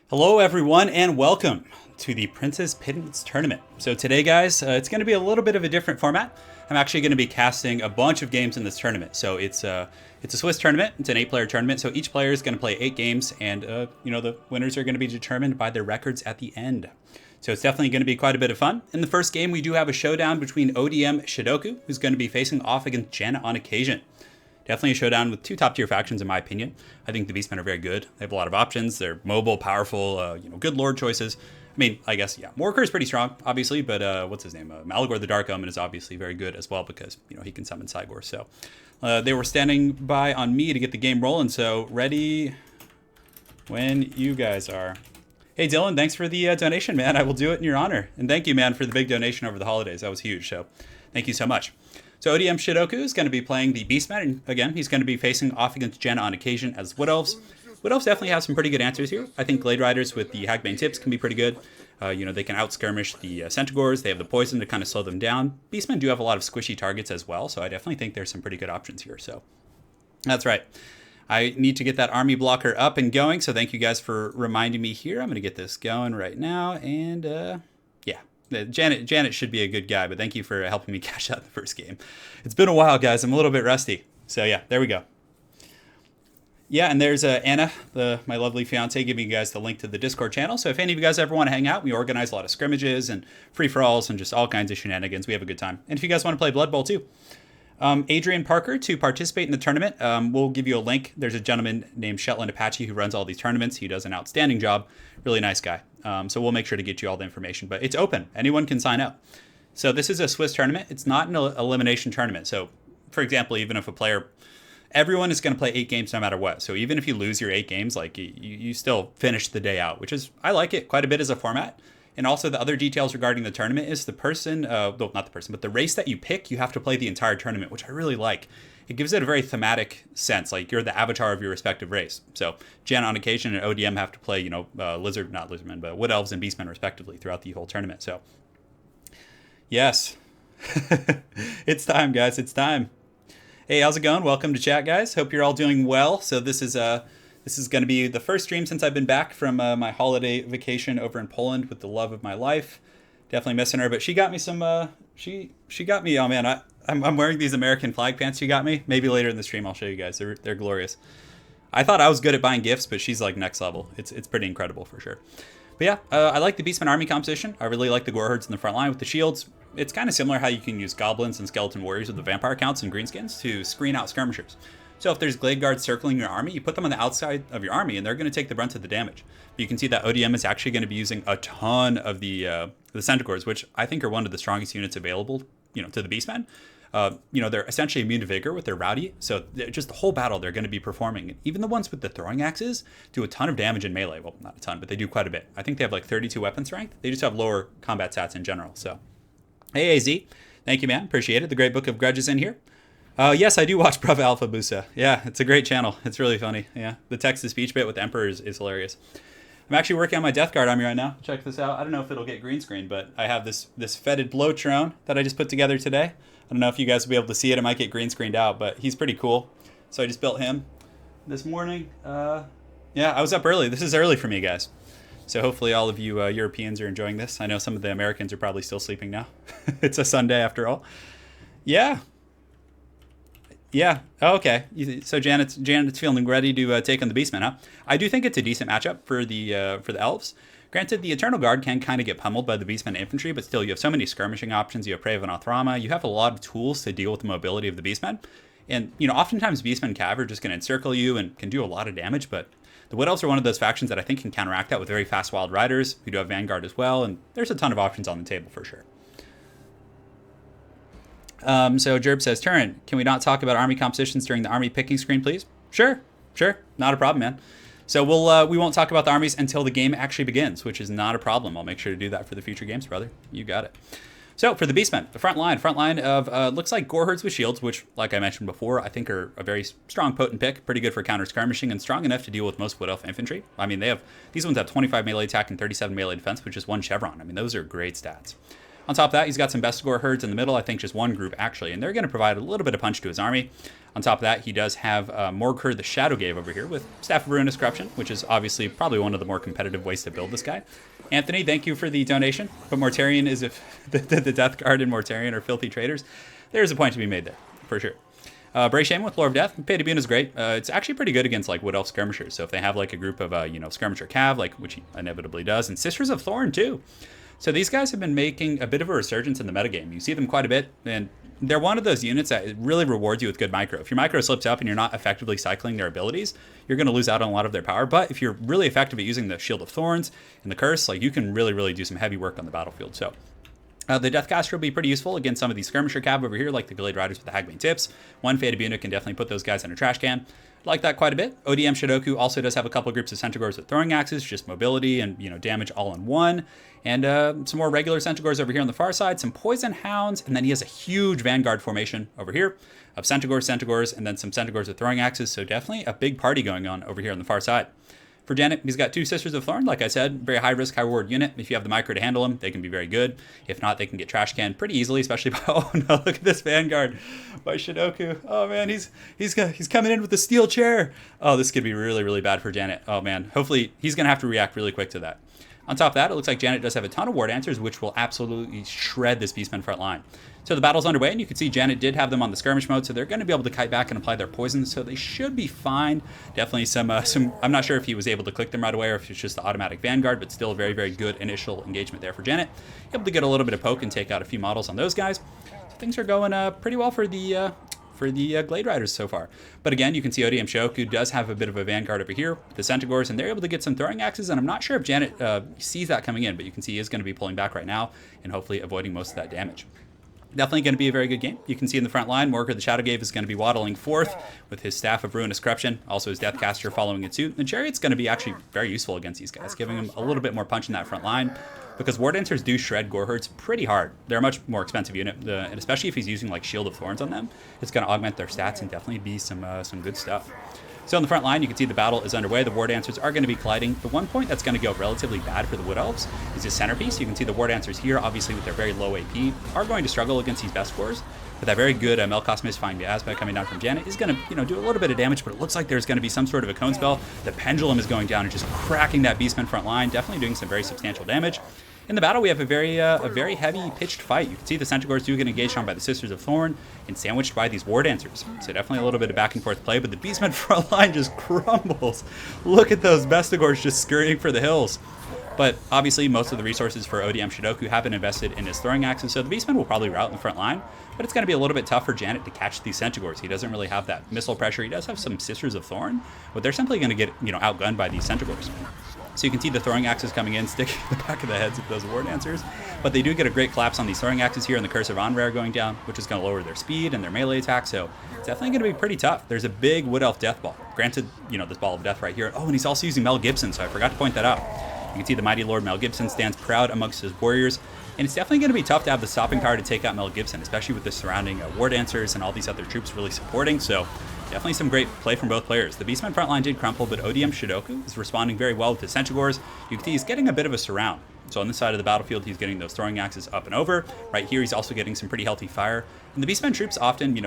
Hello everyone and welcome to the Princess Pittance tournament. So today guys, it's going to be a little bit of a different format. I'm actually going to be casting a bunch of games in this tournament. So it's a Swiss tournament. It's an 8-player tournament. So each player is going to play 8 games and the winners are going to be determined by their records at the end. So it's definitely going to be quite a bit of fun. In the first game, we do have a showdown between ODM Shidoku, who's going to be facing off against Janet on occasion. Definitely a showdown with two top-tier factions, in my opinion. I think the Beastmen are very good. They have a lot of options. They're mobile, powerful, good Lord choices. I mean, I guess, yeah, Morker is pretty strong, obviously, but what's his name? Malagor the Dark Omen is obviously very good as well because, he can summon Cygor. So they were standing by on me to get the game rolling, so ready when you guys are. Hey, Dylan, thanks for the donation, man. I will do it in your honor. And thank you, man, for the big donation over the holidays. That was huge, so thank you so much. So ODM Shidoku is going to be playing the Beastman, and again, he's going to be facing off against Jenna on occasion as Wood Elves. Wood Elves definitely have some pretty good answers here. I think Glade Riders with the Hagbane tips can be pretty good. They can out-skirmish the Centaurs. They have the poison to kind of slow them down. Beastmen do have a lot of squishy targets as well, so I definitely think there's some pretty good options here. So that's right. I need to get that army blocker up and going, so thank you guys for reminding me here. I'm going to get this going right now, and Janet should be a good guy, but thank you for helping me cash out the first game. It's been a while, guys. I'm a little bit rusty. So yeah, there we go. Yeah, and there's Anna, my lovely fiance, giving you guys the link to the Discord channel. So if any of you guys ever want to hang out, we organize a lot of scrimmages and free-for-alls and just all kinds of shenanigans. We have a good time. And if you guys want to play Blood Bowl too. Adrian Parker, to participate in the tournament, we'll give you a link. There's a gentleman named Shetland Apache who runs all these tournaments. He does an outstanding job. Really nice guy. So we'll make sure to get you all the information. But it's open. Anyone can sign up. So this is a Swiss tournament. It's not an elimination tournament. So, for example, even if everyone is going to play 8 games no matter what. So even if you lose your 8 games, like you still finish the day out, which is, I like it quite a bit as a format. And also the other details regarding the tournament is the person, not the person, but the race that you pick, you have to play the entire tournament, which I really like. It gives it a very thematic sense, like you're the avatar of your respective race. So Jan on occasion and ODM have to play, not Lizardmen, but Wood Elves and Beastmen respectively throughout the whole tournament. So yes, it's time, guys. It's time. Hey, how's it going? Welcome to chat, guys. Hope you're all doing well. So this is going to be the first stream since I've been back from my holiday vacation over in Poland with the love of my life. Definitely missing her, but she got me some. She got me. Oh man, I'm wearing these American flag pants she got me. Maybe later in the stream I'll show you guys. They're glorious. I thought I was good at buying gifts, but she's like next level. It's pretty incredible for sure. But yeah, I like the Beastman army composition. I really like the Gore Herds in the front line with the shields. It's kind of similar how you can use goblins and skeleton warriors with the vampire counts and greenskins to screen out skirmishers. So if there's Glade Guards circling your army, you put them on the outside of your army, and they're going to take the brunt of the damage. But you can see that ODM is actually going to be using a ton of the Centaurs, which I think are one of the strongest units available, to the Beastmen. They're essentially immune to Vigor with their Rowdy, so just the whole battle they're going to be performing. Even the ones with the throwing axes do a ton of damage in melee. Well, not a ton, but they do quite a bit. I think they have like 32 weapon strength. They just have lower combat stats in general. So, hey AZ, thank you, man. Appreciate it. The Great Book of Grudges in here. Yes, I do watch Brava Alpha Busa. Yeah, it's a great channel. It's really funny. Yeah, the text-to-speech bit with the Emperor is hilarious. I'm actually working on my Death Guard army right now. Check this out. I don't know if it'll get green screen, but I have this fetid Bloatrone that I just put together today. I don't know if you guys will be able to see it. It might get green screened out, but he's pretty cool. So I just built him this morning. Yeah, I was up early. This is early for me, guys. So hopefully all of you Europeans are enjoying this. I know some of the Americans are probably still sleeping now. It's a Sunday after all. Yeah. Yeah. Oh, okay. So Janet's feeling ready to take on the Beastmen, huh? I do think it's a decent matchup for the Elves. Granted, the Eternal Guard can kind of get pummeled by the Beastmen infantry, but still, you have so many skirmishing options. You have Prey of Anathrama. You have a lot of tools to deal with the mobility of the Beastmen. And, oftentimes Beastmen Cav are just going to encircle you and can do a lot of damage, but the Wood Elves are one of those factions that I think can counteract that with very fast Wild Riders. We do have Vanguard as well, and there's a ton of options on the table for sure. So Jerb says, Turin, can we not talk about army compositions during the army picking screen, please? Sure. Not a problem, man. So we won't talk about the armies until the game actually begins, which is not a problem. I'll make sure to do that for the future games, brother. You got it. So for the Beastmen, the front line of looks like Gore Herds with shields, which, like I mentioned before, I think are a very strong, potent pick, pretty good for counter skirmishing, and strong enough to deal with most Wood Elf infantry. I mean, these ones have 25 melee attack and 37 melee defense, which is 1 chevron. I mean, those are great stats. On top of that, he's got some Bestigor herds in the middle, I think just one group actually, and they're going to provide a little bit of punch to his army. On top of that, he does have Morker the Shadowgave over here with Staff of Ruinous Corruption, which is obviously probably one of the more competitive ways to build this guy. Anthony, thank you for the donation. But Mortarion is if the Death Guard and Mortarion are filthy traitors. There's a point to be made there, for sure. Bray Shaman with Lore of Death. Pay-to-Bune is great. It's actually pretty good against like Wood Elf Skirmishers. So if they have like a group of, Skirmisher Cav, like which he inevitably does, and Sisters of Thorn too. So these guys have been making a bit of a resurgence in the metagame. You see them quite a bit, and they're one of those units that really rewards you with good micro. If your micro slips up and you're not effectively cycling their abilities, you're going to lose out on a lot of their power. But if you're really effective at using the Shield of Thorns and the Curse, like you can really do some heavy work on the battlefield. So the Deathcaster will be pretty useful against some of these Skirmisher Cav over here, like the Glade Riders with the Hagbane Tips. One Pay-to-Bune can definitely put those guys in a trash can. Like that quite a bit. ODM Shidoku also does have a couple groups of Centaurs with throwing axes, just mobility and damage all in one. And some more regular Centaurs over here on the far side, some Poison Hounds, and then he has a huge Vanguard formation over here of Centaurs, and then some Centaurs with throwing axes. So definitely a big party going on over here on the far side. For Janet, he's got two Sisters of Thorn. Like I said, very high risk, high reward unit. If you have the micro to handle them, they can be very good. If not, they can get trash canned pretty easily, especially by, oh no, look at this Vanguard by Shidoku. Oh man, he's coming in with the steel chair. Oh, this could be really bad for Janet. Oh man, hopefully he's gonna have to react really quick to that. On top of that, it looks like Janet does have a ton of Ward Answers, which will absolutely shred this Beastman front line. So the battle's underway, and you can see Janet did have them on the skirmish mode, so they're going to be able to kite back and apply their poison, so they should be fine. Definitely some I'm not sure if he was able to click them right away or if it's just the automatic Vanguard, but still a very good initial engagement there for Janet. Able to get a little bit of poke and take out a few models on those guys. So things are going pretty well for the Glade Riders so far. But again, you can see ODM Shoku does have a bit of a Vanguard over here, the Centaurs, and they're able to get some throwing axes, and I'm not sure if Janet sees that coming in, but you can see he is going to be pulling back right now and hopefully avoiding most of that damage. Definitely going to be a very good game. You can see in the front line, Morker the Shadowgave is going to be waddling forth with his Staff of Ruinous Corruption, also his Deathcaster following it suit. The Chariot's going to be actually very useful against these guys, giving him a little bit more punch in that front line, because Ward Dancers do shred Goreherds pretty hard. They're a much more expensive unit, and especially if he's using like Shield of Thorns on them, it's going to augment their stats and definitely be some good stuff. So on the front line, you can see the battle is underway. The War Dancers are going to be colliding. The one point that's going to go relatively bad for the Wood Elves is his centerpiece. You can see the War Dancers here, obviously with their very low AP, are going to struggle against these best scores. But that very good Melkos Mystifying Miasma coming down from Janet is going to do a little bit of damage, but it looks like there's going to be some sort of a cone spell. The Pendulum is going down and just cracking that Beastman front line, definitely doing some very substantial damage. In the battle, we have a very heavy pitched fight. You can see the Centaurs do get engaged on by the Sisters of Thorn and sandwiched by these War Dancers. So definitely a little bit of back and forth play, but the Beastman front line just crumbles. Look at those Bestigors just scurrying for the hills. But obviously, most of the resources for ODM Shidoku have been invested in his throwing axes, so the Beastman will probably rout in the front line, but it's going to be a little bit tough for Janet to catch these Centaurs. He doesn't really have that missile pressure. He does have some Sisters of Thorn, but they're simply going to get outgunned by these Centaurs. So you can see the throwing axes coming in, sticking to the back of the heads of those War Dancers. But they do get a great collapse on these throwing axes here, and the Curse of Onrare going down, which is going to lower their speed and their melee attack. So it's definitely going to be pretty tough. There's a big Wood Elf Death Ball. Granted, this Ball of Death right here. Oh, and he's also using Mel Gibson, so I forgot to point that out. You can see the Mighty Lord Mel Gibson stands proud amongst his warriors. And it's definitely going to be tough to have the stopping power to take out Mel Gibson, especially with the surrounding War Dancers and all these other troops really supporting. So definitely some great play from both players. The Beastman front line did crumple, but ODM Shidoku is responding very well with the Centaurs. You can see he's getting a bit of a surround. So on this side of the battlefield, he's getting those throwing axes up and over. Right here, he's also getting some pretty healthy fire. And the Beastman troops often,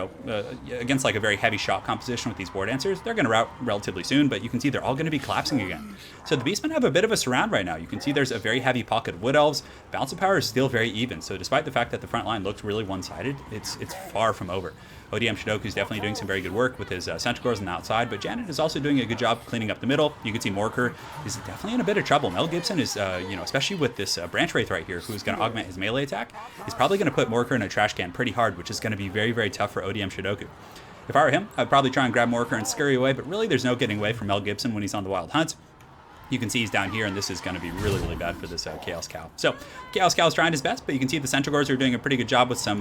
against like a very heavy shot composition with these War Dancers, they're going to rout relatively soon, but you can see they're all going to be collapsing again. So the Beastmen have a bit of a surround right now. You can see there's a very heavy pocket of Wood Elves. Balance of power is still very even. So despite the fact that the front line looked really one-sided, it's far from over. ODM Shidoku is definitely doing some very good work with his Centaurs on the outside, but Janet is also doing a good job cleaning up the middle. You can see Morker is definitely in a bit of trouble. Mel Gibson is, especially with this Branch Wraith right here, who's going to augment his melee attack, is probably going to put Morker in a trash can pretty hard, which is going to be very tough for ODM Shidoku. If I were him, I'd probably try and grab Morker and scurry away, but really there's no getting away from Mel Gibson when he's on the Wild Hunt. You can see he's down here, and this is going to be really bad for this Chaos Cow. So Chaos Cow is trying his best, but you can see the Centaurs are doing a pretty good job with some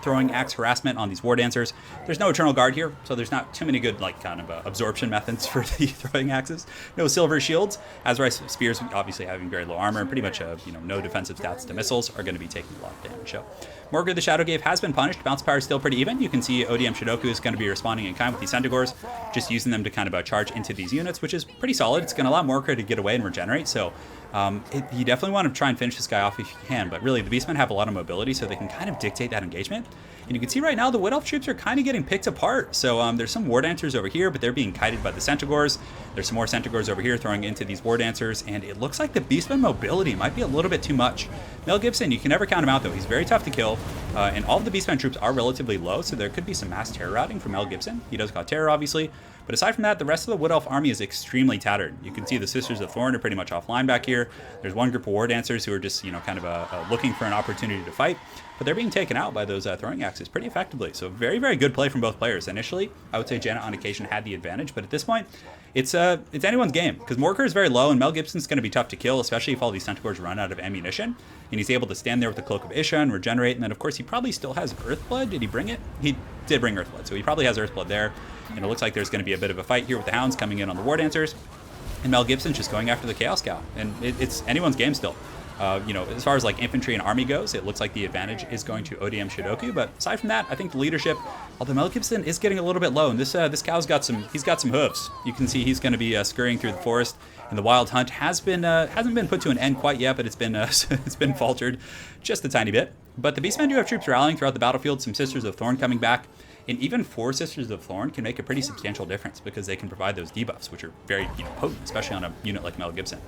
throwing axe harassment on these War Dancers. There's no Eternal Guard here, so there's not too many good absorption methods for the throwing axes. No Silver Shields. Azrai Spears, obviously having very low armor, and pretty much no defensive stats to missiles, are going to be taking a lot of damage. So Morker the Shadowgave has been punished. Bounce power is still pretty even. You can see ODM Shidoku is going to be responding in kind with these Centaurs, just using them to charge into these units, which is pretty solid. It's going to allow Morker to get away and regenerate. So You definitely want to try and finish this guy off if you can, but really the Beastmen have a lot of mobility, so they can kind of dictate that engagement. And you can see right now the Wood Elf troops are kind of getting picked apart. So there's some War Dancers over here, but they're being kited by the Centaurs. There's some more Centaurs over here throwing into these War Dancers, and it looks like the Beastman mobility might be a little bit too much. Mel Gibson, you can never count him out though. He's very tough to kill, and all of the Beastman troops are relatively low, so there could be some mass terror routing from Mel Gibson. He does cause terror, obviously. But aside from that, the rest of the Wood Elf army is extremely tattered. You can see the Sisters of Thorn are pretty much offline back here. There's one group of War Dancers who are just, kind of looking for an opportunity to fight. But they're being taken out by those throwing axes pretty effectively. So very, very good play from both players. Initially, I would say Janet on occasion had the advantage. But at this point, it's anyone's game. Because Morker is very low, and Mel Gibson's going to be tough to kill, especially if all these Centaurs run out of ammunition. And he's able to stand there with the Cloak of Isha and regenerate. And then, of course, he probably still has Earthblood. Did he bring it? He did bring Earthblood. So he probably has Earthblood there. And it looks like there's going to be a bit of a fight here with the Hounds coming in on the War Dancers. And Mel Gibson's just going after the Chaos Scout. And it's anyone's game still. As far as like infantry and army goes, it looks like the advantage is going to ODM Shidoku. But aside from that, I think the leadership, although Mel Gibson is getting a little bit low, and this cow's got some hooves. You can see he's going to be scurrying through the forest, and the wild hunt hasn't been put to an end quite yet, but it's been faltered just a tiny bit. But the Beastmen do have troops rallying throughout the battlefield. Some Sisters of Thorn coming back. And even 4 Sisters of Thorn can make a pretty substantial difference because they can provide those debuffs, which are very potent, especially on a unit like Mel Gibson.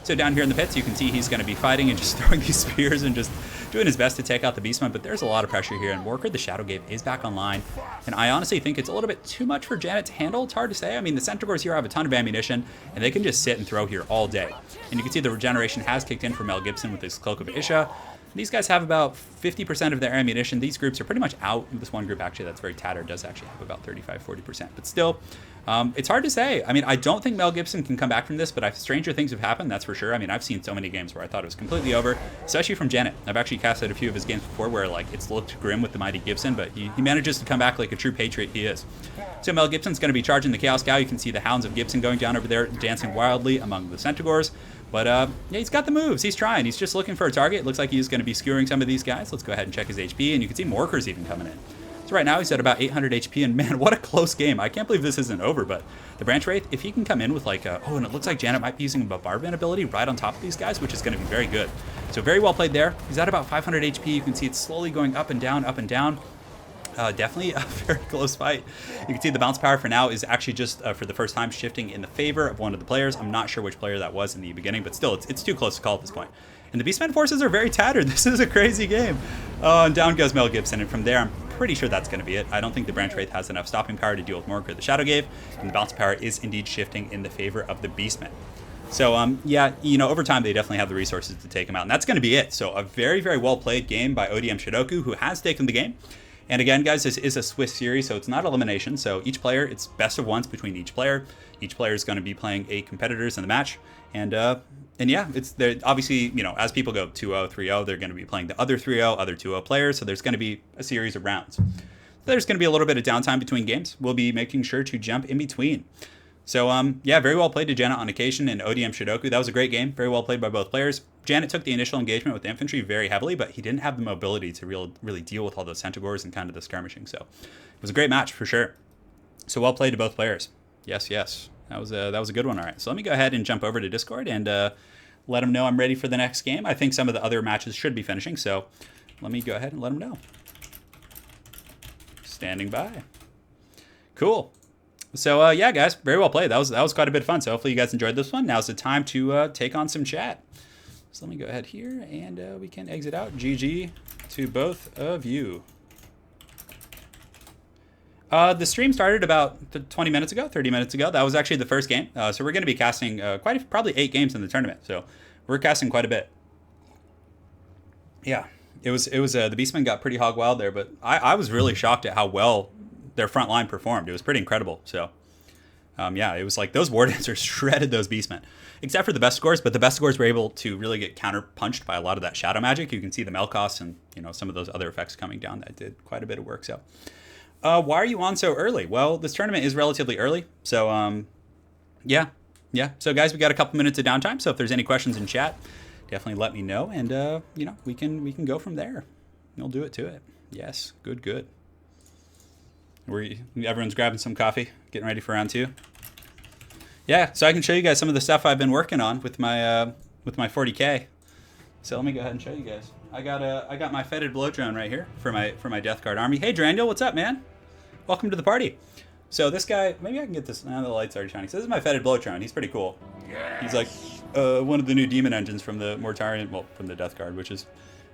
So down here in the pits, you can see he's going to be fighting and just throwing these spears and just doing his best to take out the Beastman, but there's a lot of pressure here, and Walker, the Shadowgate, is back online, and I honestly think it's a little bit too much for Janet to handle. It's hard to say. I mean, the Centaurs here have a ton of ammunition, and they can just sit and throw here all day. And you can see the regeneration has kicked in for Mel Gibson with his Cloak of Isha. These guys have about 50% of their ammunition. These groups are pretty much out. This one group, actually, that's very tattered, does actually have about 35-40%. But still, it's hard to say. I mean, I don't think Mel Gibson can come back from this, but stranger things have happened, that's for sure. I mean, I've seen so many games where I thought it was completely over, especially from Janet. I've actually casted a few of his games before where, like, it's looked grim with the mighty Gibson, but he manages to come back like a true patriot he is. So Mel Gibson's going to be charging the Chaos Cow. You can see the Hounds of Gibson going down over there, dancing wildly among the Centaurs. But yeah, he's got the moves. He's trying. He's just looking for a target. It looks like he's going to be skewering some of these guys. Let's go ahead and check his HP, and you can see Morker's even coming in. So right now he's at about 800 HP, and man, what a close game. I can't believe this isn't over, but the Branch Wraith, if he can come in with like oh, and it looks like Janet might be using a bombardment ability right on top of these guys, which is going to be very good. So very well played there. He's at about 500 HP. You can see it's slowly going up and down, up and down. Definitely a very close fight. You can see the bounce power for now is actually just for the first time shifting in the favor of one of the players. I'm not sure which player that was in the beginning, but still, it's too close to call at this point. And the Beastman forces are very tattered. This is a crazy game. And down goes Mel Gibson, and from there, I'm pretty sure that's going to be it. I don't think the Branch Wraith has enough stopping power to deal with Morker the Shadowgate, and the bounce power is indeed shifting in the favor of the Beastman. So, yeah, over time, they definitely have the resources to take him out, and that's going to be it. So, a very, very well-played game by ODM Shidoku, who has taken the game. And again, guys, this is a Swiss series, so it's not elimination. So each player, it's best of ones between each player. Each player is going to be playing 8 competitors in the match. And yeah, it's obviously, as people go 2-0, 3-0, they're going to be playing the other 3-0, other 2-0 players. So there's going to be a series of rounds. There's going to be a little bit of downtime between games. We'll be making sure to jump in between. So, yeah, very well played to Janet on occasion and ODM Shidoku. That was a great game. Very well played by both players. Janet took the initial engagement with the infantry very heavily, but he didn't have the mobility to really deal with all those Centaurs and kind of the skirmishing. So it was a great match for sure. So well played to both players. Yes, yes. That was a good one. All right. So let me go ahead and jump over to Discord and let them know I'm ready for the next game. I think some of the other matches should be finishing. So let me go ahead and let them know. Standing by. Cool. So, yeah, guys, very well played. That was quite a bit of fun. So hopefully you guys enjoyed this one. Now's the time to take on some chat. So let me go ahead here, and we can exit out. GG to both of you. The stream started about 20 minutes ago, 30 minutes ago. That was actually the first game. So we're going to be casting probably 8 games in the tournament. So we're casting quite a bit. Yeah, it was the Beastmen got pretty hog wild there, but I was really shocked at how well their front line performed. It was pretty incredible. So, yeah, it was like those War Dancers shredded those Beastmen, except for the best scores. But the best scores were able to really get counter punched by a lot of that shadow magic. You can see the Melkos and some of those other effects coming down that did quite a bit of work. So, why are you on so early? Well, this tournament is relatively early. So, yeah. So, guys, we got a couple minutes of downtime. So, if there's any questions in chat, definitely let me know, and we can go from there. We'll do it to it. Yes, good. Everyone's grabbing some coffee, getting ready for round 2. Yeah, so I can show you guys some of the stuff I've been working on with my with my 40K. So let me go ahead and show you guys. I got my fetid blow drone right here for my Death Guard army. Hey, Draniel, what's up, man? Welcome to the party. So this guy, maybe I can get this. Now the light's already shining. So this is my fetid blow drone. He's pretty cool. He's like one of the new demon engines from the Mortarion, well, from the Death Guard, which is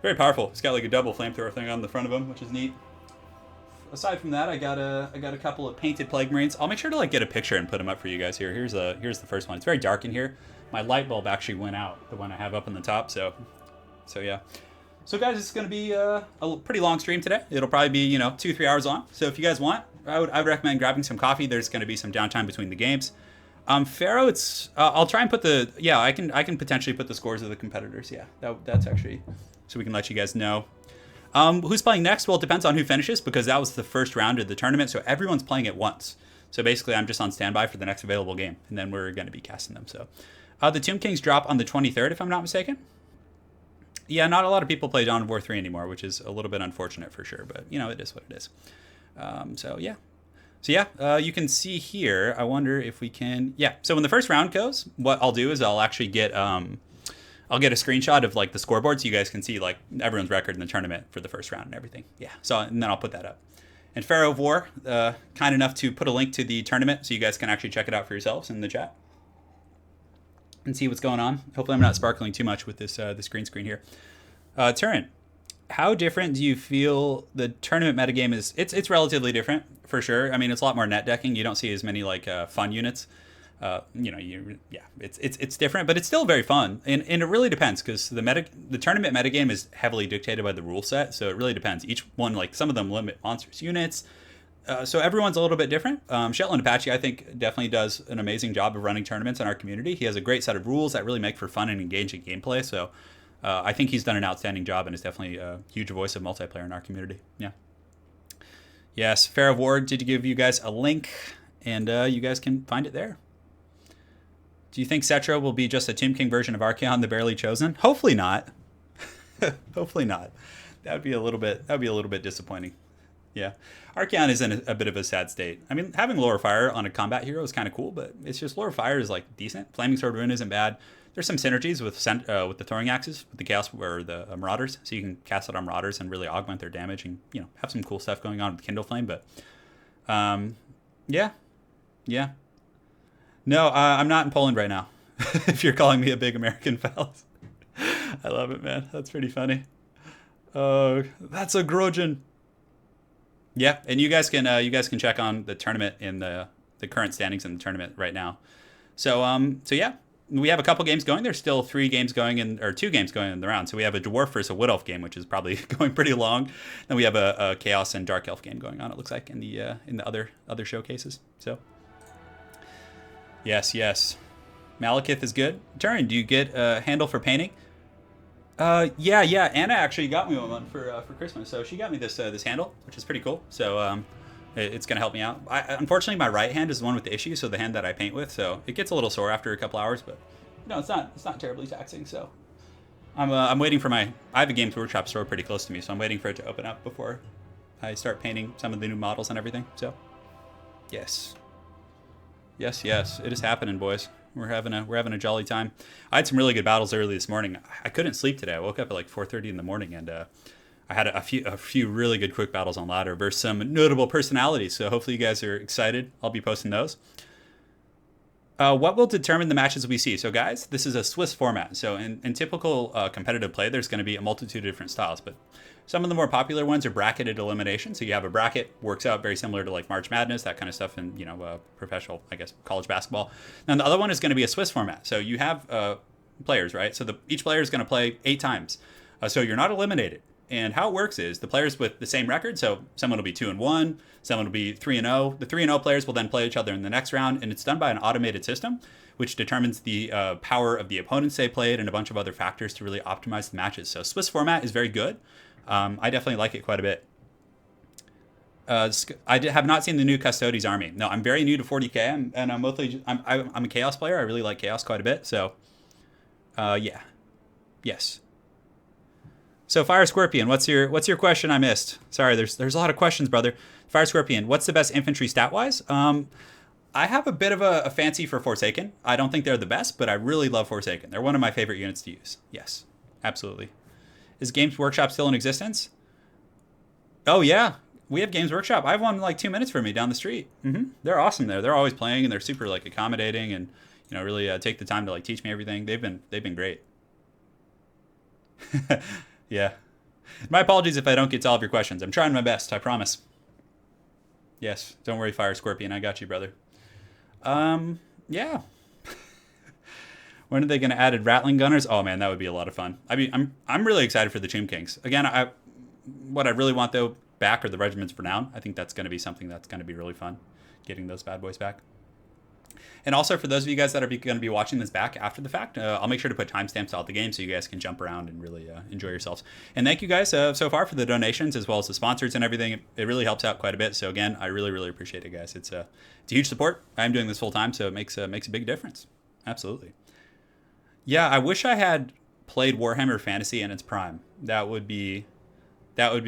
very powerful. He's got like a double flamethrower thing on the front of him, which is neat. Aside from that, I got a couple of painted Plague Marines. I'll make sure to like get a picture and put them up for you guys here. Here's the first one. It's very dark in here. My light bulb actually went out, the one I have up on the top. So yeah. So guys, it's going to be a pretty long stream today. It'll probably be 2-3 hours long. So if you guys want, I would recommend grabbing some coffee. There's going to be some downtime between the games. Pharaoh, it's I'll try and put I can potentially put the scores of the competitors. Yeah, that's actually so we can let you guys know. Who's playing next? Well, it depends on who finishes because that was the first round of the tournament. So everyone's playing at once. So basically, I'm just on standby for the next available game, and then we're going to be casting them. So the Tomb Kings drop on the 23rd, if I'm not mistaken. Yeah, not a lot of people play Dawn of War 3 anymore, which is a little bit unfortunate for sure. But it is what it is. So yeah, you can see here. I wonder if we can. Yeah. So when the first round goes, what I'll do is I'll actually get I'll get a screenshot of like the scoreboard so you guys can see like everyone's record in the tournament for the first round and everything. Yeah. So and then I'll put that up. And Pharaoh of War, kind enough to put a link to the tournament so you guys can actually check it out for yourselves in the chat and see what's going on. Hopefully I'm not sparkling too much with this this green screen here. Turin, how different do you feel the tournament metagame is? It's relatively different for sure. I mean, it's a lot more net decking. You don't see as many like fun units. It's different, but it's still very fun, and it really depends because the tournament metagame is heavily dictated by the rule set, so it really depends. Each one, like some of them limit monsters units, so everyone's a little bit different. Shetland Apache, I think, definitely does an amazing job of running tournaments in our community. He has a great set of rules that really make for fun and engaging gameplay. So I think he's done an outstanding job and is definitely a huge voice of multiplayer in our community. Yeah. Yes, Pharaoh of War did give you guys a link, and you guys can find it there. Do you think Cetro will be just a Tomb King version of Archaon, the Barely Chosen? Hopefully not. Hopefully not. That'd be a little bit disappointing. Yeah, Archaon is in a bit of a sad state. I mean, having Lore of Fire on a combat hero is kind of cool, but it's just Lore of Fire is like decent. Flaming Sword Rune isn't bad. There's some synergies with the Throwing Axes, with the Chaos or the Marauders, so you can cast it on Marauders and really augment their damage and have some cool stuff going on with Kindle Flame. But yeah. No, I'm not in Poland right now. If you're calling me a big American phallus. I love it, man. That's pretty funny. That's a Grudgeon. Yeah, and you guys can check on the tournament in the current standings in the tournament right now. So yeah, we have a couple games going. There's still 2 games going in the round. So we have a Dwarf versus a Wood Elf game, which is probably going pretty long. Then we have a Chaos and Dark Elf game going on. It looks like in the other showcases. So. Yes. Malekith is good. Turin, do you get a handle for painting? Yeah. Anna actually got me one for Christmas, so she got me this handle, which is pretty cool. So it's gonna help me out. Unfortunately, my right hand is the one with the issue, so the hand that I paint with, so it gets a little sore after a couple hours, but it's not terribly taxing. So I'm waiting for I have a Games Workshop store pretty close to me, so I'm waiting for it to open up before I start painting some of the new models and everything. So yes. Yes, it is happening, boys. We're having a jolly time. I had some really good battles early this morning. I couldn't sleep today. I woke up at like 4:30 in the morning, and I had a few really good quick battles on ladder versus some notable personalities. So hopefully you guys are excited. I'll be posting those. What will determine the matches we see? So guys, this is a Swiss format. So in typical competitive play, there's going to be a multitude of different styles, but some of the more popular ones are bracketed elimination. So you have a bracket, works out very similar to like March Madness, that kind of stuff in professional, I guess, college basketball. And the other one is going to be a Swiss format. So you have players, right? So each player is going to play 8 times. So you're not eliminated. And how it works is the players with the same record, so someone will be 2-1, someone will be 3-0. The 3-0 players will then play each other in the next round, and it's done by an automated system, which determines the power of the opponents they played and a bunch of other factors to really optimize the matches. So Swiss format is very good. I definitely like it quite a bit. I have not seen the new Custodes army. No, I'm very new to 40k, and I'm mostly I'm a Chaos player. I really like Chaos quite a bit. So, yeah, yes. So Fire Scorpion, what's your question I missed? Sorry, there's a lot of questions, brother. Fire Scorpion, what's the best infantry stat wise? I have a bit of a fancy for Forsaken. I don't think they're the best, but I really love Forsaken. They're one of my favorite units to use. Yes, absolutely. Is Games Workshop still in existence? Oh, yeah. We have Games Workshop. I have one like 2 minutes from me down the street. They're awesome there. They're always playing, and they're super like accommodating, and really take the time to like teach me everything. They've been great. Yeah. My apologies if I don't get to all of your questions. I'm trying my best. I promise. Yes. Don't worry, Fire Scorpion. I got you, brother. Yeah. When are they going to add Rattling Gunners? Oh man, that would be a lot of fun. I mean, I'm really excited for the Tomb Kings. Again, what I really want though back are the regiments for now. I think that's going to be something that's going to be really fun, getting those bad boys back. And also for those of you guys that are going to be watching this back after the fact, I'll make sure to put timestamps out the game so you guys can jump around and really enjoy yourselves. And thank you guys so far for the donations as well as the sponsors and everything. It really helps out quite a bit. So again, I really, really appreciate it, guys. It's a huge support. I'm doing this full time, so it makes a big difference. Absolutely. Yeah, I wish I had played Warhammer Fantasy in its prime. That would be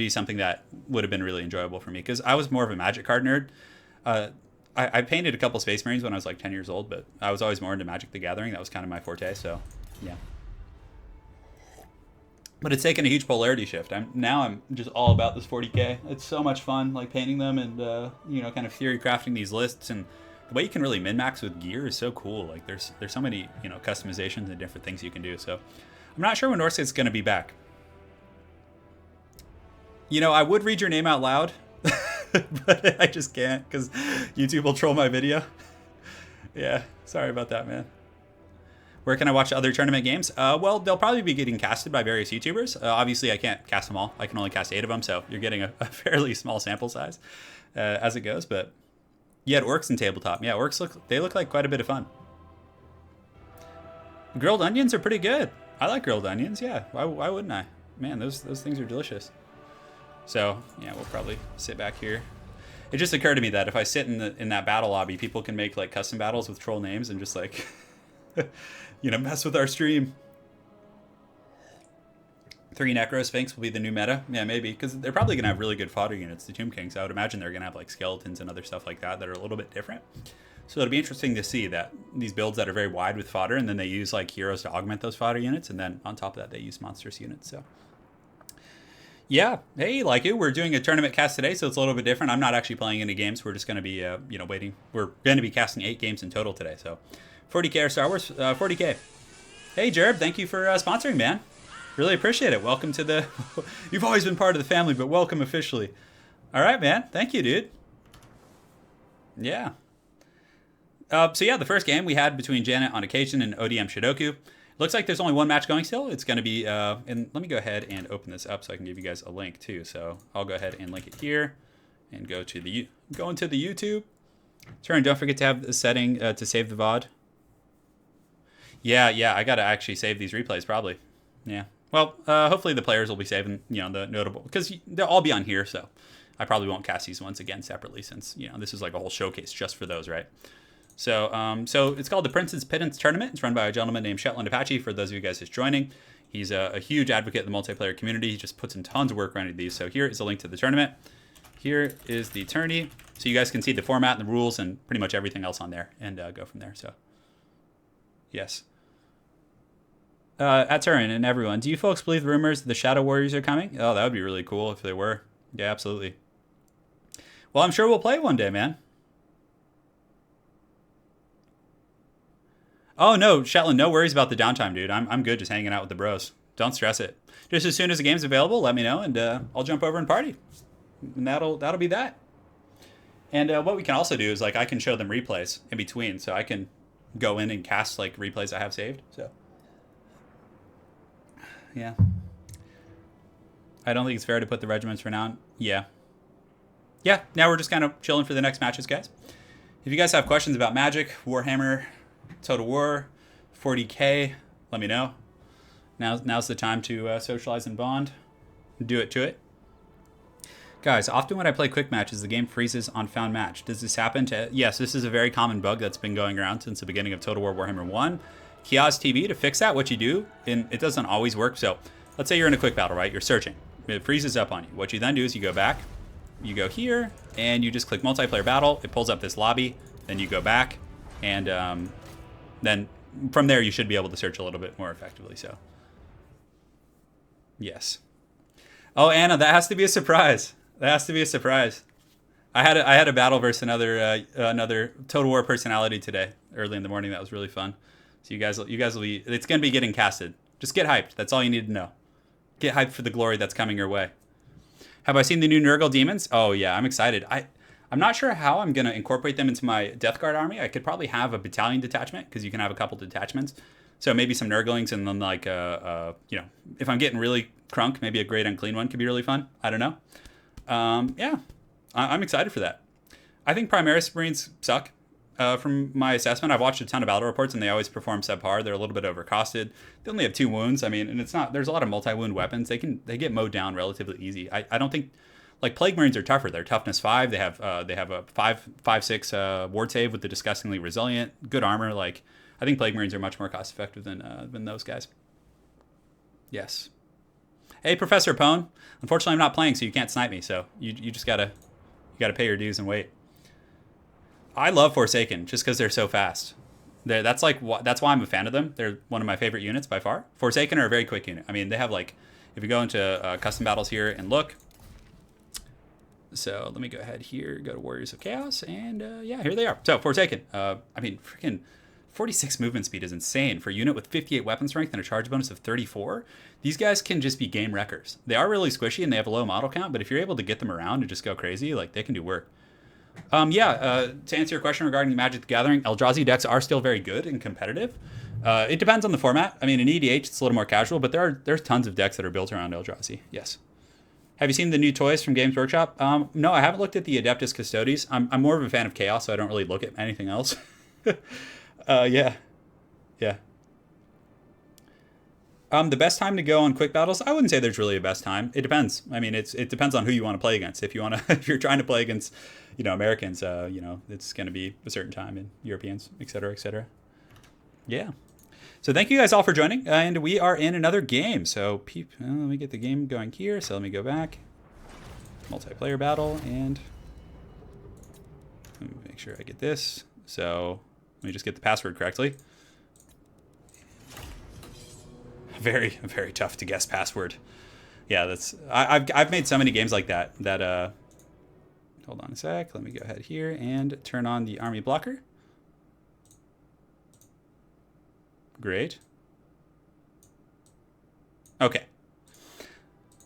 something that would have been really enjoyable for me because I was more of a Magic card nerd. I painted a couple Space Marines when I was like 10 years old, but I was always more into Magic the Gathering. That was kind of my forte, so yeah. But it's taken a huge polarity shift. I'm just all about this 40K. It's so much fun, like painting them and kind of theory crafting these lists, and the way you can really min-max with gear is so cool. Like there's so many customizations and different things you can do. So I'm not sure when Norskit's going to be back. I would read your name out loud. But I just can't because YouTube will troll my video. Yeah, sorry about that, man. Where can I watch other tournament games? Well, they'll probably be getting casted by various YouTubers. Obviously, I can't cast them all. I can only cast 8 of them, so you're getting a fairly small sample size as it goes. But you had Orcs in Tabletop. Yeah, Orcs look like quite a bit of fun. Grilled onions are pretty good. I like grilled onions. Yeah, why wouldn't I? Man, those things are delicious. So yeah, we'll probably sit back here. It just occurred to me that if I sit in that battle lobby, people can make like custom battles with troll names and just like mess with our stream. 3 Necro Sphinx will be the new meta. Yeah, maybe, because they're probably gonna have really good fodder units, the Tomb Kings. I would imagine they're gonna have like skeletons and other stuff like that are a little bit different. So it'll be interesting to see that these builds that are very wide with fodder, and then they use like heroes to augment those fodder units, and then on top of that they use monstrous units. So yeah, hey, like it. We're doing a tournament cast today, so it's a little bit different. I'm not actually playing any games. We're just going to be, waiting. We're going to be casting 8 games in total today. So, 40K or Star Wars, 40K. Hey, Jerb, thank you for sponsoring, man. Really appreciate it. Welcome to the. You've always been part of the family, but welcome officially. All right, man. Thank you, dude. Yeah. So yeah, the first game we had between Janet on occasion and ODM Shidoku. Looks like there's only one match going still. It's going to be, and let me go ahead and open this up so I can give you guys a link too. So I'll go ahead and link it here and go into the YouTube. Turn, don't forget to have the setting to save the VOD. Yeah, I got to actually save these replays probably. Yeah. Well, hopefully the players will be saving, the notable, because they'll all be on here. So I probably won't cast these ones again separately since, this is like a whole showcase just for those, right? So, so it's called the Prince's Pittance Tournament. It's run by a gentleman named Shetland Apache. For those of you guys just joining, he's a huge advocate of the multiplayer community. He just puts in tons of work running these. So here is a link to the tournament. Here is the tourney, so you guys can see the format and the rules and pretty much everything else on there, and go from there. So, yes. At Turin and everyone, do you folks believe the rumors that the Shadow Warriors are coming? Oh, that would be really cool if they were. Yeah, absolutely. Well, I'm sure we'll play one day, man. Oh, no, Shetland, no worries about the downtime, dude. I'm good just hanging out with the bros. Don't stress it. Just as soon as the game's available, let me know, and I'll jump over and party. And that'll be that. And what we can also do is, like, I can show them replays in between, so I can go in and cast, like, replays I have saved. So, yeah. I don't think it's fair to put the regiments for now. Yeah. Yeah, now we're just kind of chilling for the next matches, guys. If you guys have questions about Magic, Warhammer, Total War, 40K, let me know. Now's the time to socialize and bond. Do it to it. Guys, often when I play quick matches, the game freezes on found match. Does this happen to... Yes, this is a very common bug that's been going around since the beginning of Total War Warhammer 1. Kiosk TV, to fix that, what you do, and it doesn't always work. So let's say you're in a quick battle, right? You're searching. It freezes up on you. What you then do is you go back, you go here, and you just click multiplayer battle. It pulls up this lobby. Then you go back, and then from there you should be able to search a little bit more effectively. So, yes. Oh, Anna, that has to be a surprise. That has to be a surprise. I had a battle versus another Total War personality today, early in the morning. That was really fun. So you guys will be. It's gonna be getting casted. Just get hyped. That's all you need to know. Get hyped for the glory that's coming your way. Have I seen the new Nurgle demons? Oh yeah, I'm excited. I'm not sure how I'm gonna incorporate them into my Death Guard army. I could probably have a battalion detachment because you can have a couple detachments. So maybe some Nurglings and then like if I'm getting really crunk, maybe a Great Unclean one could be really fun. I don't know. Yeah. I'm excited for that. I think Primaris Marines suck. From my assessment, I've watched a ton of battle reports, and they always perform subpar. They're a little bit overcosted. They only have 2 wounds. I mean, and it's not. There's a lot of multi-wound weapons. They get mowed down relatively easy. I don't think like Plague Marines are tougher. They're toughness 5. They have a 5/6 ward save with the disgustingly resilient, good armor. Like I think Plague Marines are much more cost effective than those guys. Yes. Hey, Professor Pone. Unfortunately, I'm not playing, so you can't snipe me. So you just gotta pay your dues and wait. I love Forsaken just because they're so fast. That's why I'm a fan of them. They're one of my favorite units by far. Forsaken are a very quick unit. I mean, they have like, if you go into custom battles here and look. So let me go ahead here, go to Warriors of Chaos, and yeah, here they are. So Forsaken. I mean, freaking 46 movement speed is insane for a unit with 58 weapon strength and a charge bonus of 34. These guys can just be game wreckers. They are really squishy and they have a low model count, but if you're able to get them around and just go crazy, like they can do work. To answer your question regarding Magic the Gathering, Eldrazi decks are still very good and competitive. It depends on the format. I mean, in EDH, it's a little more casual, but there's tons of decks that are built around Eldrazi. Yes. Have you seen the new toys from Games Workshop? No, I haven't looked at the Adeptus Custodes. I'm more of a fan of Chaos, so I don't really look at anything else. Yeah. The best time to go on quick battles, I wouldn't say there's really a best time. It depends. I mean, it depends on who you want to play against. If you're trying to play against, Americans, it's going to be a certain time, and Europeans, et cetera, et cetera. Yeah. So thank you guys all for joining, and we are in another game. So let me get the game going here. So let me go back, multiplayer battle, and let me make sure I get this. So let me just get the password correctly. Very, very tough to guess password. Yeah, I've made so many games like that hold on a sec. Let me go ahead here and turn on the army blocker. Great. Okay.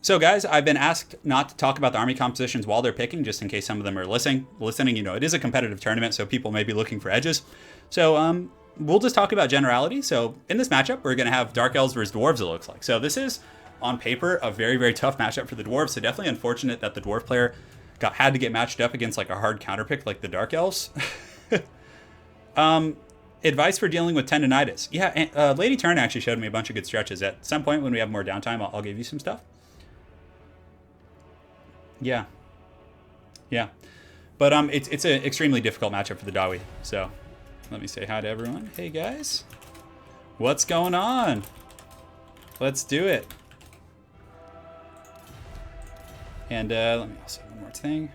So guys, I've been asked not to talk about the army compositions while they're picking, just in case some of them are listening. It is a competitive tournament, so people may be looking for edges. So we'll just talk about generality. So in this matchup, we're going to have Dark Elves versus Dwarves, it looks like. So this is, on paper, a very, very tough matchup for the Dwarves. So definitely unfortunate that the Dwarf player had to get matched up against like a hard counterpick like the Dark Elves. Advice for dealing with tendinitis. Yeah, Lady Turn actually showed me a bunch of good stretches. At some point when we have more downtime, I'll give you some stuff. Yeah. But it's an extremely difficult matchup for the Dawi. So let me say hi to everyone. Hey guys, what's going on? Let's do it. And let me also one more thing.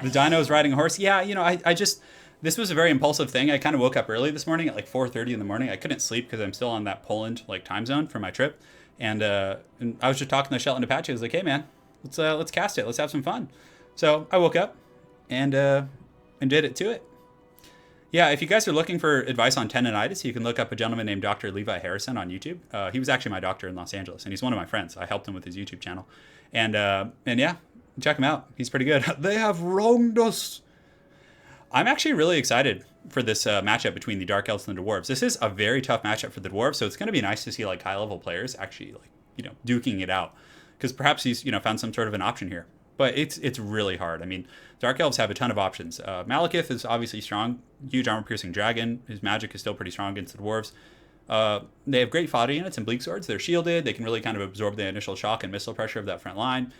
The dino is riding a horse. Yeah, I just, this was a very impulsive thing. I kind of woke up early this morning at like 4:30 in the morning. I couldn't sleep because I'm still on that Poland like time zone for my trip. And I was just talking to Shelton Apache. I was like, hey man, let's cast it. Let's have some fun. So I woke up and did it to it. Yeah, if you guys are looking for advice on tendinitis, you can look up a gentleman named Dr. Levi Harrison on YouTube. He was actually my doctor in Los Angeles, and he's one of my friends. I helped him with his YouTube channel. And yeah, check him out. He's pretty good. They have wronged us. I'm actually really excited for this matchup between the Dark Elves and the Dwarves. This is a very tough matchup for the Dwarves, so it's going to be nice to see like high-level players actually duking it out, because perhaps he's found some sort of an option here. But it's really hard. I mean, Dark Elves have a ton of options. Malekith is obviously strong, huge armor-piercing dragon. His magic is still pretty strong against the Dwarves. They have great fodder units and bleak swords. They're shielded. They can really kind of absorb the initial shock and missile pressure of that front line.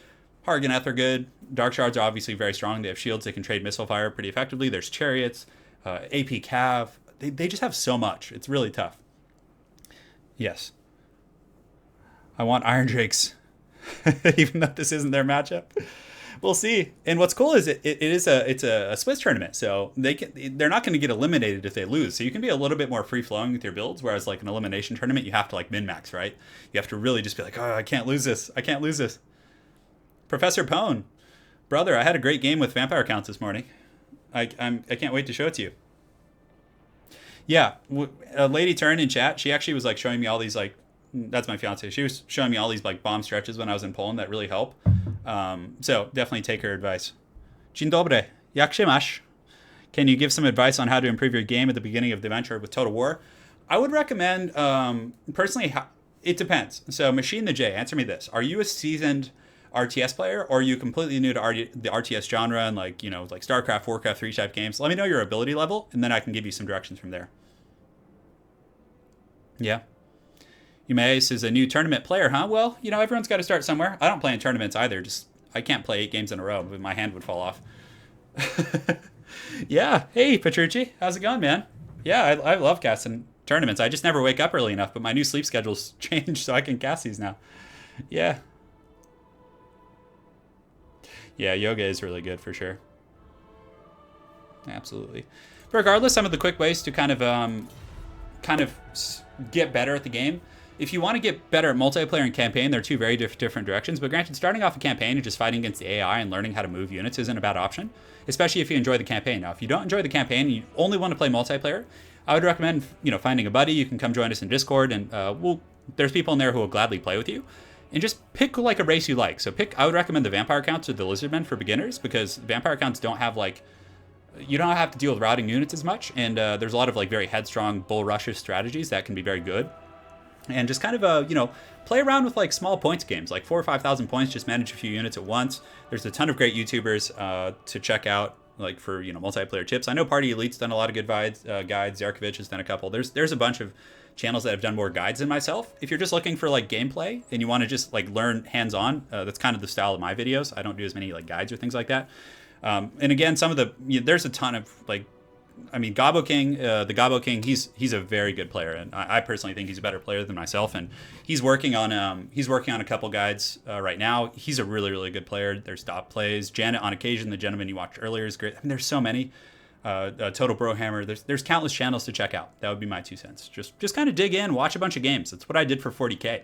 Harganeth are good. Dark Shards are obviously very strong. They have shields. They can trade missile fire pretty effectively. There's chariots, AP Cav. They just have so much. It's really tough. Yes. I want Iron Drakes. even though this isn't their matchup. We'll see. And what's cool is it's a Swiss tournament, so they're not going to get eliminated if they lose. So you can be a little bit more free flowing with your builds, whereas like an elimination tournament, you have to like min max, right? You have to really just be like, oh, I can't lose this. I can't lose this. Professor Pone, brother, I had a great game with vampire counts this morning. I can't wait to show it to you. Yeah, Lady Turn in chat, she actually was like showing me all these like, that's my fiance. She was showing me all these like bomb stretches when I was in Poland that really help. So definitely take her advice. Dzień dobry, jak się masz? Can you give some advice on how to improve your game at the beginning of the adventure with Total War? I would recommend, personally, it depends. So Machine the J, answer me this. Are you a seasoned RTS player, or are you completely new to the RTS genre and like, you know, like StarCraft, Warcraft 3 type games? Let me know your ability level, and then I can give you some directions from there. Yeah. Umaeus is a new tournament player, huh? Well, you know, everyone's got to start somewhere. I don't play in tournaments either. Just I can't play 8 games in a row. My hand would fall off. Yeah. Hey, Petrucci. How's it going, man? Yeah, I love casting tournaments. I just never wake up early enough, but my new sleep schedule's changed, so I can cast these now. Yeah. Yeah, yoga is really good for sure. Absolutely. But regardless, some of the quick ways to kind of get better at the game. If you want to get better at multiplayer and campaign, they're two very different directions. But granted, starting off a campaign and just fighting against the AI and learning how to move units isn't a bad option, especially if you enjoy the campaign. Now, if you don't enjoy the campaign and you only want to play multiplayer, I would recommend, you know, finding a buddy. You can come join us in Discord, and there's people in there who will gladly play with you. And just pick like a race you like. So I would recommend the Vampire Counts or the Lizardmen for beginners, because Vampire Counts don't have like, you don't have to deal with routing units as much, and there's a lot of like very headstrong bull rushes strategies that can be very good. And just kind of you know, play around with like small points games, like 4,000 or 5,000 points. Just manage a few units at once. There's a ton of great YouTubers to check out, like for, you know, multiplayer tips. I know Party Elite's done a lot of good guides. Zarkovich has done a couple. There's a bunch of channels that have done more guides than myself. If you're just looking for like gameplay and you want to just like learn hands-on, that's kind of the style of my videos. I don't do as many like guides or things like that. And again, there's a ton of like, I mean, Gobbo King, the Gobbo King, he's a very good player, and I personally think he's a better player than myself. And he's working on a couple guides right now. He's a really, really good player. There's Dot Plays, Janet on occasion, the gentleman you watched earlier is great. I mean, there's so many. Total Brohammer. There's countless channels to check out. That would be my 2 cents. Just kind of dig in, watch a bunch of games. That's what I did for 40K.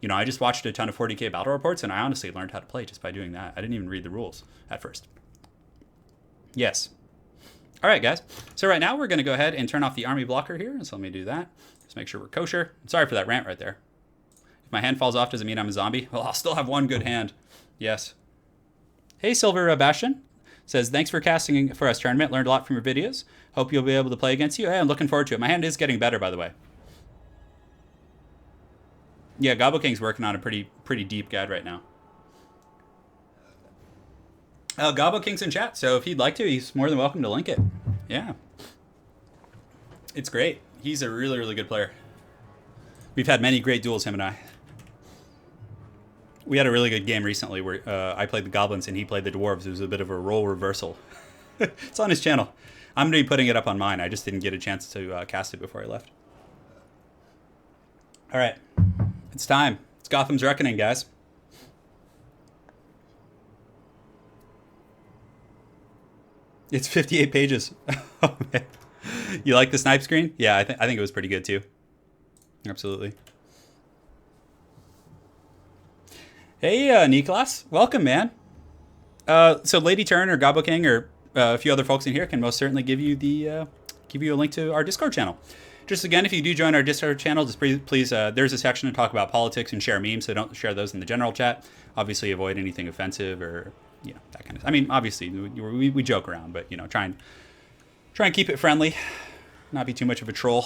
You know, I just watched a ton of 40K battle reports, and I honestly learned how to play just by doing that. I didn't even read the rules at first. Yes. All right, guys. So right now we're going to go ahead and turn off the army blocker here. So let me do that. Just make sure we're kosher. Sorry for that rant right there. If my hand falls off, does it mean I'm a zombie? Well, I'll still have one good hand. Yes. Hey, Silver Bastion. Says, thanks for casting for us tournament. Learned a lot from your videos. Hope you'll be able to play against you. Hey, I'm looking forward to it. My hand is getting better, by the way. Yeah, Gobbo King's working on a pretty deep guide right now. Gobbo King's in chat, so if he'd like to, he's more than welcome to link it. Yeah. It's great. He's a really, really good player. We've had many great duels, him and I. We had a really good game recently where I played the goblins and he played the dwarves. It was a bit of a role reversal. It's on his channel. I'm going to be putting it up on mine. I just didn't get a chance to cast it before I left. All right. It's time. It's Gotham's Reckoning, guys. It's 58 pages. Oh, man. You like the snipe screen? Yeah, I think it was pretty good too. Absolutely. Hey, Niklas. Welcome, man. So Lady Turn or Gobbo King or a few other folks in here can most certainly give you a link to our Discord channel. Just again, if you do join our Discord channel, just please there's a section to talk about politics and share memes, so don't share those in the general chat. Obviously, avoid anything offensive or, you know, that kind of. I mean, obviously, we joke around, but, you know, try and keep it friendly, not be too much of a troll.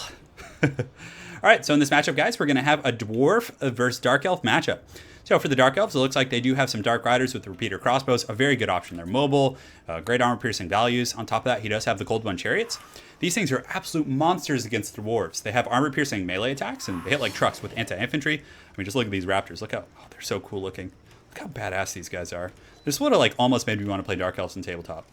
All right, so in this matchup, guys, we're going to have a Dwarf versus Dark Elf matchup. So for the Dark Elves, it looks like they do have some Dark Riders with repeater crossbows, a very good option. They're mobile, great armor-piercing values. On top of that, he does have the Gold One Chariots. These things are absolute monsters against the Dwarves. They have armor-piercing melee attacks, and they hit like trucks with anti-infantry. I mean, just look at these Raptors. Look how, they're so cool looking. Look how badass these guys are. This would have like almost made me want to play Dark Elves in tabletop.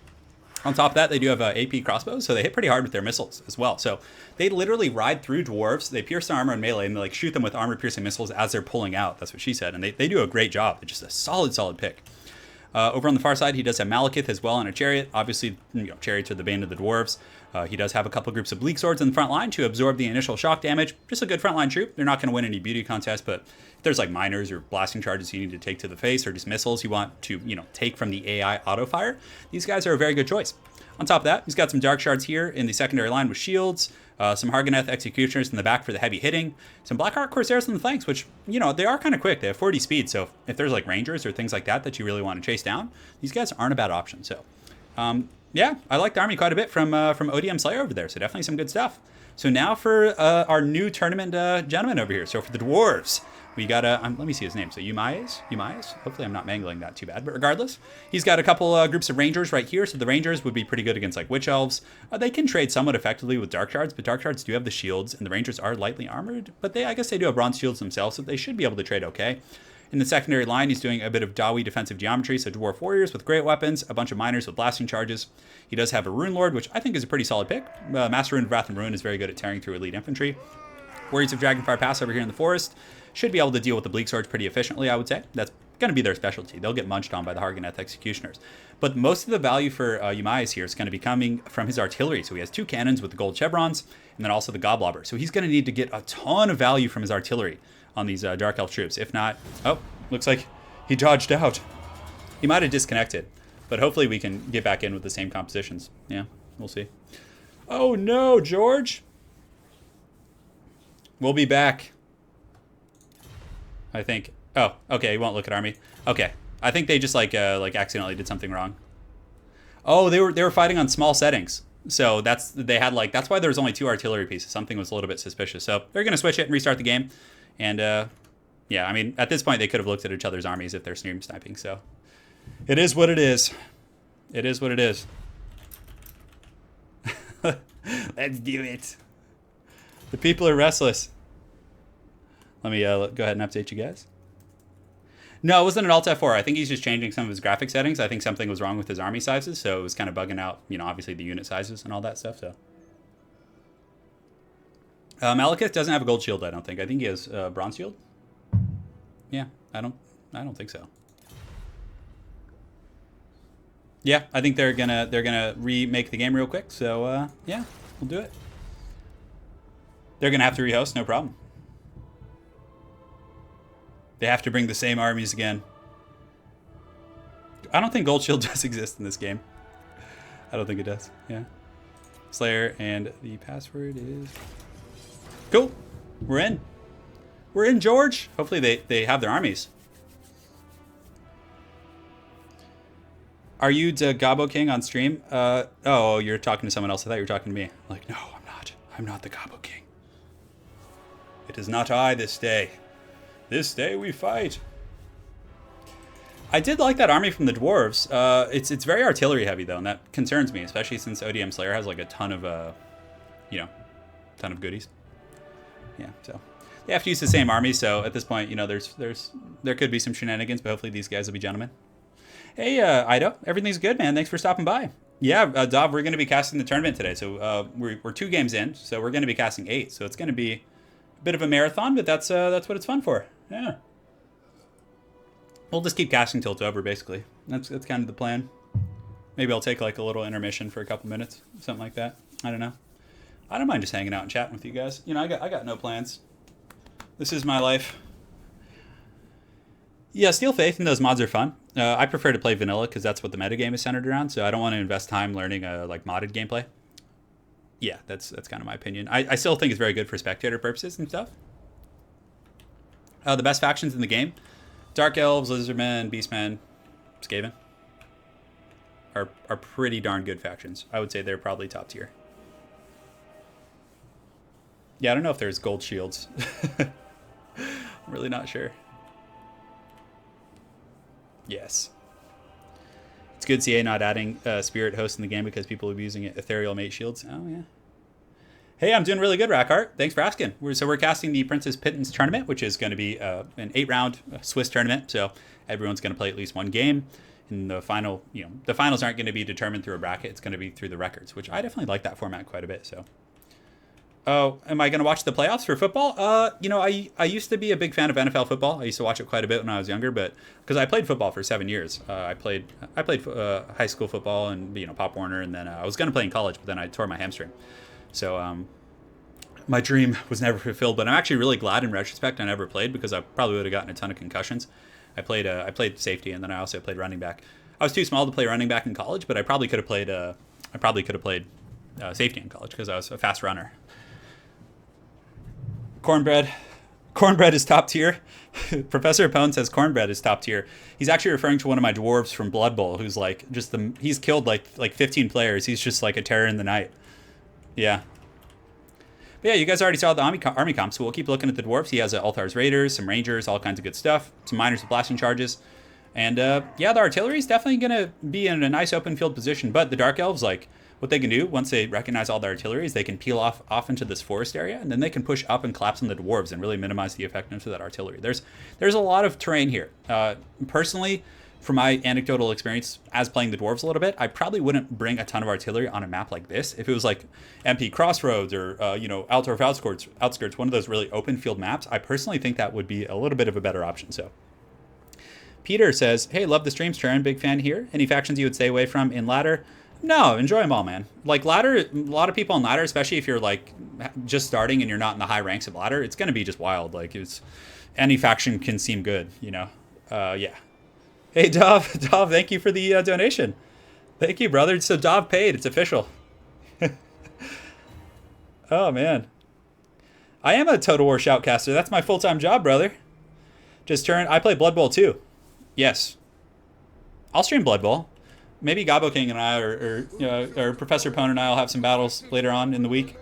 On top of that, they do have AP crossbows, so they hit pretty hard with their missiles as well. So they literally ride through dwarves, they pierce their armor in melee, and they like shoot them with armor-piercing missiles as they're pulling out. That's what she said, and they do a great job. It's just a solid pick. Over on the far side, he does have Malekith as well on a chariot. Obviously, chariots are the bane of the dwarves. He does have a couple groups of bleak swords in the front line to absorb the initial shock damage. Just a good frontline troop. They're not going to win any beauty contests, but if there's like minors or blasting charges you need to take to the face, or just missiles you want to take from the AI auto fire, these guys are a very good choice. On top of that, he's got some Dark Shards here in the secondary line with shields, some Harganeth Executioners in the back for the heavy hitting, some Blackheart Corsairs on the flanks, which, they are kind of quick. They have 40 speed, so if there's like Rangers or things like that you really want to chase down, these guys aren't a bad option. So, yeah, I like the army quite a bit from ODM Slayer over there, so definitely some good stuff. So now for our new tournament gentleman over here. So for the Dwarves, we got let me see his name. So Umayas. Hopefully I'm not mangling that too bad. But regardless, he's got a couple groups of Rangers right here. So the Rangers would be pretty good against like Witch Elves. They can trade somewhat effectively with Dark Shards, but Dark Shards do have the shields, and the Rangers are lightly armored. But I guess they do have bronze shields themselves, so they should be able to trade okay. In the secondary line, he's doing a bit of Dawi defensive geometry, so Dwarf Warriors with great weapons, a bunch of Miners with blasting charges. He does have a Rune Lord, which I think is a pretty solid pick. Master Rune of Wrath and Ruin is very good at tearing through elite infantry. Warriors of Dragonfire Pass over here in the forest should be able to deal with the Bleak Swords pretty efficiently, I would say. That's going to be their specialty. They'll get munched on by the Harganeth Executioners. But most of the value for Umayas here is going to be coming from his artillery. So he has 2 cannons with the gold chevrons, and then also the Goblobber. So he's going to need to get a ton of value from his artillery on these Dark Elf troops. If not, looks like he dodged out. He might have disconnected, but hopefully we can get back in with the same compositions. Yeah, we'll see. Oh no, George. We'll be back. I think. Oh, okay, he won't look at army. Okay. I think they just like accidentally did something wrong. Oh, they were fighting on small settings. So that's why there was only 2 artillery pieces. Something was a little bit suspicious. So they're going to switch it and restart the game. And yeah, I mean, at this point, they could have looked at each other's armies if they're stream sniping, so it is what it is. It is what it is. Let's do it. The people are restless. Let me go ahead and update you guys. No, it wasn't an Alt F4. I think he's just changing some of his graphic settings. I think something was wrong with his army sizes, so it was kind of bugging out, obviously the unit sizes and all that stuff, so. Malekith doesn't have a gold shield, I don't think. I think he has a bronze shield. Yeah, I don't think so. Yeah, I think they're gonna remake the game real quick. So yeah, we'll do it. They're gonna have to rehost, no problem. They have to bring the same armies again. I don't think Gold Shield does exist in this game. I don't think it does. Yeah. Slayer, and the password is... Cool. We're in. We're in, George. Hopefully they have their armies. Are you the Gabo King on stream? Oh, you're talking to someone else. I thought you were talking to me. I'm like, no, I'm not. I'm not the Gabo King. It is not I this day. This day we fight. I did like that army from the dwarves. It's very artillery heavy though, and that concerns me, especially since ODM Slayer has like a ton of ton of goodies. Yeah, so they have to use the same army. So at this point, there could be some shenanigans, but hopefully these guys will be gentlemen. Hey, Ido, everything's good, man. Thanks for stopping by. Yeah, Dov, we're going to be casting the tournament today. So we're 2 games in, so we're going to be casting 8. So it's going to be a bit of a marathon, but that's what it's fun for. Yeah. We'll just keep casting till it's over, basically. That's kind of the plan. Maybe I'll take like a little intermission for a couple minutes, something like that. I don't know. I don't mind just hanging out and chatting with you guys. I got no plans. This is my life. Yeah, Steel Faith and those mods are fun. I prefer to play vanilla because that's what the metagame is centered around. So I don't want to invest time learning like modded gameplay. Yeah, that's kind of my opinion. I still think it's very good for spectator purposes and stuff. The best factions in the game: Dark Elves, Lizardmen, Beastmen, Skaven are pretty darn good factions. I would say they're probably top tier. Yeah, I don't know if there's gold shields. I'm really not sure. Yes. It's good CA not adding Spirit Host in the game because people will be using Ethereal Mate Shields. Oh, yeah. Hey, I'm doing really good, Rackhart. Thanks for asking. We're casting the Princess Pittance tournament, which is going to be an 8-round Swiss tournament. So everyone's going to play at least 1 game. in the final, the finals aren't going to be determined through a bracket. It's going to be through the records, which I definitely like that format quite a bit. So, oh, am I going to watch the playoffs for football? I used to be a big fan of NFL football. I used to watch it quite a bit when I was younger, but because I played football for 7 years, I played high school football and Pop Warner, and then I was going to play in college, but then I tore my hamstring. So my dream was never fulfilled. But I'm actually really glad in retrospect I never played, because I probably would have gotten a ton of concussions. I played safety, and then I also played running back. I was too small to play running back in college, but I probably could have played safety in college because I was a fast runner. Cornbread is top tier. Professor Pone says cornbread is top tier. He's actually referring to one of my dwarves from Blood Bowl, who's like he's killed like 15 players. He's just like a terror in the night. Yeah. But yeah, you guys already saw the army comp, so we'll keep looking at the dwarves. He has Althar's Raiders, some Rangers, all kinds of good stuff. Some Miners with blasting charges. And yeah, the artillery is definitely going to be in a nice open field position. But the Dark Elves, like, what they can do once they recognize all the artillery is they can peel off into this forest area, and then they can push up and collapse on the dwarves and really minimize the effectiveness of that artillery. There's a lot of terrain here. Personally, from my anecdotal experience as playing the dwarves a little bit, I probably wouldn't bring a ton of artillery on a map like this. If it was like MP Crossroads or Altdorf Outskirts, one of those really open field maps, I personally think that would be a little bit of a better option. So Peter says, hey, love the streams, Sharon, big fan here. Any factions you would stay away from in ladder? No, enjoy them all, man. Like ladder, a lot of people in ladder, especially if you're like just starting and you're not in the high ranks of ladder, it's going to be just wild. Like any faction can seem good, yeah. Hey, Dov, thank you for the donation. Thank you, brother. So Dov paid. It's official. Oh, man. I am a Total War shoutcaster. That's my full-time job, brother. I play Blood Bowl, too. Yes. I'll stream Blood Bowl. Maybe Gabo King and I or Professor Pone and I will have some battles later on in the week.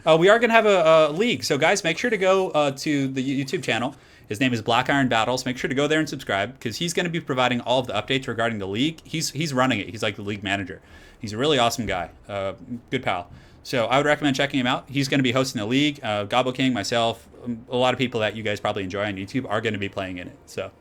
We are going to have a league. So, guys, make sure to go to the YouTube channel. His name is Black Iron Battles. Make sure to go there and subscribe, because he's going to be providing all of the updates regarding the league. He's running it. He's like the league manager. He's a really awesome guy. Good pal. So I would recommend checking him out. He's going to be hosting the league. Gobble King, myself, a lot of people that you guys probably enjoy on YouTube are going to be playing in it. So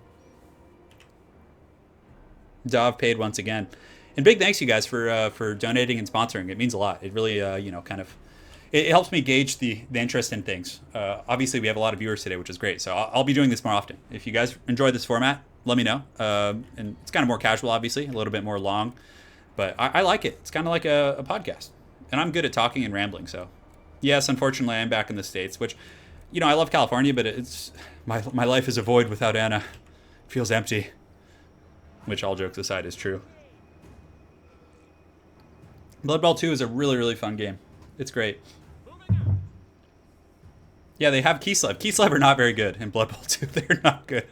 Dov paid once again. And big thanks, you guys, for donating and sponsoring. It means a lot. It really, it helps me gauge the interest in things. Obviously, we have a lot of viewers today, which is great. So I'll be doing this more often. If you guys enjoy this format, let me know. And it's kind of more casual, obviously, a little bit more long. But I like it. It's kind of like a podcast. And I'm good at talking and rambling. So, yes, unfortunately, I'm back in the States, which, I love California, but it's my life is a void without Anna. It feels empty. Which, all jokes aside, is true. Blood Bowl 2 is a really, really fun game. It's great. Yeah, they have Kislev. Kislev are not very good in Blood Bowl 2. They're not good.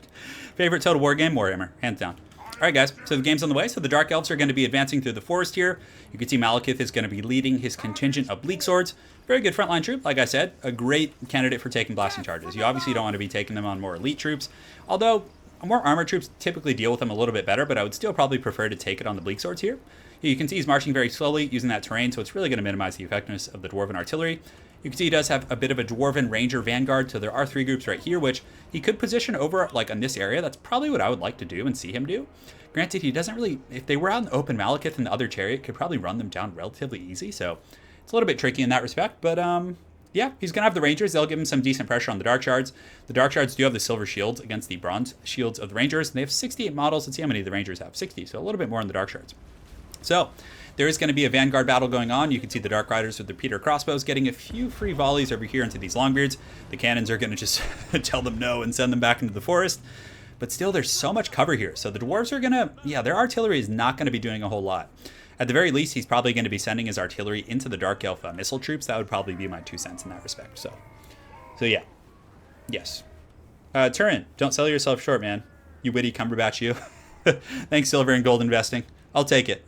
Favorite Total War game? Warhammer, hands down. All right, guys. So the game's on the way. So the Dark Elves are going to be advancing through the forest here. You can see Malekith is going to be leading his contingent of Bleak Swords. Very good frontline troop, like I said. A great candidate for taking blasting charges. You obviously don't want to be taking them on more elite troops. Although, more armored troops typically deal with them a little bit better, but I would still probably prefer to take it on the Bleak Swords here. You can see he's marching very slowly using that terrain, so it's really going to minimize the effectiveness of the Dwarven artillery. You can see he does have a bit of a Dwarven Ranger Vanguard, so there are 3 groups right here, which he could position over, like, on this area. That's probably what I would like to do and see him do. Granted, he doesn't really... If they were out in the open, Malekith and the other chariot could probably run them down relatively easy, so it's a little bit tricky in that respect, but, yeah, he's going to have the Rangers. They'll give him some decent pressure on the Dark Shards. The Dark Shards do have the silver shields against the bronze shields of the Rangers, and they have 68 models. Let's see how many the Rangers have. 60, so a little bit more on the Dark Shards. So, there is going to be a Vanguard battle going on. You can see the Dark Riders with their Peter crossbows getting a few free volleys over here into these Longbeards. The cannons are going to just tell them no and send them back into the forest. But still, there's so much cover here. So the Dwarves are going to... Yeah, their artillery is not going to be doing a whole lot. At the very least, he's probably going to be sending his artillery into the Dark Elf missile troops. That would probably be my 2 cents in that respect. So yeah. Yes. Turin, don't sell yourself short, man. You witty Cumberbatch, you. Thanks, Silver and Gold Investing. I'll take it.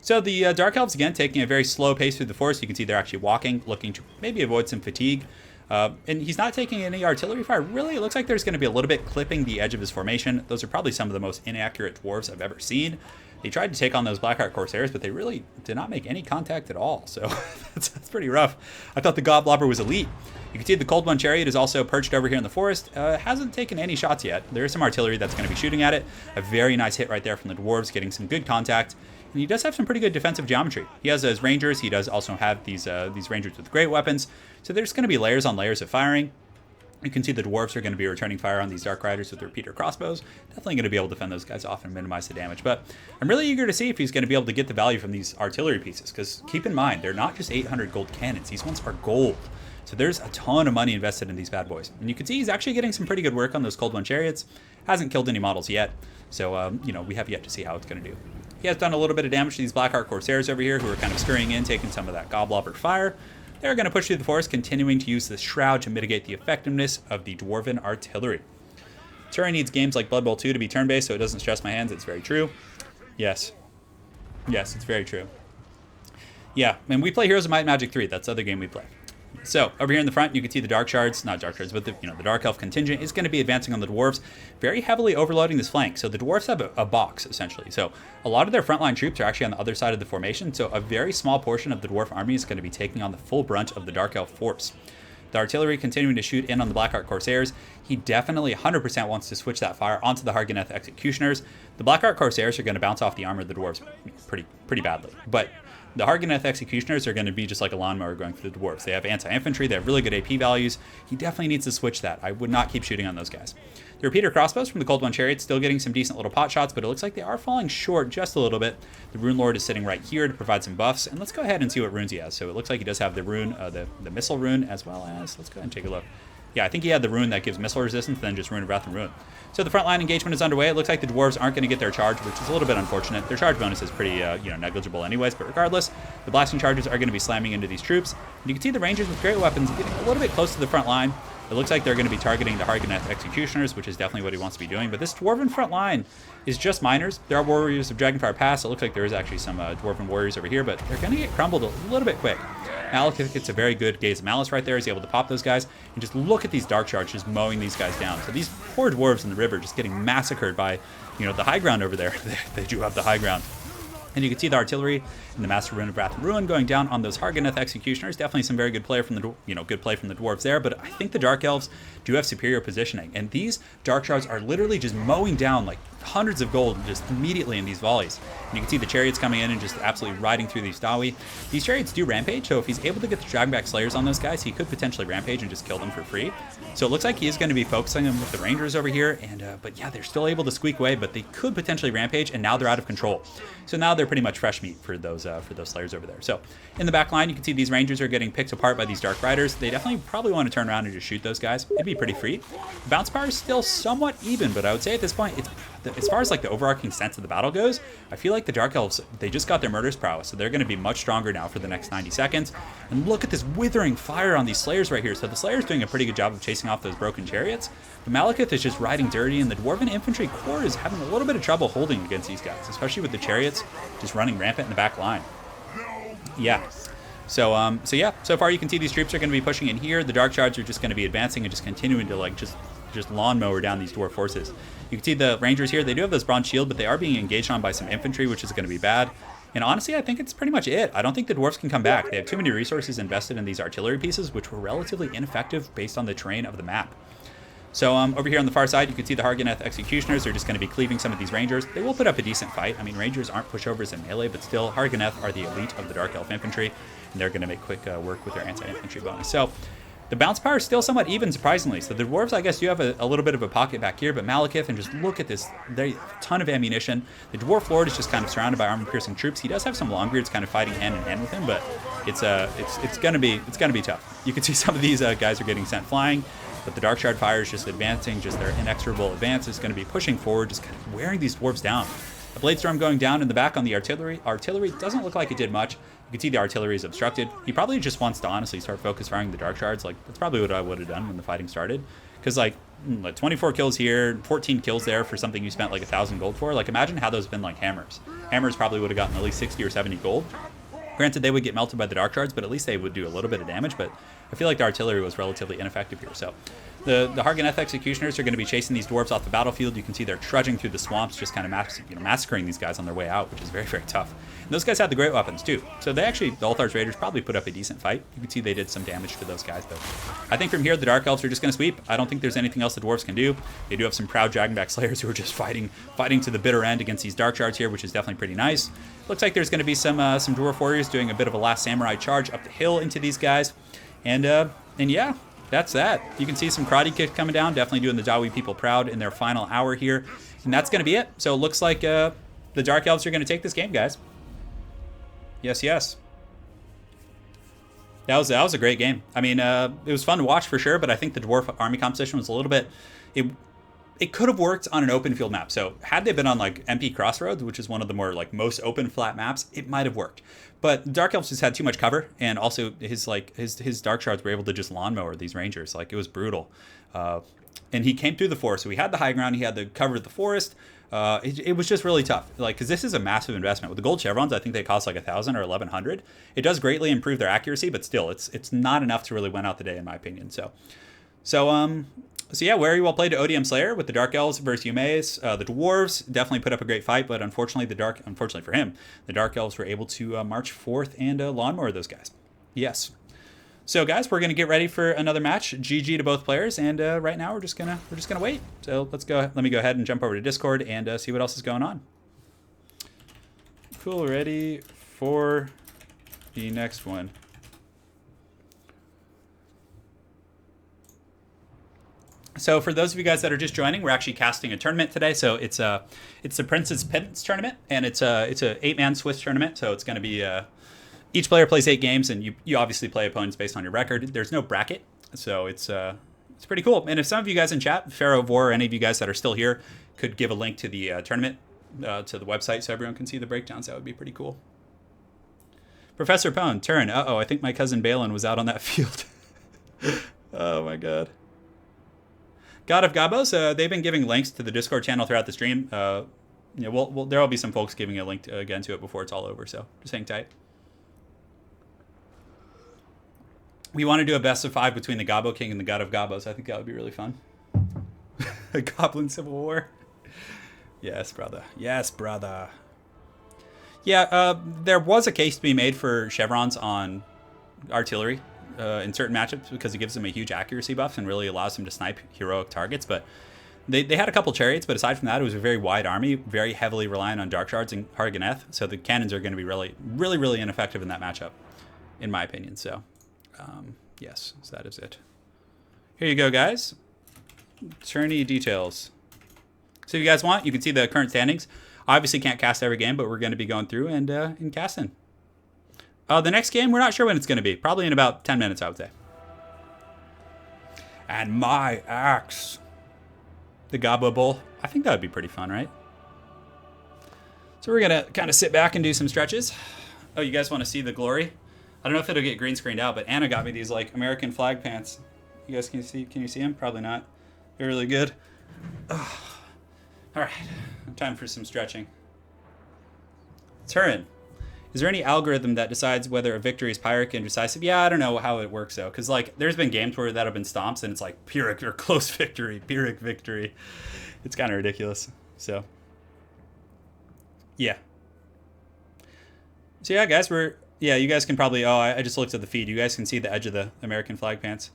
So the Dark Elves, again, taking a very slow pace through the forest. You can see they're actually walking, looking to maybe avoid some fatigue. And he's not taking any artillery fire. Really, it looks like there's going to be a little bit clipping the edge of his formation. Those are probably some of the most inaccurate dwarves I've ever seen. They tried to take on those Blackheart Corsairs, but they really did not make any contact at all. So that's pretty rough. I thought the Godblobber was elite. You can see the Cold One Chariot is also perched over here in the forest. Hasn't taken any shots yet. There is some artillery that's going to be shooting at it. A very nice hit right there from the dwarves, getting some good contact. And he does have some pretty good defensive geometry. He has those rangers. He does also have these rangers with great weapons. So there's going to be layers on layers of firing. You can see the dwarves are going to be returning fire on these Dark Riders with their repeater crossbows. Definitely going to be able to defend those guys off and minimize the damage. But I'm really eager to see if he's going to be able to get the value from these artillery pieces. Because keep in mind, they're not just 800 gold cannons. These ones are gold. So there's a ton of money invested in these bad boys. And you can see he's actually getting some pretty good work on those Cold One Chariots. Hasn't killed any models yet. So, you know, we have yet to see how it's going to do. He has done a little bit of damage to these Blackheart Corsairs over here who are kind of scurrying in, taking some of that Goblobber fire. They're going to push through the forest, continuing to use the Shroud to mitigate the effectiveness of the Dwarven artillery. Turin needs games like Blood Bowl 2 to be turn-based, so it doesn't stress my hands. It's very true. Yes. Yes, it's very true. Yeah, and we play Heroes of Might and Magic 3. That's the other game we play. So, over here in the front, you can see the Dark Shards, not Dark Shards, but the Dark Elf contingent is going to be advancing on the Dwarves, very heavily overloading this flank. So the Dwarves have a box, essentially. So a lot of their frontline troops are actually on the other side of the formation, so a very small portion of the Dwarf army is going to be taking on the full brunt of the Dark Elf force. The artillery continuing to shoot in on the Blackheart Corsairs. He definitely 100% wants to switch that fire onto the Harganeth Executioners. The Blackheart Corsairs are going to bounce off the armor of the Dwarves pretty badly, but the Harganeth Executioners are going to be just like a lawnmower going through the Dwarves. They have anti-infantry, they have really good AP values. He definitely needs to switch that. I would not keep shooting on those guys. The repeater crossbows from the Cold One Chariot still getting some decent little pot shots, but it looks like they are falling short just a little bit. The Rune Lord is sitting right here to provide some buffs, and let's go ahead and see what runes he has. So it looks like he does have the rune, the missile rune, as well as, let's go ahead and take a look. Yeah, I think he had the rune that gives missile resistance, then just Rune of Wrath and Ruin. So the frontline engagement is underway. It looks like the dwarves aren't going to get their charge, which is a little bit unfortunate. Their charge bonus is pretty, negligible anyways. But regardless, the blasting charges are going to be slamming into these troops. And you can see the rangers with great weapons getting a little bit close to the front line. It looks like they're going to be targeting the Harganeth Executioners, which is definitely what he wants to be doing. But this dwarven front line is just minors. There are warriors of Dragonfire Pass. It looks like there is actually some dwarven warriors over here, but they're going to get crumbled a little bit quick. Malekith gets a very good Gaze of Malice right there. He's able to pop those guys. And just look at these Dark Shards just mowing these guys down. So these poor dwarves in the river just getting massacred by, the high ground over there. They do have the high ground. And you can see the artillery and the Master Rune of Wrath and Ruin going down on those Harganeth Executioners. Definitely some very good play from the good play from the dwarves there. But I think the Dark Elves do have superior positioning, and these Dark Shards are literally just mowing down like hundreds of gold just immediately in these volleys. And you can see the chariots coming in and just absolutely riding through these Dawi. These chariots do rampage, so if he's able to get the Dragonback Slayers on those guys, he could potentially rampage and just kill them for free. So it looks like he is going to be focusing them with the Rangers over here, and but yeah, they're still able to squeak away, but they could potentially rampage, and now they're out of control. So now they're pretty much fresh meat for those Slayers over there. So in the back line, you can see these Rangers are getting picked apart by these Dark Riders. They definitely probably want to turn around and just shoot those guys. It'd be pretty free. The bounce power is still somewhat even, but I would say at this point, as far as like the overarching sense of the battle goes, I feel like the Dark Elves, they just got their murderous prowess, so they're going to be much stronger now for the next 90 seconds. And look at this withering fire on these Slayers right here. So the Slayer's doing a pretty good job of chasing off those broken chariots, but Malekith is just riding dirty, and the Dwarven Infantry Corps is having a little bit of trouble holding against these guys, especially with the chariots just running rampant in the back line. Yeah. So yeah, so far you can see these troops are going to be pushing in here. The Dark Shards are just going to be advancing and just continuing to like just lawnmower down these dwarf forces. You can see the Rangers here, they do have this bronze shield, but they are being engaged on by some infantry, which is going to be bad. And honestly, I think it's pretty much it. I don't think the dwarves can come back. They have too many resources invested in these artillery pieces, which were relatively ineffective based on the terrain of the map. So over here on the far side, you can see the Harganeth Executioners are just going to be cleaving some of these Rangers. They will put up a decent fight. I mean, Rangers aren't pushovers in melee, but still, Harganeth are the elite of the Dark Elf Infantry, and they're going to make quick work with their anti-infantry bonus. So the bounce power is still somewhat even, surprisingly. So the dwarves, I guess, do have a little bit of a pocket back here, but Malekith, and just look at this, they have a ton of ammunition. The Dwarf Lord is just kind of surrounded by armor-piercing troops. He does have some Longbeards kind of fighting hand in hand with him, but it's gonna be tough. You can see some of these guys are getting sent flying, but the Dark Shard fire is just advancing. Just their inexorable advance is going to be pushing forward, just kind of wearing these dwarves down. A Blade Storm going down in the back on the artillery. Artillery doesn't look like it did much. You can see the artillery is obstructed. He probably just wants to honestly start focus firing the Dark Shards. Like, that's probably what I would have done when the fighting started. Because, like 24 kills here, 14 kills there for something you spent, like, 1,000 gold for. Like, imagine how those have been, like, hammers. Hammers probably would have gotten at least 60 or 70 gold. Granted, they would get melted by the Dark Shards, but at least they would do a little bit of damage. But I feel like the artillery was relatively ineffective here. So the Harganeth Executioners are going to be chasing these dwarves off the battlefield. You can see they're trudging through the swamps, just kind of massacring these guys on their way out, which is very, very tough. And those guys had the great weapons too. So they actually, the Ulthar's Raiders probably put up a decent fight. You can see they did some damage to those guys. But I think from here, the Dark Elves are just going to sweep. I don't think there's anything else the dwarves can do. They do have some proud Dragonback Slayers who are just fighting to the bitter end against these Dark Shards here, which is definitely pretty nice. Looks like there's going to be some Dwarf Warriors doing a bit of a last samurai charge up the hill into these guys. And yeah, that's that. You can see some karate kicks coming down, definitely doing the Dawi people proud in their final hour here. And that's going to be it. So it looks like the Dark Elves are going to take this game, guys. Yes, yes. That was a great game. I mean, it was fun to watch for sure, but I think the Dwarf army composition was a little bit... It could have worked on an open field map. So had they been on like MP Crossroads, which is one of the more like most open flat maps, it might have worked. But Dark Elves just had too much cover, and also his Dark Shards were able to just lawnmower these Rangers. Like, it was brutal. And he came through the forest, so he had the high ground, he had the cover of the forest. It was just really tough, like, because this is a massive investment. With the gold chevrons, I think they cost like 1,000 or 1,100. It does greatly improve their accuracy, but still, it's not enough to really win out the day, in my opinion. So yeah, very well played to ODM Slayer with the Dark Elves versus Yumeis. The Dwarves definitely put up a great fight, but unfortunately for him, the Dark Elves were able to march forth and lawnmower those guys. Yes. So guys, we're gonna get ready for another match. GG to both players, and right now we're just gonna wait. So let's go. Let me go ahead and jump over to Discord and see what else is going on. Cool. Ready for the next one. So for those of you guys that are just joining, we're actually casting a tournament today. So it's the Prince's Pittance tournament, and it's a 8-man Swiss tournament. So it's going to be each player plays 8 games, and you obviously play opponents based on your record. There's no bracket, so it's pretty cool. And if some of you guys in chat, Pharaoh of War, or any of you guys that are still here, could give a link to the tournament to the website so everyone can see the breakdowns, that would be pretty cool. Professor Pone, turn. Uh-oh, I think my cousin Balin was out on that field. Oh my god. God of Gabos, they've been giving links to the Discord channel throughout the stream. There'll be some folks giving a link again to it before it's all over, so just hang tight. We want to do a best of 5 between the Gabo King and the God of Gabos. I think that would be really fun. A Goblin Civil War. Yes, brother. Yes, brother. Yeah, there was a case to be made for chevrons on artillery in certain matchups because it gives them a huge accuracy buff and really allows them to snipe heroic targets. But they had a couple chariots, but aside from that, it was a very wide army, very heavily reliant on Dark Shards and Harganeth. So the cannons are going to be really, really, really ineffective in that matchup, in my opinion. So, yes, so that is it. Here you go, guys. Tourney details. So if you guys want, you can see the current standings. Obviously can't cast every game, but we're going to be going through and casting. The next game, we're not sure when it's going to be. Probably in about 10 minutes, I would say. And my axe. The Gabo Bowl. I think that would be pretty fun, right? So we're going to kind of sit back and do some stretches. Oh, you guys want to see the glory? I don't know if it'll get green screened out, but Anna got me these like American flag pants. You guys can you see them? Probably not. They're really good. Ugh. All right, time for some stretching. Turin. Is there any algorithm that decides whether a victory is Pyrrhic and decisive? Yeah, I don't know how it works though, because like there's been games where that have been stomps and it's like Pyrrhic or close victory, Pyrrhic victory. It's kind of ridiculous. So, yeah. So yeah, guys, you guys can probably. Oh, I just looked at the feed. You guys can see the edge of the American flag pants.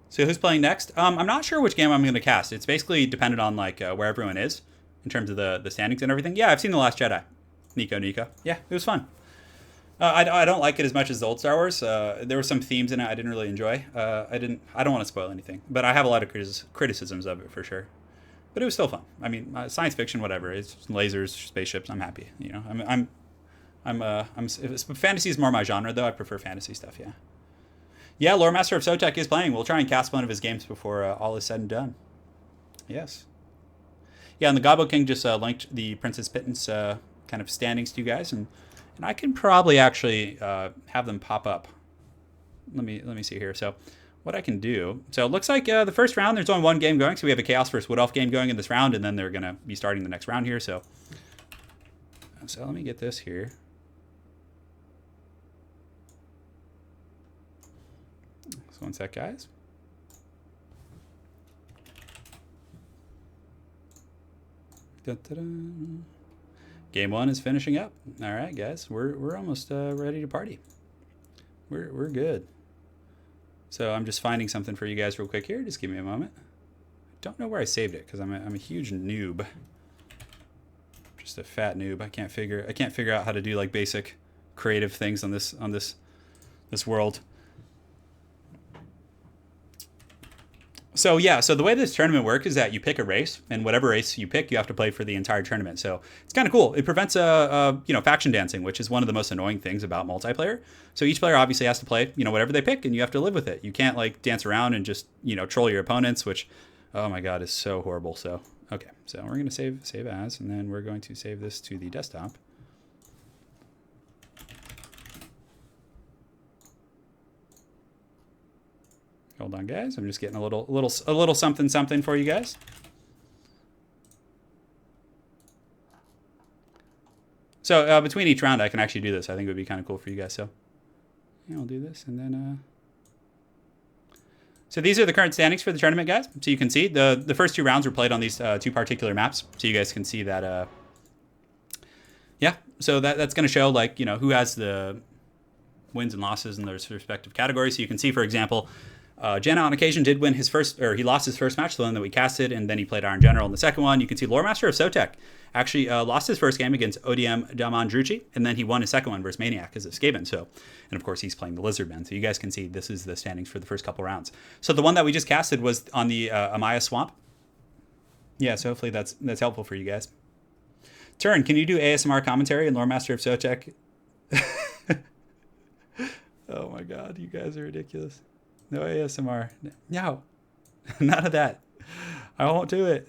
So who's playing next? I'm not sure which game I'm going to cast. It's basically dependent on like where everyone is in terms of the standings and everything. Yeah, I've seen The Last Jedi. Nico. Yeah, it was fun. I don't like it as much as the old Star Wars. There were some themes in it I didn't really enjoy. I don't want to spoil anything, but I have a lot of criticisms of it for sure. But it was still fun. I mean, science fiction, whatever. It's lasers, spaceships. I'm happy. You know, fantasy is more my genre though. I prefer fantasy stuff. Yeah. Yeah, Lore Master of Sotek is playing. We'll try and cast one of his games before all is said and done. Yes. Yeah, and the Gabo King just linked the Prince's Pittance kind of standings to you guys, and I can probably actually have them pop up. Let me see here. So what I can do. So it looks like the first round, there's only one game going. So we have a Chaos versus Wood Elf game going in this round, and then they're going to be starting the next round here. So let me get this here. So one sec, guys. Game 1 is finishing up. All right, guys, we're almost ready to party. We're good. So I'm just finding something for you guys real quick here. Just give me a moment. I don't know where I saved it because I'm a huge noob. Just a fat noob. I can't figure out how to do like basic creative things on this world. So yeah, so the way this tournament works is that you pick a race, and whatever race you pick, you have to play for the entire tournament. So it's kind of cool. It prevents faction dancing, which is one of the most annoying things about multiplayer. So each player obviously has to play whatever they pick, and you have to live with it. You can't like dance around and just troll your opponents, which oh my god is so horrible. So okay, so we're gonna save as, and then we're going to save this to the desktop. Hold on, guys. I'm just getting a little something for you guys. So between each round, I can actually do this. I think it would be kind of cool for you guys. So yeah, I'll do this, and then. So these are the current standings for the tournament, guys. So you can see the first 2 rounds were played on these 2 particular maps. So you guys can see that. Yeah. So that's going to show like who has the wins and losses in their respective categories. So you can see, for example. Jenna on occasion did win he lost his first match, the one that we casted, and then he played Iron General in the second one. You can see Lore Master of Sotek actually lost his first game against ODM Damandrucci, and then he won his second one versus Maniac as a Skaven. So, and of course he's playing the Lizardmen. So you guys can see this is the standings for the first couple rounds. So the one that we just casted was on the Amaya Swamp. Yeah, so hopefully that's helpful for you guys. Turn, can you do ASMR commentary in Lore Master of Sotek? Oh my god, you guys are ridiculous. No ASMR. No. None of that. I won't do it.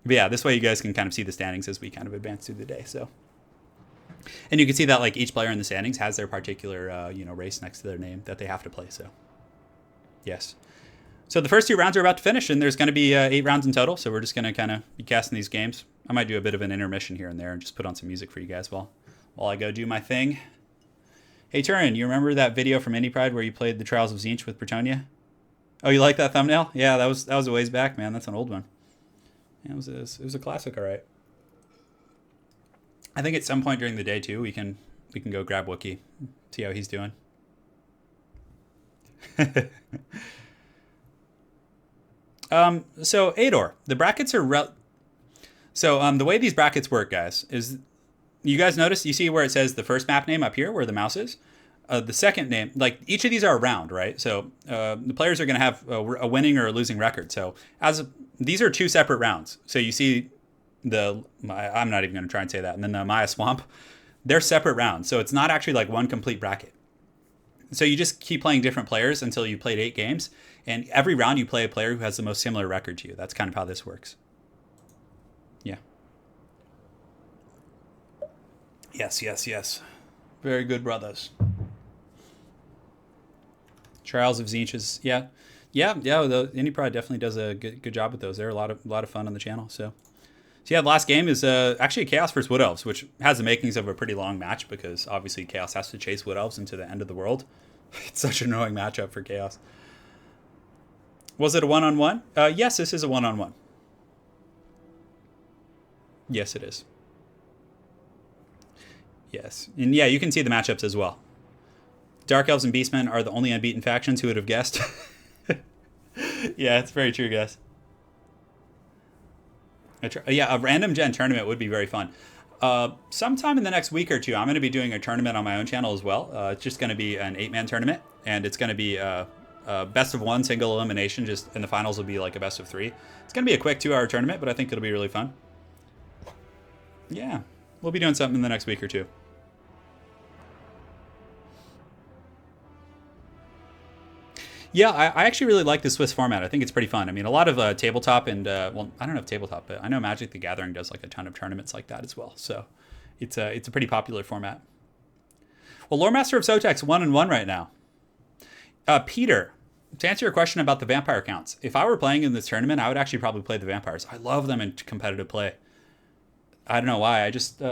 But yeah, this way you guys can kind of see the standings as we kind of advance through the day. So, and you can see that like each player in the standings has their particular race next to their name that they have to play. So yes. So the first 2 rounds are about to finish, and there's going to be 8 rounds in total. So we're just going to kind of be casting these games. I might do a bit of an intermission here and there and just put on some music for you guys while I go do my thing. Hey, Turin, you remember that video from Indie Pride where you played the Trials of Tzeentch with Bretonia? Oh, you like that thumbnail? Yeah, that was a ways back, man. That's an old one. Yeah, it was a classic, all right. I think at some point during the day too, we can go grab Wookie, see how he's doing. So Ador, the brackets are the way these brackets work, guys, is. You guys notice, you see where it says the first map name up here, where the mouse is? The second name, like each of these are a round, right? So the players are going to have a winning or a losing record. So these are 2 separate rounds. So you see I'm not even going to try and say that. And then the Maya Swamp, they're separate rounds. So it's not actually like one complete bracket. So you just keep playing different players until you played 8 games. And every round you play a player who has the most similar record to you. That's kind of how this works. Yeah. Yes. Very good, brothers. Trials of Tzeentch is yeah. The Indie Pride definitely does a good job with those. They're a lot of fun on the channel. So yeah, the last game is actually a Chaos versus Wood Elves, which has the makings of a pretty long match because obviously Chaos has to chase Wood Elves into the end of the world. It's such an annoying matchup for Chaos. Was it a 1-on-1? Yes, this is a 1-on-1. Yes, it is. Yes. And yeah, you can see the matchups as well. Dark Elves and Beastmen are the only unbeaten factions. Who would have guessed? Yeah, it's very true, guys. A random gen tournament would be very fun. Sometime in the next week or 2, I'm going to be doing a tournament on my own channel as well. It's just going to be an 8-man tournament, and it's going to be best of 1 single elimination, and the finals will be like a best of 3. It's going to be a quick 2-hour tournament, but I think it'll be really fun. Yeah. We'll be doing something in the next week or 2. Yeah, I actually really like the Swiss format. I think it's pretty fun. I mean, a lot of tabletop and, well, I don't know if tabletop, but I know Magic the Gathering does like a ton of tournaments like that as well. So it's a pretty popular format. Well, Lore Master of Sotek's 1-1 right now. Peter, to answer your question about the vampire counts, if I were playing in this tournament, I would actually probably play the vampires. I love them in competitive play. I don't know why. I just,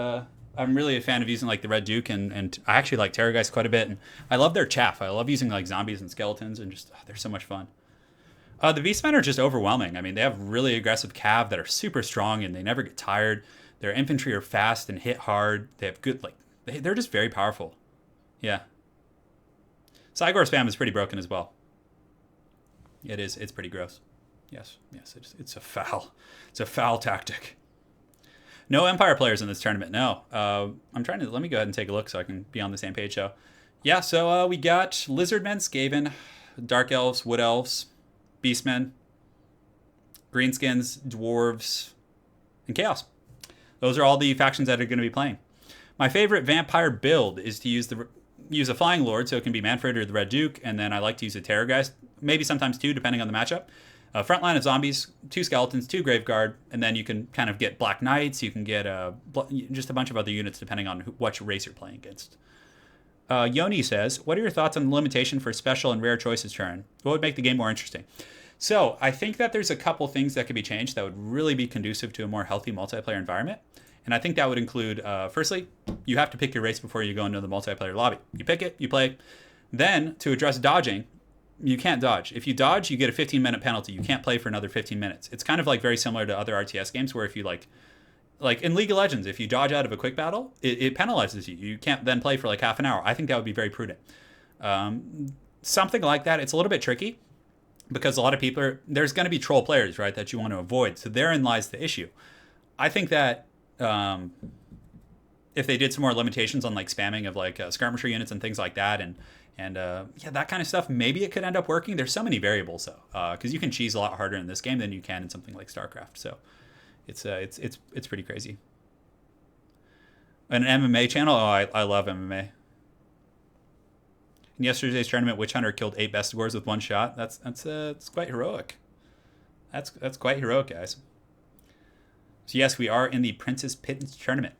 I'm really a fan of using like the Red Duke, and I actually like Terrorgeist quite a bit. And I love their chaff. I love using like zombies and skeletons, and just they're so much fun. The Beastmen are just overwhelming. I mean, they have really aggressive cav that are super strong, and they never get tired. Their infantry are fast and hit hard. They have good like they're just very powerful. Yeah. Cygor spam is pretty broken as well. It is. It's pretty gross. Yes. Yes. It's a foul. It's a foul tactic. No Empire players in this tournament. No. I'm trying to. Let me go ahead and take a look so I can be on the same page. So, yeah. So we got Lizardmen, Skaven, Dark Elves, Wood Elves, Beastmen, Greenskins, Dwarves, and Chaos. Those are all the factions that are going to be playing. My favorite vampire build is to use a Flying Lord, so it can be Manfred or the Red Duke, and then I like to use a Terrorgeist, maybe sometimes two, depending on the matchup. Front line of zombies, 2 skeletons, 2 Graveguard, and then you can kind of get Black Knights, you can get just a bunch of other units depending on what race you're playing against. Yoni says, what are your thoughts on the limitation for special and rare choices turn? What would make the game more interesting? So I think that there's a couple things that could be changed that would really be conducive to a more healthy multiplayer environment. And I think that would include, firstly, you have to pick your race before you go into the multiplayer lobby. You pick it, you play. Then, to address dodging, you can't dodge. If you dodge, you get a 15-minute penalty. You can't play for another 15 minutes. It's kind of like very similar to other RTS games where if you like in League of Legends, if you dodge out of a quick battle, it penalizes you. You can't then play for like half an hour. I think that would be very prudent. Something like that, it's a little bit tricky because a lot of people there's going to be troll players, right, that you want to avoid. So therein lies the issue. I think that if they did some more limitations on like spamming of like skirmisher units and things like that, and yeah, that kind of stuff, maybe it could end up working. There's so many variables though, because you can cheese a lot harder in this game than you can in something like StarCraft. So it's pretty crazy. An MMA channel, oh, I love MMA. In yesterday's tournament, Witch Hunter killed 8 Bestigors with 1 shot. That's quite heroic. That's quite heroic, guys. So yes, we are in the Princess Pittance tournament,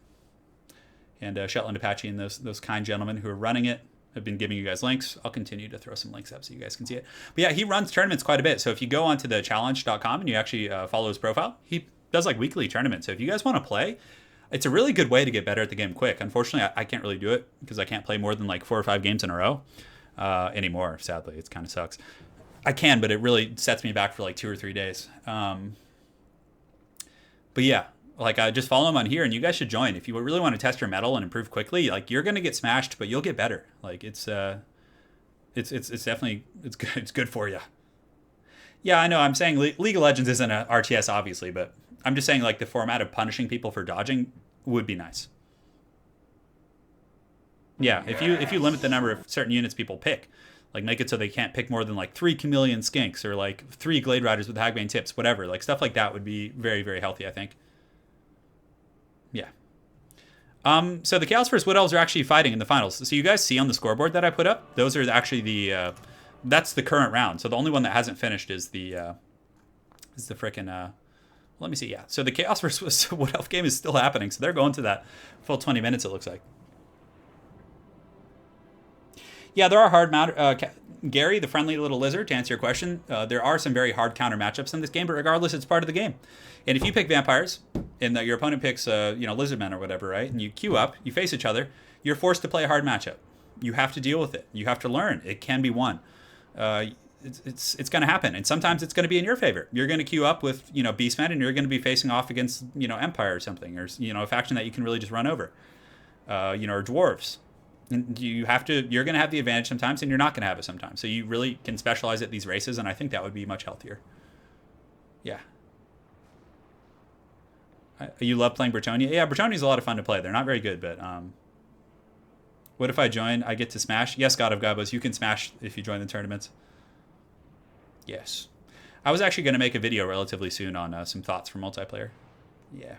and Shetland Apache and those kind gentlemen who are running it have been giving you guys links. I'll continue to throw some links up so you guys can see it. But yeah, he runs tournaments quite a bit. So if you go onto the challenge.com and you actually follow his profile, he does like weekly tournaments. So if you guys want to play, it's a really good way to get better at the game quick. Unfortunately, I can't really do it because I can't play more than like 4 or 5 games in a row anymore. Sadly, it kind of sucks. I can, but it really sets me back for like 2 or 3 days. But yeah, like just follow him on here, and you guys should join if you really want to test your mettle and improve quickly. Like you're gonna get smashed, but you'll get better. Like it's definitely good. It's good for you. Yeah, I know. I'm saying League of Legends isn't a RTS, obviously, but I'm just saying like the format of punishing people for dodging would be nice. Yeah, if you limit the number of certain units people pick, like make it so they can't pick more than like 3 chameleon skinks or like 3 glade riders with hagbane tips, whatever. Like stuff like that would be very, very healthy, I think. Yeah. So the Chaos vs. Wood Elves are actually fighting in the finals. So you guys see on the scoreboard that I put up, those are actually the that's the current round. So the only one that hasn't finished is the frickin' let me see. Yeah. So the Chaos vs. Wood Elf game is still happening. So they're going to that full 20 minutes, it looks like. Yeah, there are hard Gary, the friendly little lizard, to answer your question, there are some very hard counter matchups in this game, but regardless, it's part of the game. And if you pick vampires, and your opponent picks, lizardmen or whatever, right, and you queue up, you face each other, you're forced to play a hard matchup. You have to deal with it. You have to learn. It can be won. It's going to happen, and sometimes it's going to be in your favor. You're going to queue up with, Beastmen, and you're going to be facing off against, Empire or something, or, a faction that you can really just run over, or dwarves. And you're going to have the advantage sometimes, and you're not going to have it sometimes. So you really can specialize at these races, and I think that would be much healthier. Yeah. You love playing Bretonia? Yeah, Bretonia's a lot of fun to play. They're not very good, but what if I join? I get to smash? Yes, God of Gabos, you can smash if you join the tournaments. Yes. I was actually going to make a video relatively soon on some thoughts for multiplayer. Yeah.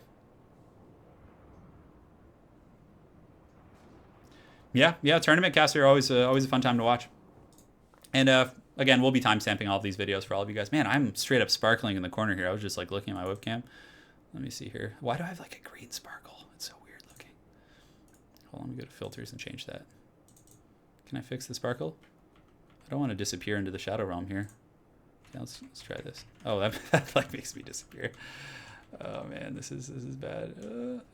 Yeah, tournament casts are always a fun time to watch. And again, we'll be timestamping all of these videos for all of you guys. Man, I'm straight up sparkling in the corner here. I was just like looking at my webcam. Let me see here. Why do I have like a green sparkle? It's so weird looking. Hold on, let me go to filters and change that. Can I fix the sparkle? I don't want to disappear into the shadow realm here. Okay, let's try this. Oh, that like makes me disappear. Oh man, this is bad.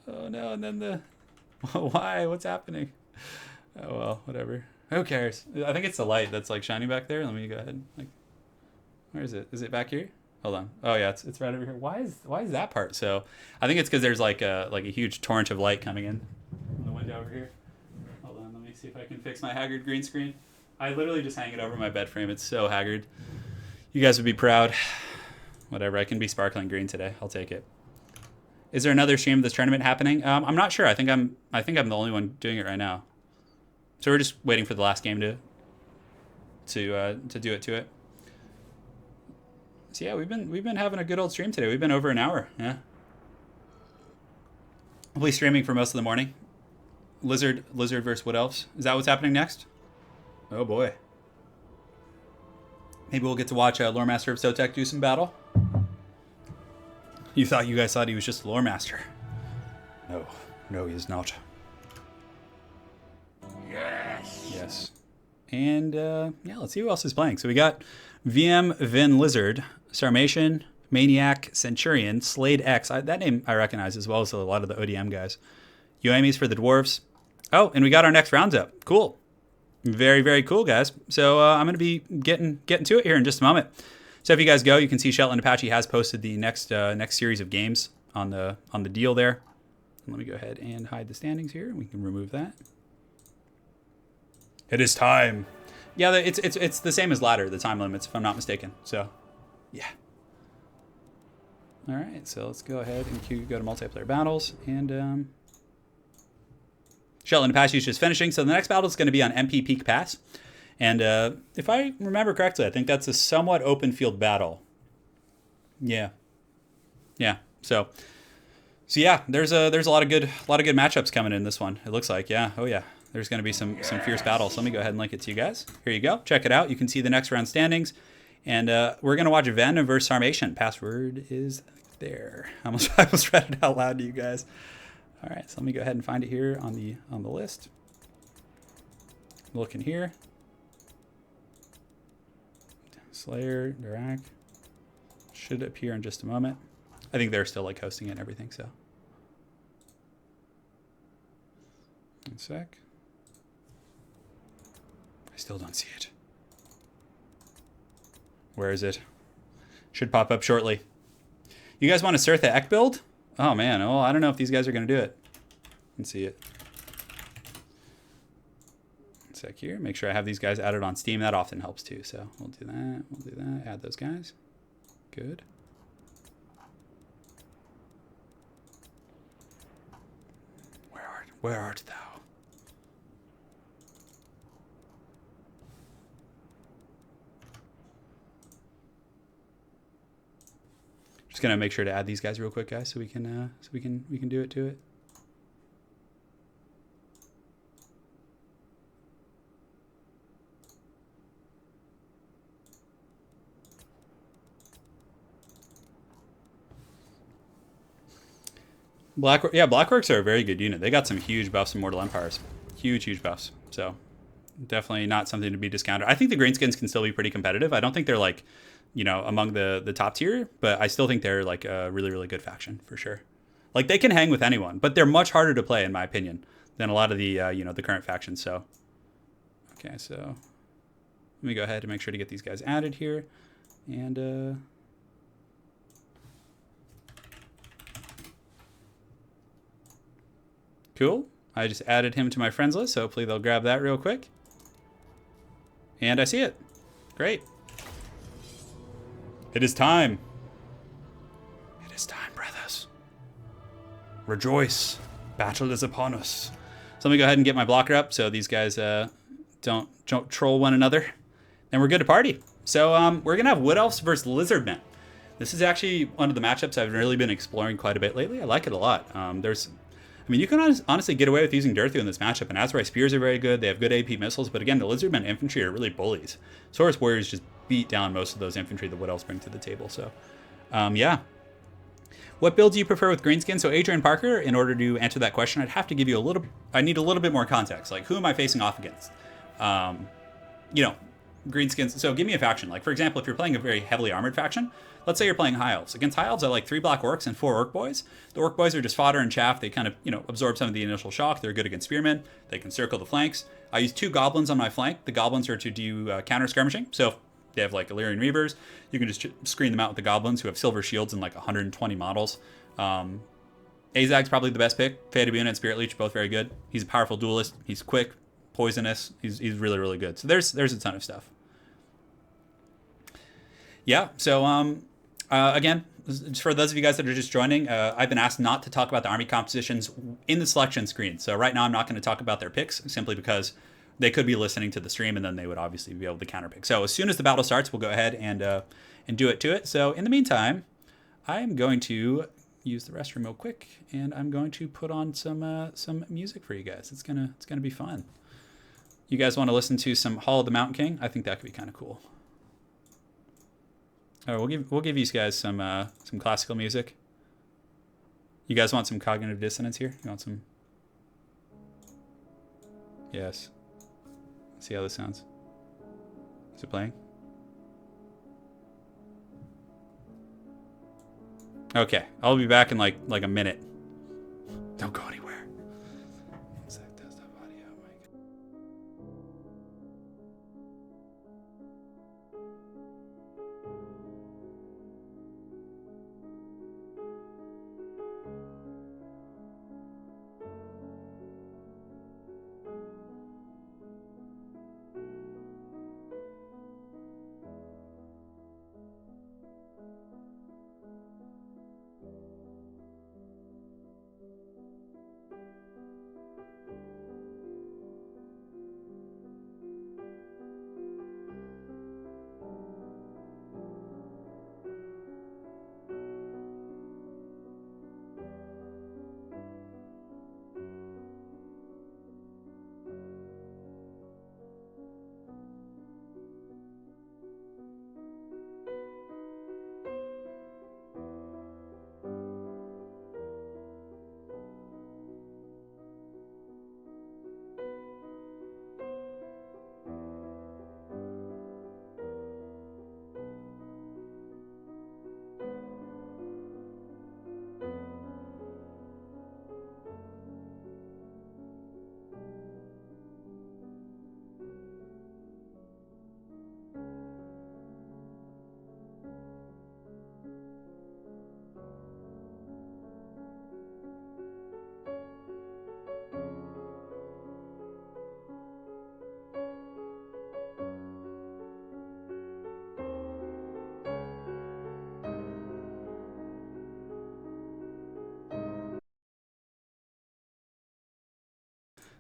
Oh no, and then Why? What's happening? Oh, well, whatever. Who cares? I think it's the light that's like shining back there. Let me go ahead. Like, where is it? Is it back here? Hold on. Oh yeah, it's right over here. Why is that part? So I think it's because there's like a huge torrent of light coming in from the window over here. Hold on, let me see if I can fix my haggard green screen. I literally just hang it over my bed frame. It's so haggard. You guys would be proud. Whatever. I can be sparkling green today. I'll take it. Is there another stream of this tournament happening? I'm not sure. I think I'm the only one doing it right now. So we're just waiting for the last game to do it to it. So yeah, we've been having a good old stream today. We've been over an hour. Yeah. We'll be streaming for most of the morning. Lizard versus Wood Elves. Is that what's happening next? Oh boy. Maybe we'll get to watch Lore Master of Sotek do some battle. You guys thought he was just a Lore Master. No, he is not. Yes. And yeah, let's see who else is playing. So we got VM Vin Lizard, Sarmatian, Maniac, Centurion, Slade X. That name I recognize as well as a lot of the ODM guys. Yoami's for the Dwarves. Oh, and we got our next rounds up. Cool. Very, very cool, guys. So I'm going to be getting to it here in just a moment. So if you guys go, you can see Shetland Apache has posted the next series of games on the deal there. Let me go ahead and hide the standings here. We can remove that. It is time. Yeah, it's the same as ladder, the time limits, if I'm not mistaken. So, yeah. All right, so let's go ahead and go to multiplayer battles. And Shetland Apache is just finishing. So the next battle is going to be on MP Peak Pass. And if I remember correctly, I think that's a somewhat open field battle. Yeah. So yeah, there's a lot of good matchups coming in this one. It looks like, yeah. Oh yeah. There's going to be some fierce battles. So let me go ahead and link it to you guys. Here you go. Check it out. You can see the next round standings. And we're going to watch Ven versus Sarmatian. Password is there. I almost read it out loud to you guys. All right, so let me go ahead and find it here on the list. Looking here. Slayer, Dirac. Should appear in just a moment. I think they're still like hosting it and everything, so. One sec. I still don't see it. Where is it? Should pop up shortly. You guys want a Surtha Ek build? Oh man, oh, I don't know if these guys are going to do it. Let's see it. One sec here. Make sure I have these guys added on Steam. That often helps too. So we'll do that. We'll do that. Add those guys. Good. Where art thou? Just gonna make sure to add these guys real quick, guys, so we can do it to it. Blackworks are a very good unit. They got some huge buffs in Mortal Empires. Huge buffs. So definitely not something to be discounted. I think the Greenskins can still be pretty competitive. I don't think they're like, you know, among the top tier, but I still think they're like a really good faction for sure. Like they can hang with anyone, but they're much harder to play in my opinion than a lot of the the current factions. So okay, so let me go ahead and make sure to get these guys added here, and cool. I just added him to my friends list, so hopefully they'll grab that real quick. And I see it. Great. It is time. It is time, brothers. Rejoice. Battle is upon us. So let me go ahead and get my blocker up so these guys don't troll one another. And we're good to party. So we're going to have Wood Elves versus Lizardmen. This is actually one of the matchups I've really been exploring quite a bit lately. I like it a lot. I mean, you can honestly get away with using Durthu in this matchup, and Azrai Spears are very good. They have good AP missiles, but again, the Lizardmen infantry are really bullies. Saurus Warriors just beat down most of those infantry that Wood Elves bring to the table. So, yeah. What build do you prefer with Greenskin? So, Adrian Parker, in order to answer that question, I'd have to give you I need a little bit more context. Like, who am I facing off against? You know, greenskins. So give me a faction. Like, for example, if you're playing a very heavily armored faction, let's say you're playing High Elves. Against High Elves, I like 3 Black Orcs and 4 Orc Boys. The Orc Boys are just fodder and chaff. They kind of, absorb some of the initial shock. They're good against Spearmen. They can circle the flanks. I use 2 Goblins on my flank. The Goblins are to do counter skirmishing. So if they have like Illyrian Reavers, you can just screen them out with the Goblins who have silver shields and like 120 models. Azag's probably the best pick. Fadabuna and Spirit Leech, both very good. He's a powerful duelist. He's quick, poisonous. He's really, really good. So there's a ton of stuff. Yeah, so again, for those of you guys that are just joining, I've been asked not to talk about the army compositions in the selection screen. So right now I'm not going to talk about their picks simply because they could be listening to the stream and then they would obviously be able to counterpick. So as soon as the battle starts, we'll go ahead and do it to it. So in the meantime, I'm going to use the restroom real quick and I'm going to put on some music for you guys. It's gonna be fun. You guys want to listen to some Hall of the Mountain King? I think that could be kind of cool. All right, we'll give you guys some classical music. You guys want some cognitive dissonance here? You want some? Yes. See how this sounds? Is it playing? Okay, I'll be back in like a minute. Don't go anywhere.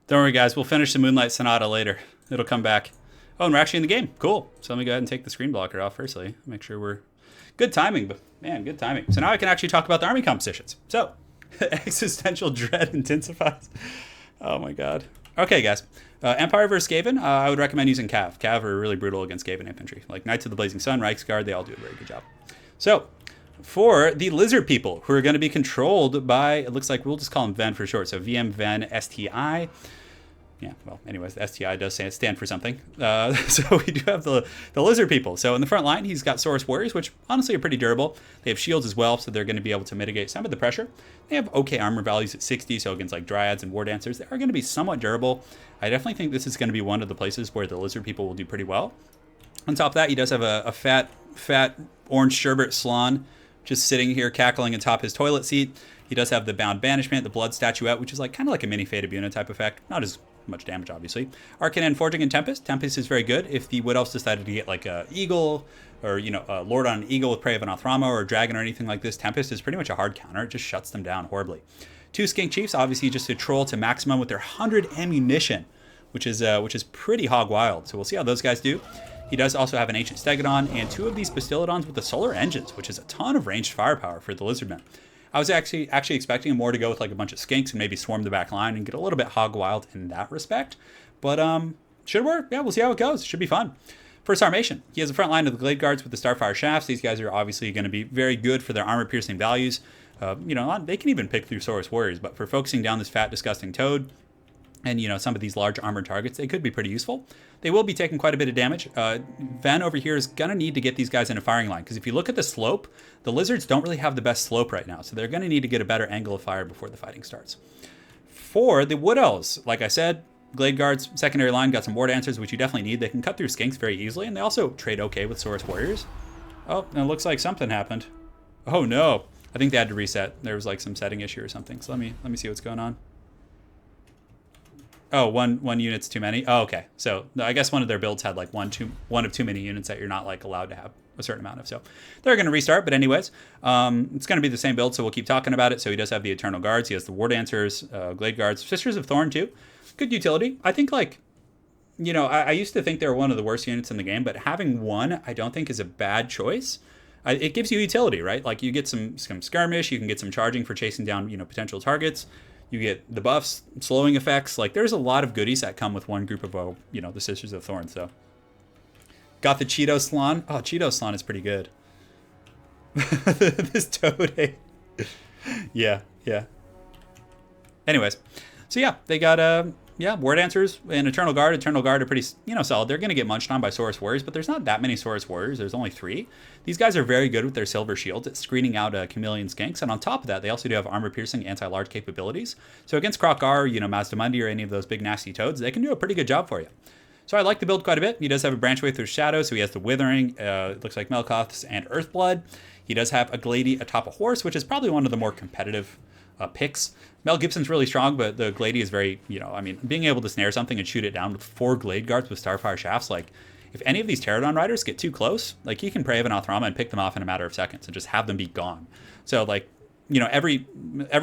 Don't worry, guys. We'll finish the Moonlight Sonata later. It'll come back. Oh, and we're actually in the game. Cool. So let me go ahead and take the screen blocker off firstly. Make sure we're... Good timing, but man, good timing. So now I can actually talk about the army compositions. So, existential dread intensifies. Oh my god. Okay, guys. Empire versus Skaven, I would recommend using Cav. Cav are really brutal against Skaven infantry. Like Knights of the Blazing Sun, Reiksguard, they all do a very good job. So, for the lizard people who are going to be controlled by, it looks like we'll just call them Ven for short. So VM, Ven, STI. Yeah, well, anyways, the STI does stand for something. So we do have the lizard people. So in the front line, he's got Saurus Warriors, which honestly are pretty durable. They have shields as well, so they're going to be able to mitigate some of the pressure. They have okay armor values at 60, so against like Dryads and War Dancers, they are going to be somewhat durable. I definitely think this is going to be one of the places where the lizard people will do pretty well. On top of that, he does have a fat orange sherbet Slan just sitting here cackling atop his toilet seat. He does have the Bound Banishment, the Blood Statuette, which is like kind of like a mini Fadabuna type effect. Not as much damage, obviously. Arcane and Forging and Tempest. Tempest is very good. If the Wood Elves decided to get like a Eagle or, a Lord on an Eagle with Prey of Anathrama or a Dragon or anything like this, Tempest is pretty much a hard counter. It just shuts them down horribly. 2 Skink Chiefs, obviously just a troll to maximum with their 100 ammunition, which is pretty hog wild. So we'll see how those guys do. He does also have an Ancient Stegodon and 2 of these Bastillodons with the Solar Engines, which is a ton of ranged firepower for the Lizardmen. I was actually expecting more to go with like a bunch of skinks and maybe swarm the back line and get a little bit hog wild in that respect. But should work. Yeah, we'll see how it goes. Should be fun. First Armation. He has a front line of the Glade Guards with the Starfire Shafts. These guys are obviously going to be very good for their armor-piercing values. They can even pick through Saurus Warriors, but for focusing down this fat, disgusting toad, and, you know, some of these large armored targets, they could be pretty useful. They will be taking quite a bit of damage. Ven over here is going to need to get these guys in a firing line, because if you look at the slope, the lizards don't really have the best slope right now, so they're going to need to get a better angle of fire before the fighting starts. For the Wood Elves, like I said, Glade Guards, secondary line, got some War Dancers, which you definitely need. They can cut through Skinks very easily, and they also trade okay with Saurus Warriors. Oh, and it looks like something happened. Oh no, I think they had to reset. There was like some setting issue or something, so let me see what's going on. Oh, one unit's too many. Oh, okay. So I guess one of their builds had like one of too many units that you're not like allowed to have a certain amount of. So they're going to restart. But anyways, it's going to be the same build, so we'll keep talking about it. So he does have the Eternal Guards. He has the War Dancers, Glade Guards, Sisters of Thorn too. Good utility. I think, like, you know, I used to think they were one of the worst units in the game, but having one I don't think is a bad choice. It gives you utility, right? Like, you get some skirmish. You can get some charging for chasing down, you know, potential targets. You get the buffs, slowing effects. Like, there's a lot of goodies that come with one group of, you know, the Sisters of Thorn. So, got the Cheeto Slan. Oh, Cheeto Slan is pretty good. This toad. Yeah. Anyways, so yeah, they got War Dancers and Eternal Guard. Eternal Guard are pretty, you know, solid. They're going to get munched on by Saurus Warriors, but there's not that many Saurus Warriors. There's only 3. These guys are very good with their silver shields at screening out Chameleon Skinks, and on top of that, they also do have armor-piercing anti-large capabilities. So against Krokgar, you know, Mazdamundi, or any of those big nasty toads, they can do a pretty good job for you. So I like the build quite a bit. He does have a branchway through Shadow, so he has the Withering, it looks like Melkoths, and Earthblood. He does have a Glady atop a horse, which is probably one of the more competitive picks. Mel Gibson's really strong, but the Glady is very, you know, I mean, being able to snare something and shoot it down with 4 Glade Guards with Starfire Shafts, like, if any of these Pterodon Riders get too close, like, he can Prey of an Athrama and pick them off in a matter of seconds and just have them be gone. So, like, you know, every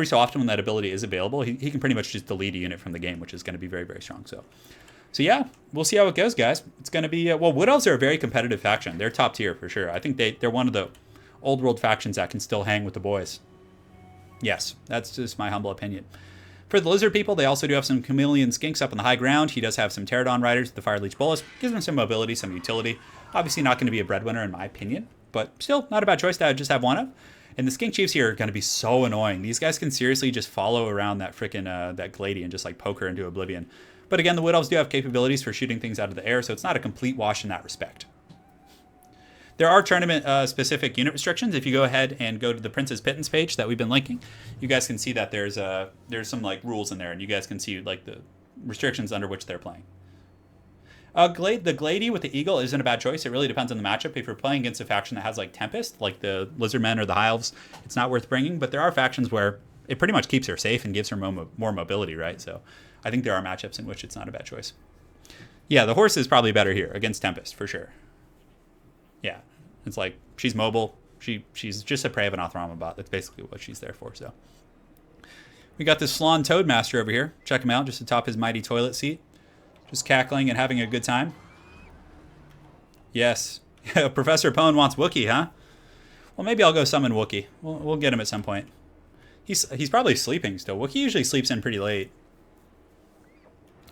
so often when that ability is available, he can pretty much just delete a unit from the game, which is going to be very, very strong. So yeah, we'll see how it goes, guys. It's going to be, well, Wood Elves are a very competitive faction. They're top tier for sure. I think they're one of the old world factions that can still hang with the boys. Yes, that's just my humble opinion. For the Lizard people, they also do have some Chameleon Skinks up on the high ground. He does have some Pterodon Riders, the Fire Leech Bolus. Gives him some mobility, some utility. Obviously not going to be a breadwinner in my opinion, but still not a bad choice to just have one of. And the Skink Chiefs here are going to be so annoying. These guys can seriously just follow around that freaking that Glady and just like poke her into oblivion. But again, the Wood Elves do have capabilities for shooting things out of the air, so it's not a complete wash in that respect. There are tournament-specific unit restrictions. If you go ahead and go to the Prince's Pittance page that we've been linking, you guys can see that there's some like rules in there, and you guys can see like the restrictions under which they're playing. The Glady with the Eagle isn't a bad choice. It really depends on the matchup. If you're playing against a faction that has like Tempest, like the Lizardmen or the High Elves, it's not worth bringing. But there are factions where it pretty much keeps her safe and gives her more mobility, right? So I think there are matchups in which it's not a bad choice. Yeah, the horse is probably better here against Tempest for sure. Yeah, it's like she's mobile. She's just a Prey of an Athrama bot. That's basically what she's there for. So we got this Flan Toadmaster over here. Check him out just atop his mighty toilet seat. Just cackling and having a good time. Yes. Professor Pone wants Wookiee, huh? Well, maybe I'll go summon Wookiee. We'll get him at some point. He's probably sleeping still. Wookiee usually sleeps in pretty late.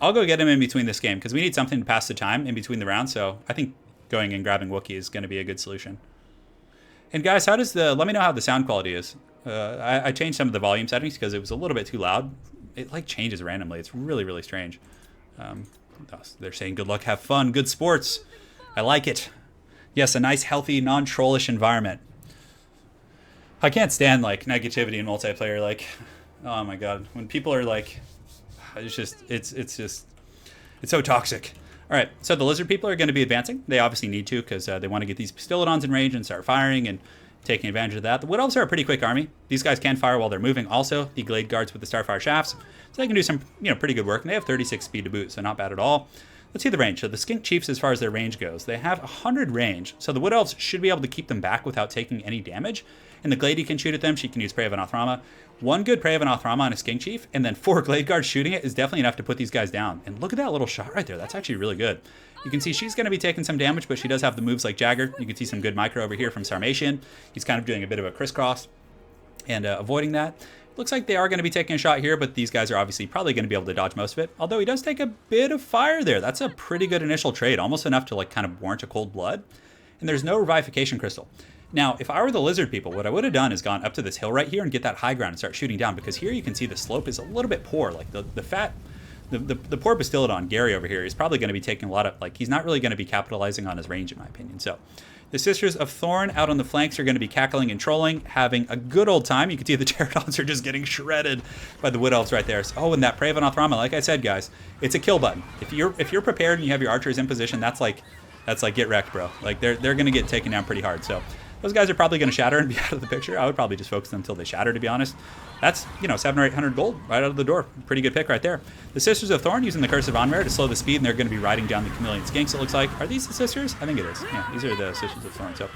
I'll go get him in between this game, because we need something to pass the time in between the rounds, so I think going and grabbing Wookiee is going to be a good solution. And guys, let me know how the sound quality is. I changed some of the volume settings because it was a little bit too loud. It like changes randomly. It's really, really strange. They're saying good luck, have fun, good sports. I like it. Yes, a nice, healthy, non-trollish environment. I can't stand like negativity in multiplayer. Like, oh my god, when people are like, it's so toxic. All right, so the Lizard people are going to be advancing. They obviously need to, because they want to get these Pistolodons in range and start firing and taking advantage of that. The Wood Elves are a pretty quick army. These guys can fire while they're moving. Also, the Glade Guards with the Starfire Shafts, so they can do some pretty good work. And they have 36 speed to boot, so not bad at all. Let's see the range. So the Skink Chiefs, as far as their range goes, they have 100 range. So the Wood Elves should be able to keep them back without taking any damage. And the Glady can shoot at them. She can use Prey of an Athrama. One good Prey of an Athrama on a Skink Chief, and then 4 Glade Guards shooting it is definitely enough to put these guys down. And look at that little shot right there. That's actually really good. You can see she's going to be taking some damage, but she does have the moves like Jagger. You can see some good micro over here from Sarmatian. He's kind of doing a bit of a crisscross and avoiding that. Looks like they are going to be taking a shot here, but these guys are obviously probably going to be able to dodge most of it. Although he does take a bit of fire there. That's a pretty good initial trade, almost enough to like kind of warrant a cold blood. And there's no Revivification Crystal. Now, if I were the Lizard people, what I would have done is gone up to this hill right here and get that high ground and start shooting down, because here you can see the slope is a little bit poor. Like the the poor Bastiladon, Gary over here, is probably going to be taking a lot of, like, he's not really going to be capitalizing on his range, in my opinion. So the Sisters of Thorn out on the flanks are going to be cackling and trolling, having a good old time. You can see the Pterodons are just getting shredded by the Wood Elves right there. So, oh, and that Praevannoth Rama, like I said, guys, it's a kill button. If you're prepared and you have your archers in position, that's like get wrecked, bro. Like they're going to get taken down pretty hard. So those guys are probably going to shatter and be out of the picture. I would probably just focus them until they shatter, to be honest. That's, you know, 700 or 800 gold right out of the door. Pretty good pick right there. The Sisters of Thorn using the Curse of Onmare to slow the speed, and they're going to be riding down the Chameleon Skinks, it looks like. Are these the Sisters? I think it is. Yeah, these are the Sisters of Thorn. So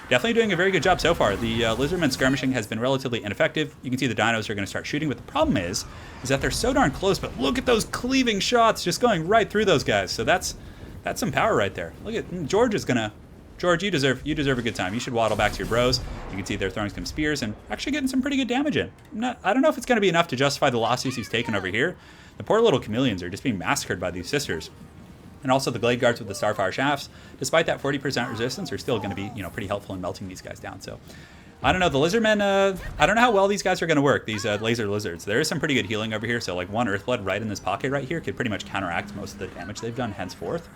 definitely doing a very good job so far. The Lizardmen skirmishing has been relatively ineffective. You can see the dinos are going to start shooting, but the problem is that they're so darn close, but look at those cleaving shots just going right through those guys. So that's some power right there. Look at George is going to... George, you deserve a good time. You should waddle back to your bros. You can see they're throwing some spears and actually getting some pretty good damage in. I don't know if it's going to be enough to justify the losses he's taken over here. The poor little chameleons are just being massacred by these sisters. And also the Glade Guards with the Starfire Shafts, despite that 40% resistance, are still going to be, you know, pretty helpful in melting these guys down. So I don't know, the Lizardmen, I don't know how well these guys are going to work, these laser lizards. There is some pretty good healing over here, so like one Earthblood right in this pocket right here could pretty much counteract most of the damage they've done henceforth.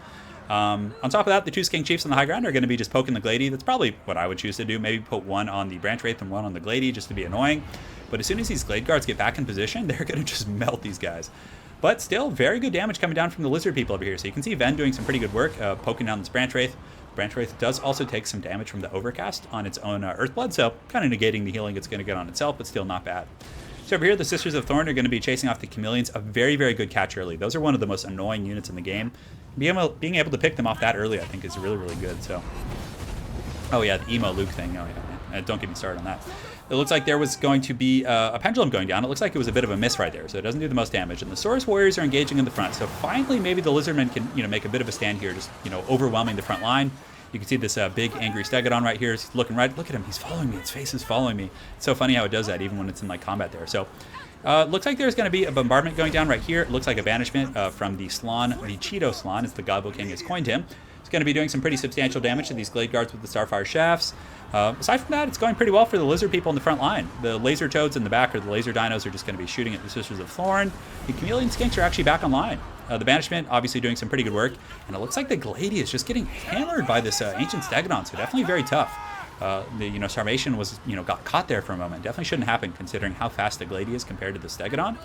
On top of that, the two Skink Chiefs on the high ground are going to be just poking the Glady. That's probably what I would choose to do. Maybe put one on the Branch Wraith and one on the Glady just to be annoying. But as soon as these Glade Guards get back in position, they're going to just melt these guys. But still, very good damage coming down from the Lizard people over here. So you can see Ven doing some pretty good work, poking down this Branch Wraith. Branch Wraith does also take some damage from the Overcast on its own Earthblood, so kind of negating the healing it's going to get on itself, but still not bad. So over here, the Sisters of Thorn are going to be chasing off the Chameleons. A very, very good catch early. Those are one of the most annoying units in the game. Being able to pick them off that early, I think, is really, really good. So, oh yeah, the emo Luke thing. Oh yeah, don't get me started on that. It looks like there was going to be a pendulum going down. It looks like it was a bit of a miss right there, so it doesn't do the most damage. And the Saurus Warriors are engaging in the front. So finally, maybe the Lizardmen can, you know, make a bit of a stand here, just, you know, overwhelming the front line. You can see this big angry Stegodon right here. He's looking right. Look at him. He's following me. Its face is following me. It's so funny how it does that, even when it's in like combat there. So. Looks like there's going to be a bombardment going down right here. It looks like a banishment from the Slan, the Cheeto Slan, as the Godbow King has coined him. It's going to be doing some pretty substantial damage to these Glade Guards with the Starfire Shafts. Aside from that, it's going pretty well for the Lizard people in the front line. The Laser Toads in the back, or the Laser Dinos, are just going to be shooting at the Sisters of Thorn. The Chameleon Skinks are actually back online. The Banishment obviously doing some pretty good work. And it looks like the Glady is just getting hammered by this Ancient Stegodon, so definitely very tough. The Starvation was, got caught there for a moment. Definitely shouldn't happen considering how fast the Glady is compared to the Stegodon.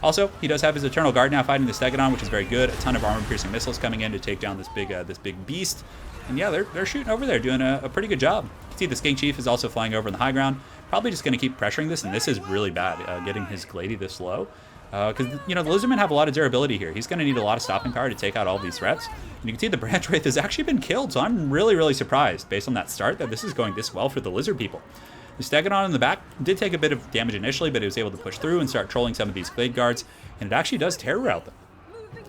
Also, he does have his Eternal Guard now fighting the Stegodon, which is very good. A ton of armor-piercing missiles coming in to take down this big beast. And yeah, they're shooting over there, doing a pretty good job. You can see the Skink Chief is also flying over in the high ground. Probably just going to keep pressuring this, and this is really bad, getting his Glady this low. Because, the Lizardmen have a lot of durability here. He's going to need a lot of stopping power to take out all these threats. And you can see the Branch Wraith has actually been killed, so I'm really, really surprised, based on that start, that this is going this well for the Lizard people. The Stegodon in the back did take a bit of damage initially, but it was able to push through and start trolling some of these Glade Guards, and it actually does terror route them.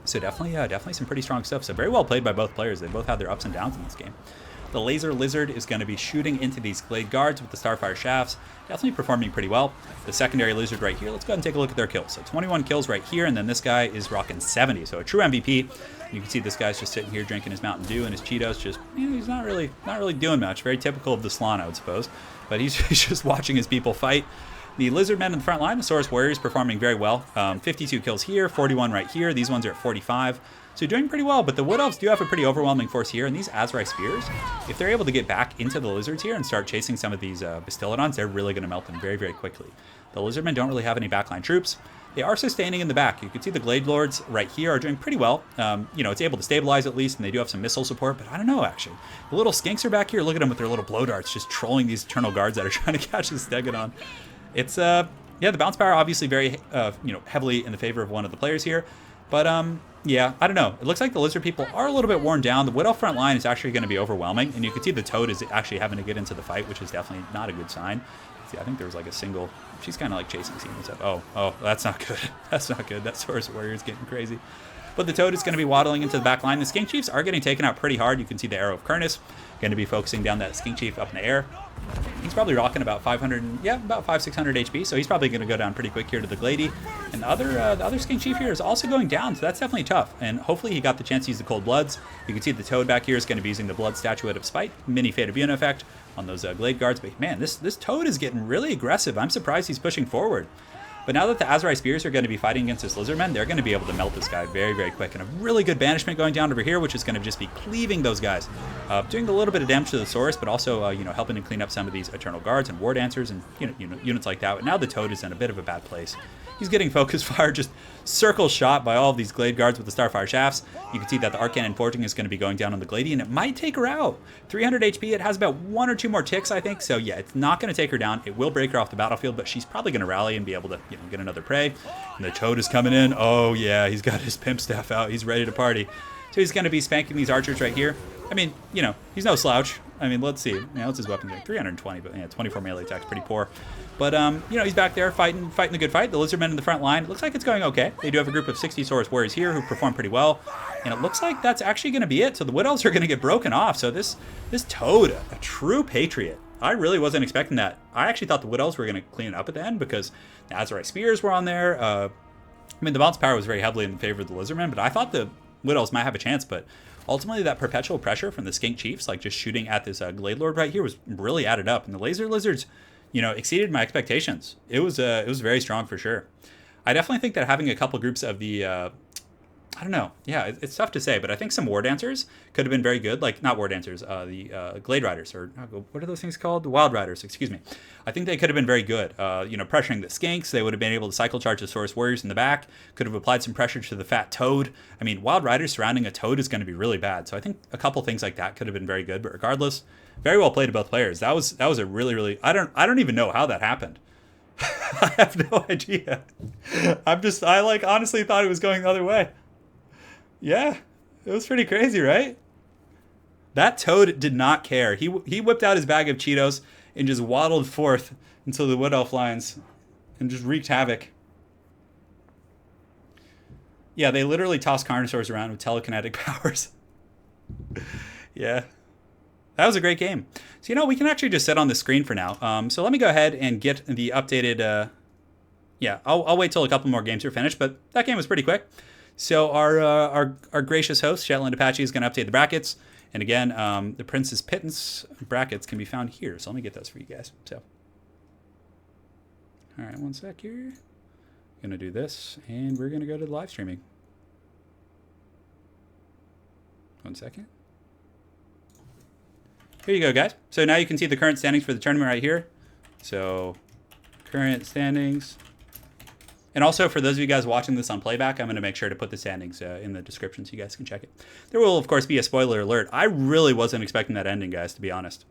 So definitely some pretty strong stuff. So very well played by both players. They both had their ups and downs in this game. The Laser Lizard is going to be shooting into these Glade Guards with the Starfire Shafts. Definitely performing pretty well. The secondary Lizard right here, let's go ahead and take a look at their kills. So 21 kills right here, and then this guy is rocking 70. So a true MVP. You can see this guy's just sitting here drinking his Mountain Dew and his Cheetos. Just, he's not really doing much. Very typical of the Slan, I would suppose. But he's just watching his people fight. The Lizardmen in the front line, the Saurus Warriors, performing very well. 52 kills here, 41 right here. These ones are at 45. So doing pretty well, but the Wood Elves do have a pretty overwhelming force here, and these Azrai Spears, if they're able to get back into the Lizards here and start chasing some of these Bastiladons, they're really going to melt them very, very quickly. The Lizardmen don't really have any backline troops. They are sustaining in the back. You can see the Glade Lords right here are doing pretty well. It's able to stabilize at least, and they do have some missile support, but I don't know, actually. The little Skinks are back here. Look at them with their little blow darts, just trolling these Eternal Guards that are trying to catch this Stegodon. It's, the bounce power obviously very, heavily in the favor of one of the players here. But, yeah, I don't know. It looks like the Lizard people are a little bit worn down. The Wood Elf front line is actually going to be overwhelming. And you can see the Toad is actually having to get into the fight, which is definitely not a good sign. See, I think there was like a single... She's kind of like chasing Seaman's up. Oh, that's not good. That's not good. That Saurus Warrior is getting crazy. But the Toad is going to be waddling into the back line. The Skink Chiefs are getting taken out pretty hard. You can see the Arrow of Kurnus going to be focusing down that Skink Chief up in the air. He's probably rocking about 500, about 500-600 HP, so he's probably going to go down pretty quick here to the Glady. And the other Skink Chief here is also going down, so that's definitely tough. And hopefully he got the chance to use the Cold Bloods. You can see the Toad back here is going to be using the Blood Statuette of Spite, mini Fate of Una effect on those Glade Guards. But man, this Toad is getting really aggressive. I'm surprised he's pushing forward. But now that the Azrai Spears are going to be fighting against this Lizardmen, they're going to be able to melt this guy very, very quick. And a really good banishment going down over here, which is going to just be cleaving those guys. Doing a little bit of damage to the Saurus, but also, helping to clean up some of these Eternal Guards and War Dancers and, units like that. But now the Toad is in a bit of a bad place. He's getting focus fire, just circle shot by all of these Glade Guards with the Starfire Shafts. You can see that the Arcane Forging is going to be going down on the Glady, and it might take her out. 300 HP, it has about 1 or 2 more ticks, I think. So yeah, it's not going to take her down. It will break her off the battlefield, but she's probably going to rally and be able to, get another prey. And the Toad is coming in. Oh yeah, he's got his Pimp Staff out. He's ready to party. So he's going to be spanking these archers right here. I mean, he's no slouch. I mean, let's see. What's his weapon doing? 320, but 24 melee attack's pretty poor. But, he's back there fighting the good fight. The Lizardmen in the front line. It looks like it's going okay. They do have a group of 60 Saurus warriors here who perform pretty well. And it looks like that's actually going to be it. So the Wood Elves are going to get broken off. So this Toad, a true patriot. I really wasn't expecting that. I actually thought the Wood Elves were going to clean it up at the end because the Azrai Spears were on there. The balance power was very heavily in favor of the Lizardmen, but I thought the Wood Elves might have a chance. But ultimately, that perpetual pressure from the Skink Chiefs, like just shooting at this Glade Lord right here, was really added up. And the Laser Lizards, exceeded my expectations. It was very strong for sure. I definitely think that having a couple groups of the I don't know. Yeah, it's tough to say, but I think some War Dancers could have been very good. Like, not War Dancers, the Glade Riders, or what are those things called? The Wild Riders, excuse me. I think they could have been very good. Pressuring the Skinks, they would have been able to cycle charge the Saurus Warriors in the back, could have applied some pressure to the fat Toad. I mean, Wild Riders surrounding a Toad is going to be really bad. So I think a couple things like that could have been very good, but regardless, very well played to both players. That was a really, really, I don't even know how that happened. I have no idea. I honestly thought it was going the other way. Yeah, it was pretty crazy, right? That Toad did not care. He whipped out his bag of Cheetos and just waddled forth into the Wood Elf lines and just wreaked havoc. Yeah, they literally tossed Carnosaurs around with telekinetic powers. Yeah, that was a great game. So, we can actually just sit on the screen for now. So let me go ahead and get the updated... I'll wait till a couple more games are finished, but that game was pretty quick. So our gracious host, Shetland Apache, is going to update the brackets. And again, the Prince's Pittance brackets can be found here. So let me get those for you guys. So, all right, one sec here. Going to do this, and we're going to go to the live streaming. 1 second. Here you go, guys. So now you can see the current standings for the tournament right here. So current standings. And also, for those of you guys watching this on playback, I'm going to make sure to put the standings in the description so you guys can check it. There will, of course, be a spoiler alert. I really wasn't expecting that ending, guys, to be honest.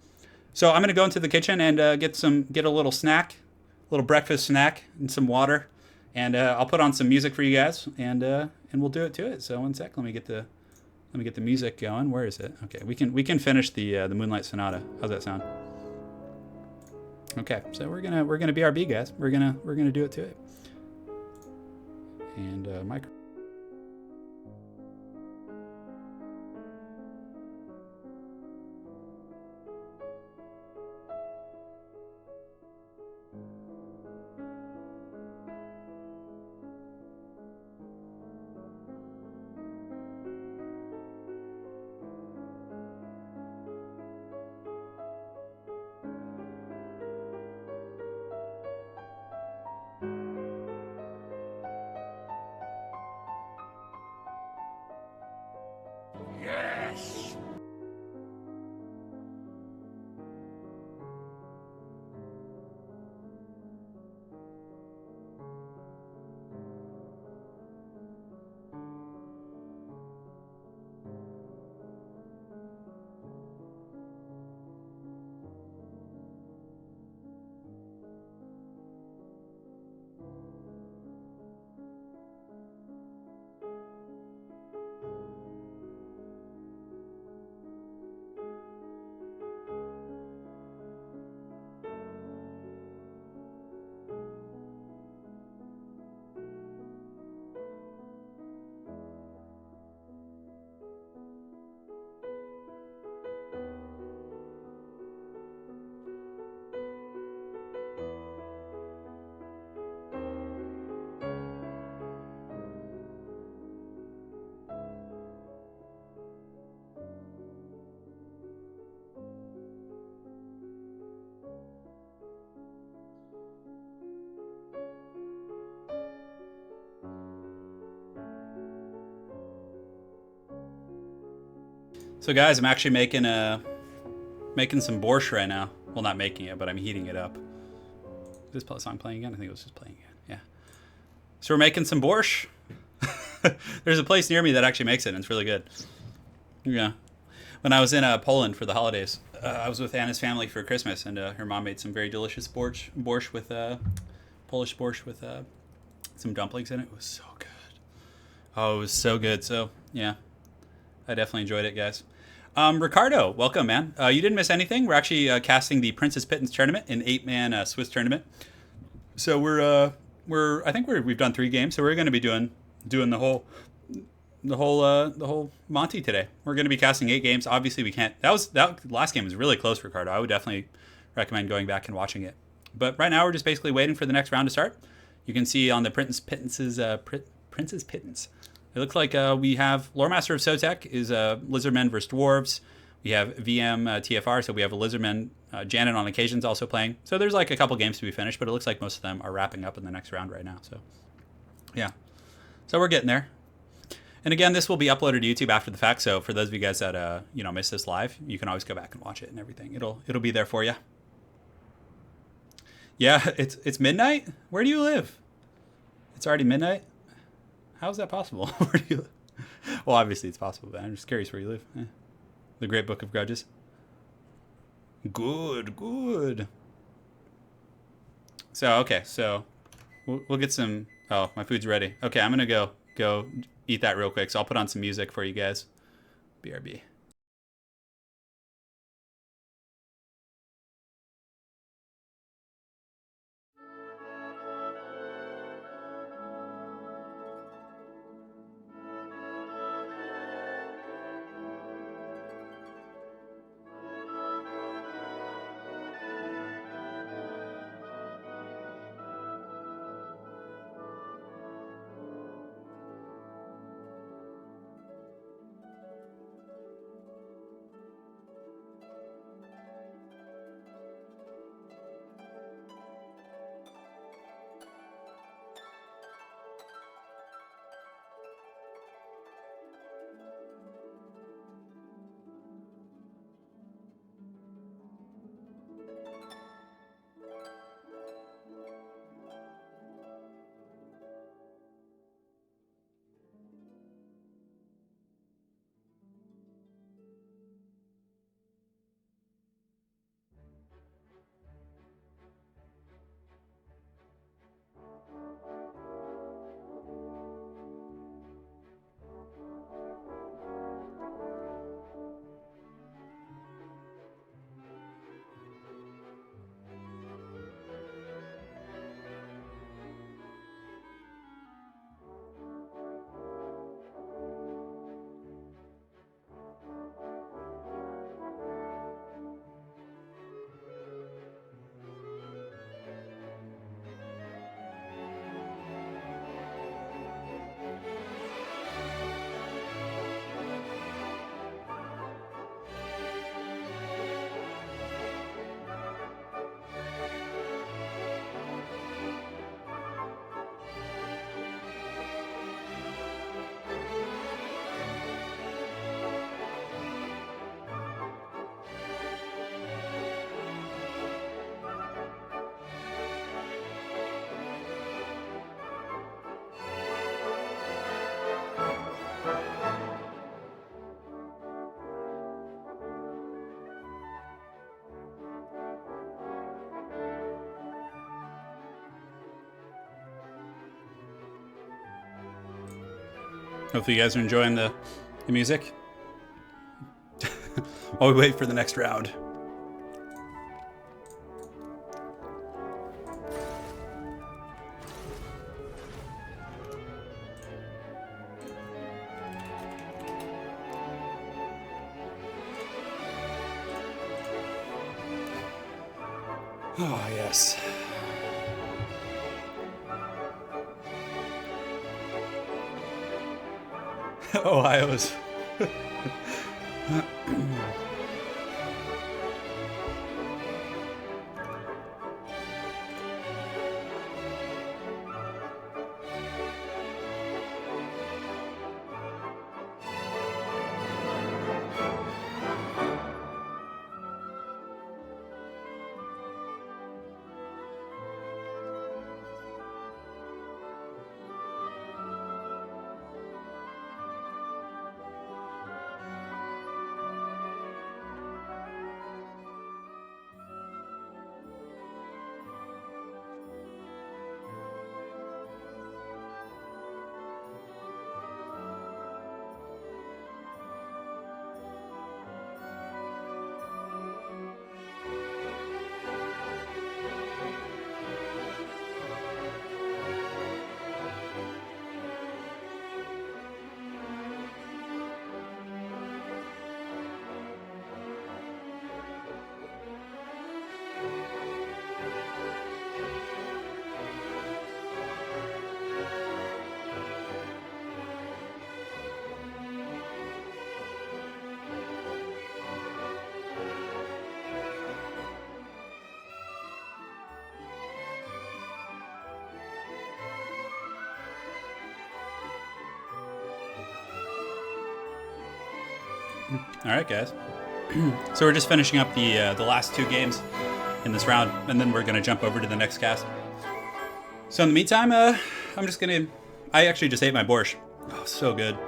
So I'm going to go into the kitchen and get a little snack, a little breakfast snack, and some water. And I'll put on some music for you guys, and we'll do it to it. So 1 sec, let me get the music going. Where is it? Okay, we can finish the Moonlight Sonata. How's that sound? Okay, so we're gonna BRB, guys. We're gonna do it to it. And micro. So guys, I'm actually making some borscht right now. Well, not making it, but I'm heating it up. Is this song playing again? I think it was just playing again. Yeah. So we're making some borscht. There's a place near me that actually makes it, and it's really good. Yeah. When I was in Poland for the holidays, I was with Anna's family for Christmas, and her mom made some very delicious borscht with Polish borscht with some dumplings in it. It was so good. Oh, it was so good. So yeah, I definitely enjoyed it, guys. Ricardo, welcome, man. You didn't miss anything. We're actually casting the Princess Pittance tournament, an 8-man Swiss tournament. So we've done 3 games, so we're going to be doing the whole Monty today. We're going to be casting 8 games. Obviously, we can't. That last game was really close, Ricardo. I would definitely recommend going back and watching it. But right now, we're just basically waiting for the next round to start. You can see on the Princess Pittance. It looks like we have Loremaster of Sotek is Lizardmen versus Dwarves. We have VM TFR, so we have a Lizardmen. Janet on occasions also playing. So there's like a couple games to be finished, but it looks like most of them are wrapping up in the next round right now. So yeah, so we're getting there. And again, this will be uploaded to YouTube after the fact. So for those of you guys that missed this live, you can always go back and watch it and everything. It'll be there for you. Yeah, it's midnight. Where do you live? It's already midnight. How is that possible? Where do you live? Well, obviously it's possible, but I'm just curious where you live. The Great Book of Grudges. Good. So okay, so we'll get some. Oh, my food's ready. Okay, I'm gonna go eat that real quick. So I'll put on some music for you guys. BRB. Hopefully you guys are enjoying the music. While we wait for the next round. Oh, yes. Ohio's. All right, guys. So we're just finishing up the last two games in this round, and then we're gonna jump over to the next cast. So in the meantime, I'm just gonna. I actually just ate my borscht. Oh, so good.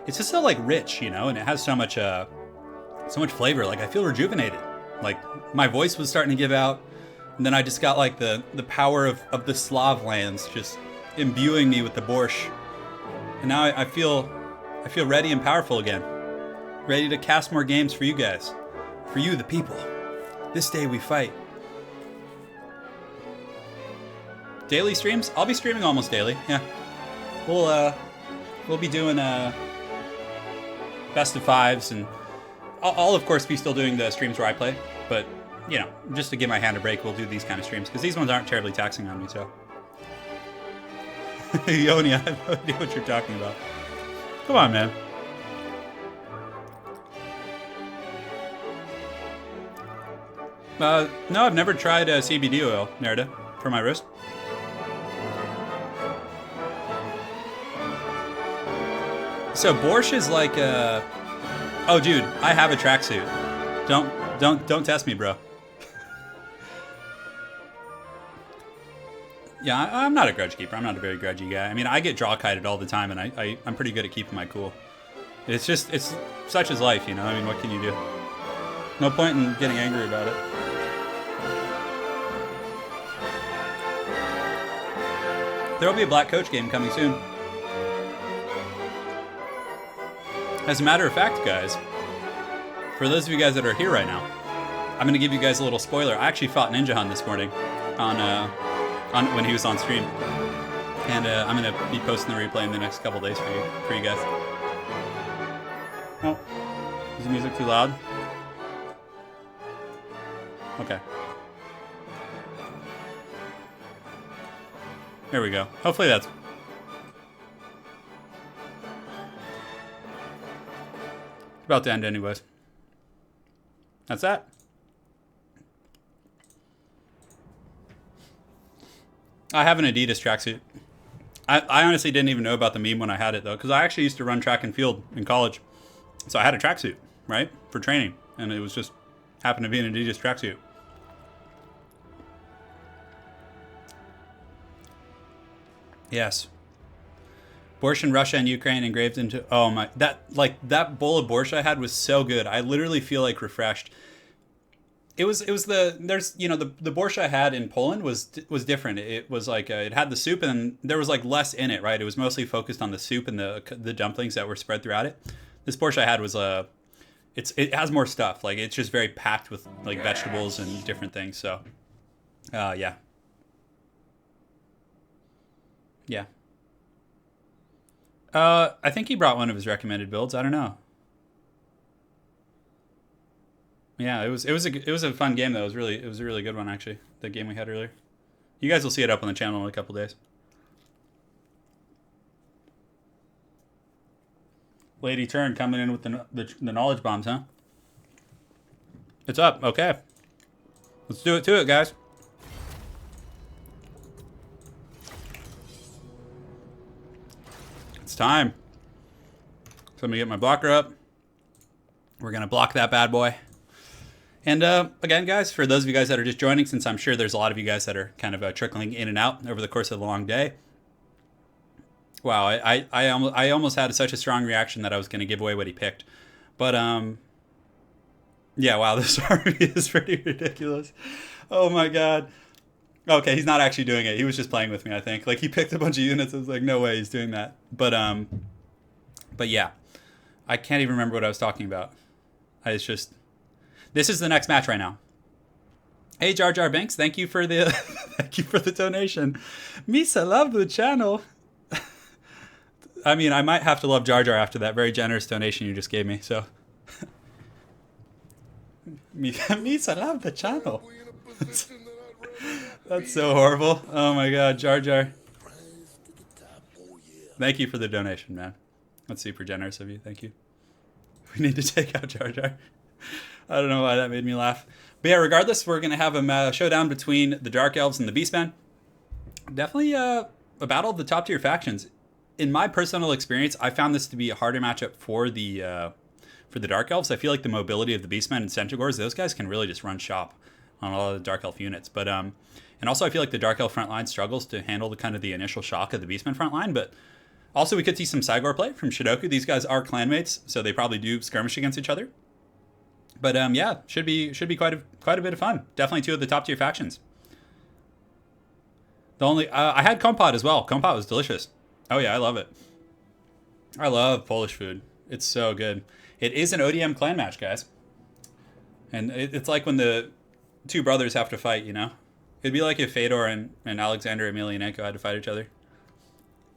It's just so like rich, you know, and it has so much flavor. Like I feel rejuvenated. Like my voice was starting to give out, and then I just got like the power of the Slav lands just imbuing me with the borscht, and now I feel ready and powerful again. Ready to cast more games for you guys. For you, the people. This day we fight. Daily streams? I'll be streaming almost daily, yeah. We'll be doing best of fives, and I'll of course be still doing the streams where I play, but you know, just to give my hand a break, we'll do these kind of streams, because these ones aren't terribly taxing on me, so. Yoni, I have no idea what you're talking about. Come on, man. No, I've never tried CBD oil, Merida, for my wrist. So borscht is like oh, dude, I have a tracksuit. Don't test me, bro. Yeah, I'm not a grudge keeper. I'm not a very grudgy guy. I mean, I get draw-kited all the time, and I'm pretty good at keeping my cool. It's such is life, you know? I mean, what can you do? No point in getting angry about it. There'll be a Black Coach game coming soon. As a matter of fact, guys, for those of you guys that are here right now, I'm going to give you guys a little spoiler. I actually fought Ninja Han this morning on when he was on stream, and I'm going to be posting the replay in the next couple days for you guys. Oh, is the music too loud? Okay. There we go. Hopefully that's... about to end anyways. That's that. I have an Adidas tracksuit. I honestly didn't even know about the meme when I had it, though, because I actually used to run track and field in college. So I had a tracksuit, right, for training, and it was just happened to be an Adidas tracksuit. Yes. Borscht in Russia and Ukraine engraved into... Oh my... That bowl of borscht I had was so good. I literally feel like refreshed. It was the... There's... You know, the borscht I had in Poland was different. It was like... it had the soup, and there was like less in it, right? It was mostly focused on the soup and the dumplings that were spread throughout it. This borscht I had was... It has more stuff. Like, it's just very packed with like vegetables and different things. So... yeah. Yeah. I think he brought one of his recommended builds. I don't know. Yeah, it was a fun game though. It was a really good one actually. The game we had earlier. You guys will see it up on the channel in a couple days. Lady Turn coming in with the knowledge bombs, huh? It's up. Okay. Let's do it to it, guys. Time. So I'm gonna get my blocker up. We're gonna block that bad boy. And again, guys, for those of you guys that are just joining, since I'm sure there's a lot of you guys that are kind of trickling in and out over the course of the long day. Wow, I almost had such a strong reaction that I was gonna give away what he picked, but yeah, wow, this army is pretty ridiculous. Oh my god. Okay, he's not actually doing it. He was just playing with me, I think. Like, he picked a bunch of units. I was like, no way he's doing that. But yeah. I can't even remember what I was talking about. It's just... This is the next match right now. Hey, Jar Jar Binks, thank you for the thank you for the donation. Misa, love the channel. I mean, I might have to love Jar Jar after that very generous donation you just gave me, so... Misa, love the channel. That's so horrible. Oh my god, Jar Jar. Thank you for the donation, man. That's super generous of you. Thank you. We need to take out Jar Jar. I don't know why that made me laugh. But yeah, regardless, we're going to have a showdown between the Dark Elves and the Beastmen. Definitely a battle of the top tier factions. In my personal experience, I found this to be a harder matchup for the for the Dark Elves. I feel like the mobility of the Beastmen and Centaurs, those guys can really just run shop on a lot of the Dark Elf units. But and also I feel like the Dark Elf front line struggles to handle the kind of the initial shock of the Beastmen front line. But also we could see some Cygor play from Shidoku. These guys are clanmates, so they probably do skirmish against each other. But yeah, should be quite a bit of fun. Definitely two of the top tier factions. The only I had kompot as well. Kompot was delicious. Oh yeah, I love it. I love Polish food. It's so good. It is an ODM clan match, guys. And it's like when the two brothers have to fight, you know? It'd be like if Fedor and Alexander Emelianenko had to fight each other.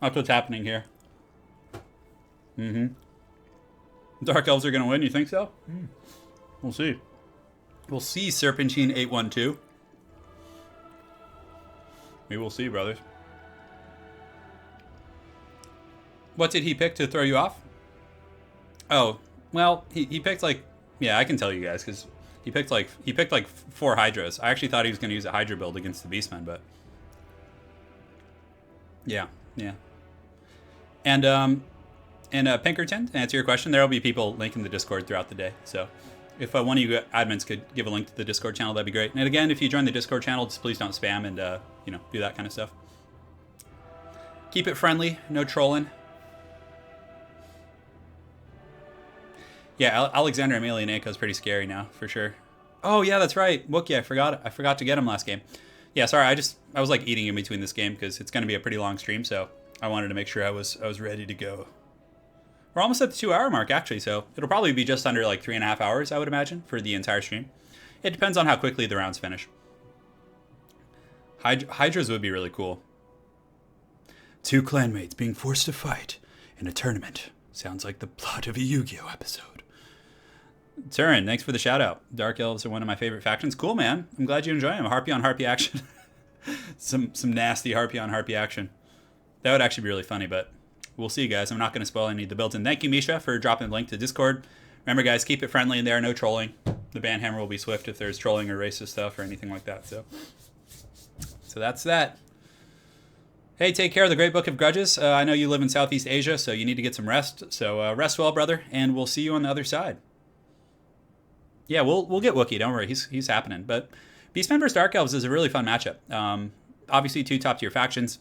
That's what's happening here. Dark Elves are going to win, you think so? We'll see. We'll see, Serpentine812. We will see, brothers. What did he pick to throw you off? Oh, well, he picked like, yeah, I can tell you guys because he picked like 4 Hydras. I actually thought he was going to use a Hydra build against the Beastmen, but yeah. And Pinkerton, to answer your question, there will be people linking the Discord throughout the day. So if one of you admins could give a link to the Discord channel, that'd be great. And again, if you join the Discord channel, just please don't spam and do that kind of stuff. Keep it friendly, no trolling. Yeah, Alexander Emelianenko is pretty scary now, for sure. Oh yeah, that's right. Wookie, I forgot to get him last game. Yeah, sorry, I was like eating in between this game because it's going to be a pretty long stream, so I wanted to make sure I was ready to go. We're almost at the 2-hour mark, actually, so it'll probably be just under like 3.5 hours, I would imagine, for the entire stream. It depends on how quickly the rounds finish. Hydras would be really cool. 2 clanmates being forced to fight in a tournament. Sounds like the plot of a Yu-Gi-Oh episode. Turin, thanks for the shout out. Dark Elves are one of my favorite factions. Cool, man. I'm glad you enjoy them. Harpy on Harpy action. some nasty Harpy on Harpy action. That would actually be really funny, but we'll see, guys. I'm not going to spoil any of the builds. And thank you, Misha, for dropping the link to Discord. Remember, guys, keep it friendly in there. No trolling. The banhammer will be swift if there's trolling or racist stuff or anything like that. So that's that. Hey, take care of the Great Book of Grudges. I know you live in Southeast Asia, so you need to get some rest. So rest well, brother, and we'll see you on the other side. Yeah, we'll get Wookiee. Don't worry, he's happening. But Beastmen vs Dark Elves is a really fun matchup. Obviously, 2 top tier factions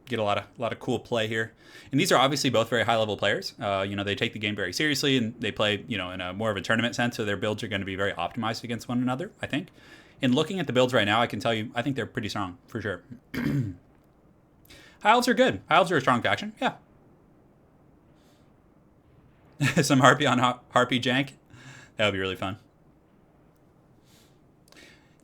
get a lot of cool play here, and these are obviously both very high level players. They take the game very seriously, and they play in a more of a tournament sense. So their builds are going to be very optimized against one another, I think. And looking at the builds right now, I can tell you, I think they're pretty strong for sure. High Elves are good. High Elves are a strong faction. Yeah. Some Harpy on Harpy jank. That would be really fun.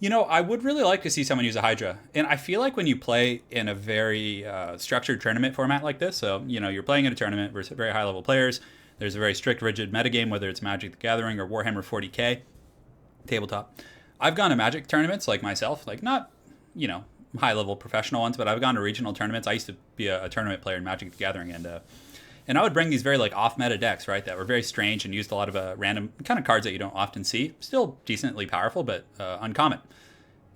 I would really like to see someone use a Hydra. And I feel like when you play in a very structured tournament format like this, so, you're playing in a tournament versus very high-level players, there's a very strict, rigid metagame, whether it's Magic the Gathering or Warhammer 40K, tabletop. I've gone to Magic tournaments like myself, like not, high-level professional ones, but I've gone to regional tournaments. I used to be a tournament player in Magic the Gathering, and I would bring these very off-meta decks, right, that were very strange and used a lot of random kind of cards that you don't often see. Still decently powerful, but uncommon.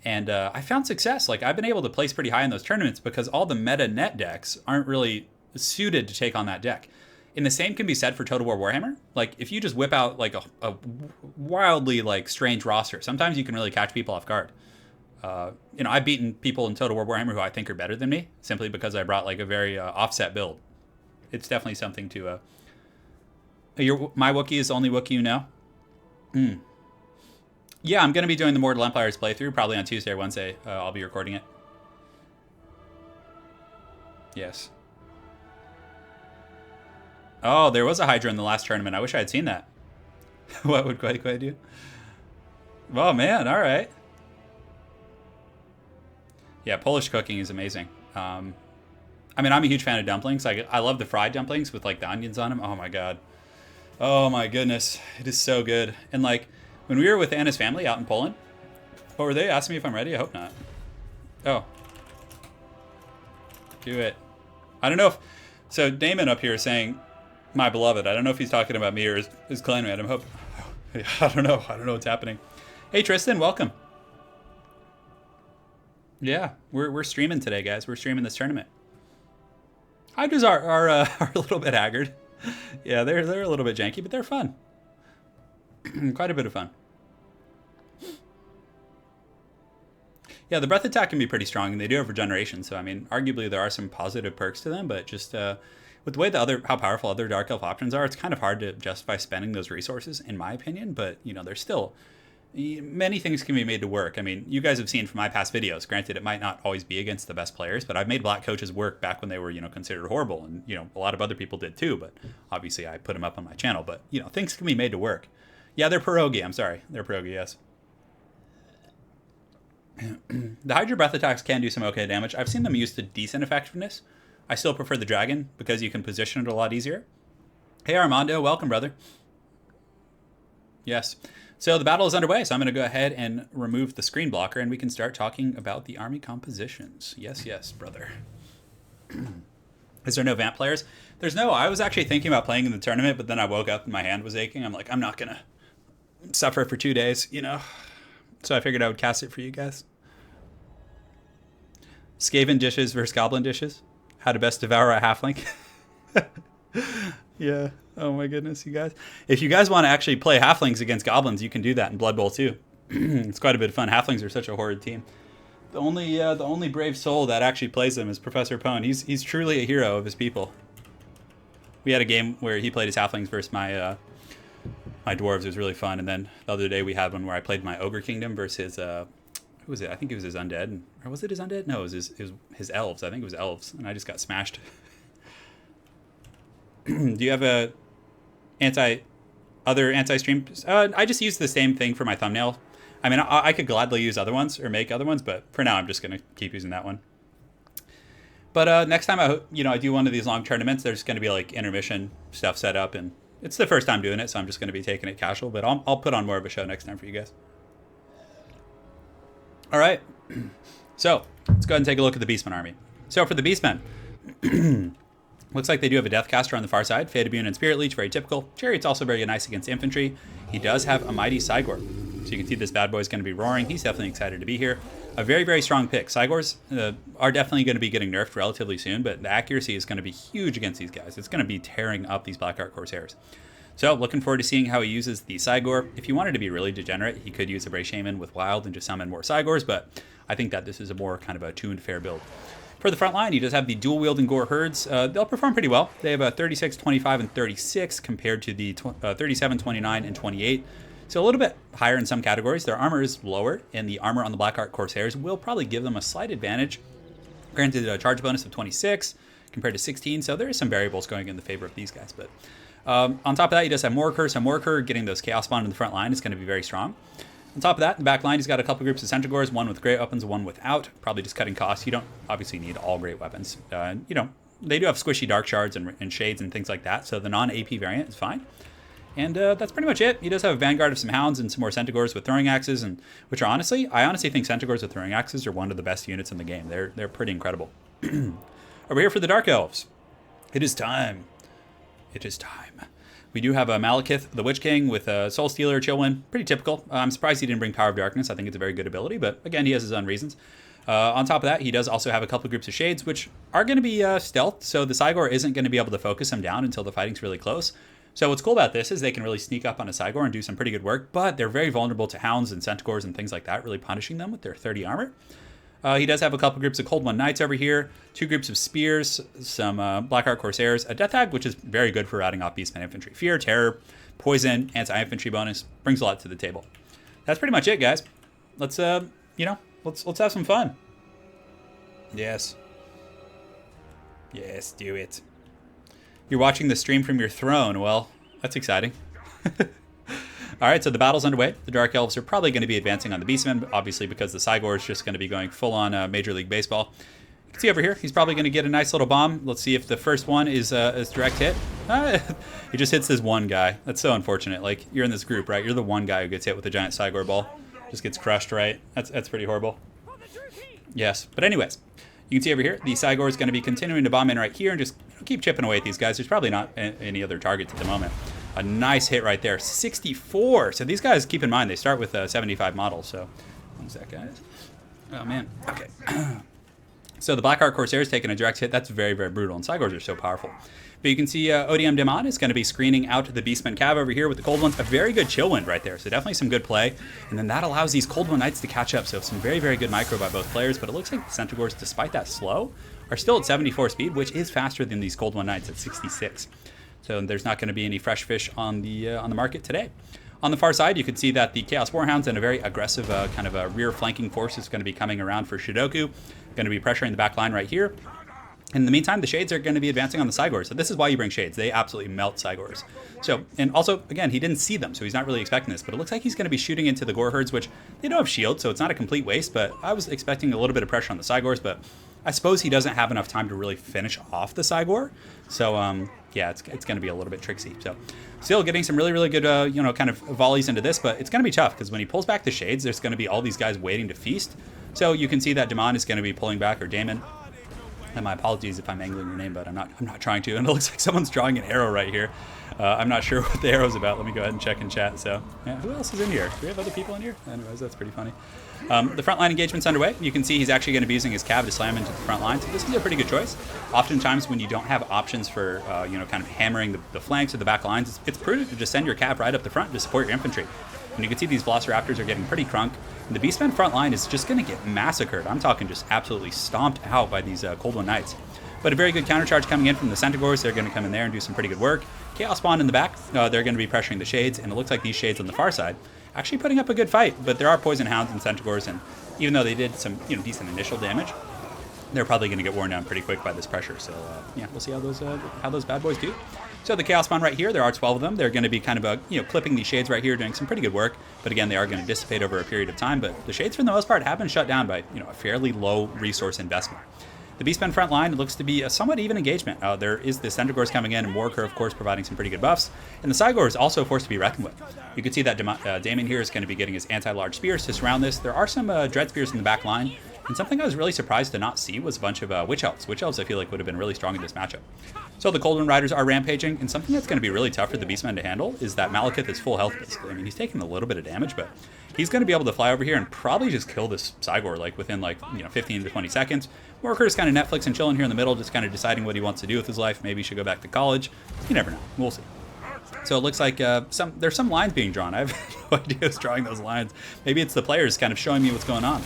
And I found success. I've been able to place pretty high in those tournaments because all the meta net decks aren't really suited to take on that deck. And the same can be said for Total War Warhammer. If you just whip out a wildly strange roster, sometimes you can really catch people off guard. I've beaten people in Total War Warhammer who I think are better than me simply because I brought a very offset build. It's definitely something to... My Wookiee is the only Wookiee you know? Yeah, I'm going to be doing the Mortal Empires playthrough probably on Tuesday or Wednesday. I'll be recording it. Yes. Oh, there was a Hydra in the last tournament. I wish I had seen that. What would Quay do? Oh, man. All right. Yeah, Polish cooking is amazing. I'm a huge fan of dumplings. I love the fried dumplings with the onions on them. Oh my god. Oh my goodness. It is so good. And when we were with Anna's family out in Poland, what were they asking me if I'm ready? I hope not. Oh. Do it. I don't know if... So Damon up here is saying, my beloved. I don't know if he's talking about me or his clanmate. I don't know. I don't know what's happening. Hey Tristan, welcome. Yeah, we're streaming today, guys. We're streaming this tournament. Hydras are a little bit haggard. Yeah, they're a little bit janky, but they're fun. Quite a bit of fun. Yeah, the breath attack can be pretty strong, and they do have regeneration. So I mean, arguably there are some positive perks to them, but just with the way how powerful other Dark Elf options are, it's kind of hard to justify spending those resources, in my opinion. But you know, there's still many things can be made to work. I mean, you guys have seen from my past videos. Granted, it might not always be against the best players, but I've made black coaches work back when they were, you know, considered horrible, and you know, a lot of other people did too. But obviously, I put them up on my channel. But you know, things can be made to work. Yeah, they're pierogi. I'm sorry, they're pierogi. Yes. The Hydra breath attacks can do some okay damage. I've seen them used to decent effectiveness. I still prefer the dragon because you can position it a lot easier. Hey Armando, welcome brother. Yes. So the battle is underway, so I'm going to go ahead and remove the screen blocker and we can start talking about the army compositions. Yes, yes, brother. Is there no Vamp players? There's no. I was actually thinking about playing in the tournament, but then I woke up and my hand was aching. I'm like, I'm not going to suffer for 2 days, you know. So I figured I would cast it for you guys. Skaven dishes versus goblin dishes. How to best devour a halfling. Yeah. Oh my goodness, you guys. If you guys want to actually play halflings against goblins, you can do that in Blood Bowl too. It's quite a bit of fun. Halflings are such a horrid team. The only brave soul that actually plays them is Professor Pone. He's truly a hero of his people. We had a game where he played his halflings versus my dwarves. It was really fun. And then the other day we had one where I played my ogre kingdom versus who was it? I think it was his undead. Or was it his undead? No, it was his elves. I think it was elves. And I just got smashed. Do you have other anti-stream? I just use the same thing for my thumbnail. I mean, I could gladly use other ones or make other ones, but for now I'm just going to keep using that one. But next time I do one of these long tournaments, there's going to be like intermission stuff set up, and it's the first time doing it, so I'm just going to be taking it casual, but I'll put on more of a show next time for you guys. All right, so let's go ahead and take a look at the Beastmen army. So for the Beastmen, looks like they do have a Deathcaster on the far side. Fade Immune and Spirit Leech, very typical. Chariot's also very nice against infantry. He does have a Mighty Cygor. So you can see this bad boy is going to be roaring. He's definitely excited to be here. A very, very strong pick. Cygors are definitely going to be getting nerfed relatively soon, but the accuracy is going to be huge against these guys. It's going to be tearing up these Blackheart Corsairs. So looking forward to seeing how he uses the Cygor. If he wanted to be really degenerate, he could use a Bray Shaman with Wild and just summon more Cygors, but I think that this is a more kind of a tuned fair build. For the front line, he does have the dual-wielding Gore Herds. They'll perform pretty well. They have a 36, 25, and 36 compared to the 37, 29, and 28. So a little bit higher in some categories. Their armor is lower, and the armor on the Blackheart Corsairs will probably give them a slight advantage. Granted, a charge bonus of 26 compared to 16, so there is some variables going in the favor of these guys. But on top of that, he does have Morkur. So Morkur getting those Chaos Bond in the front line is going to be very strong. On top of that, in the back line, he's got a couple groups of Centaurs, one with great weapons, one without. Probably just cutting costs. You don't obviously need all great weapons. They do have squishy Dark Shards and Shades and things like that, so the non-AP variant is fine. And that's pretty much it. He does have a Vanguard of some Hounds and some more Centaurs with Throwing Axes, and which are I honestly think Centaurs with Throwing Axes are one of the best units in the game. They're pretty incredible. Over here for the Dark Elves. It is time. It is time. We do have a Malekith, the Witch King, with a Soul Stealer, Chillwind. Pretty typical. I'm surprised he didn't bring Power of Darkness. I think it's a very good ability, but again, he has his own reasons. On top of that, he does also have a couple of groups of Shades, which are going to be stealth, so the Cygor isn't going to be able to focus him down until the fighting's really close. So what's cool about this is they can really sneak up on a Cygor and do some pretty good work, but they're very vulnerable to Hounds and Centaurs and things like that, really punishing them with their 30 armor. He does have a couple groups of Cold One Knights over here, 2 groups of Spears, some Blackheart Corsairs, a Death Hag, which is very good for routing off Beastman infantry. Fear, Terror, Poison, Anti-Infantry bonus, brings a lot to the table. That's pretty much it, guys. Let's let's have some fun. Yes. Yes, do it. You're watching the stream from your throne. Well, that's exciting. All right, so the battle's underway. The Dark Elves are probably going to be advancing on the Beastmen, obviously because the Cygor is just going to be going full-on Major League Baseball. You can see over here, he's probably going to get a nice little bomb. Let's see if the first one is direct hit. He just hits this one guy. That's so unfortunate. Like, you're in this group, right? You're the one guy who gets hit with a giant Cygor ball. Just gets crushed, right? That's pretty horrible. Yes, but anyways, you can see over here, the Cygor is going to be continuing to bomb in right here and just keep chipping away at these guys. There's probably not any other targets at the moment. A nice hit right there, 64. So these guys, keep in mind, they start with 75 models. So, one sec, guys. Oh, man. Okay. So the Blackheart Corsairs taking a direct hit. That's very, very brutal. And Cygors are so powerful. But you can see ODM Demon is going to be screening out to the Beastman Cav over here with the Cold Ones. A very good Chill Wind right there, so definitely some good play. And then that allows these Cold One Knights to catch up, so some very, very good micro by both players. But it looks like the Centaurs, despite that slow, are still at 74 speed, which is faster than these Cold One Knights at 66. So there's not going to be any fresh fish on the market today. On the far side, you can see that the Chaos Warhounds and a very aggressive kind of a rear flanking force is going to be coming around for Shidoku. Going to be pressuring the back line right here. In the meantime, the Shades are going to be advancing on the Cygors. So this is why you bring Shades. They absolutely melt Cygors. So, and also, again, he didn't see them, so he's not really expecting this. But it looks like he's going to be shooting into the Gore Herds, which they don't have shields, so it's not a complete waste. But I was expecting a little bit of pressure on the Cygors, but I suppose he doesn't have enough time to really finish off the Cygor. So, yeah, it's going to be a little bit tricksy. So, still getting some really, really good, kind of volleys into this. But it's going to be tough, because when he pulls back the Shades, there's going to be all these guys waiting to feast. So you can see that Damon is going to be pulling back, or Damon. And my apologies if I'm angling your name, but I'm not trying to. And it looks like someone's drawing an arrow right here. I'm not sure what the arrow's about. Let me go ahead and check in chat. So, yeah, who else is in here? Do we have other people in here? Anyways, that's pretty funny. The frontline engagement's underway. You can see he's actually going to be using his Cav to slam into the front line. So this is a pretty good choice. Oftentimes when you don't have options for, kind of hammering the flanks or the back lines, it's prudent to just send your Cav right up the front to support your infantry. And you can see these Velociraptors are getting pretty crunk. And the Beastman front line is just going to get massacred. I'm talking just absolutely stomped out by these Cold One Knights. But a very good countercharge coming in from the Centaurs. They're going to come in there and do some pretty good work. Chaos Spawn in the back. They're going to be pressuring the Shades. And it looks like these Shades on the far side actually putting up a good fight. But there are Poison Hounds and Centaurs. And even though they did some decent initial damage, they're probably going to get worn down pretty quick by this pressure. So, yeah, we'll see how those bad boys do. So the Chaos Spawn right here, there are 12 of them. They're going to be kind of clipping these Shades right here, doing some pretty good work. But again, they are going to dissipate over a period of time. But the Shades, for the most part, have been shut down by a fairly low resource investment. The Beastman front line looks to be a somewhat even engagement. There is the Centaurs coming in, and Warker, of course, providing some pretty good buffs. And the Cygor is also forced to be reckoned with. You can see that Damon here is going to be getting his anti-large spears to surround this. There are some Dread Spears in the back line. And something I was really surprised to not see was a bunch of Witch Elves. Witch Elves, I feel like, would have been really strong in this matchup. So the Cold One Riders are rampaging, and something that's going to be really tough for the Beastman to handle is that Malekith is full health, basically. I mean, he's taking a little bit of damage, but he's going to be able to fly over here and probably just kill this Cygor, within, 15 to 20 seconms. Worker's kind of Netflix and chilling here in the middle, just kind of deciding what he wants to do with his life. Maybe he should go back to college. You never know. We'll see. So it looks like there's some lines being drawn. I have no idea who's drawing those lines. Maybe it's the players kind of showing me what's going on.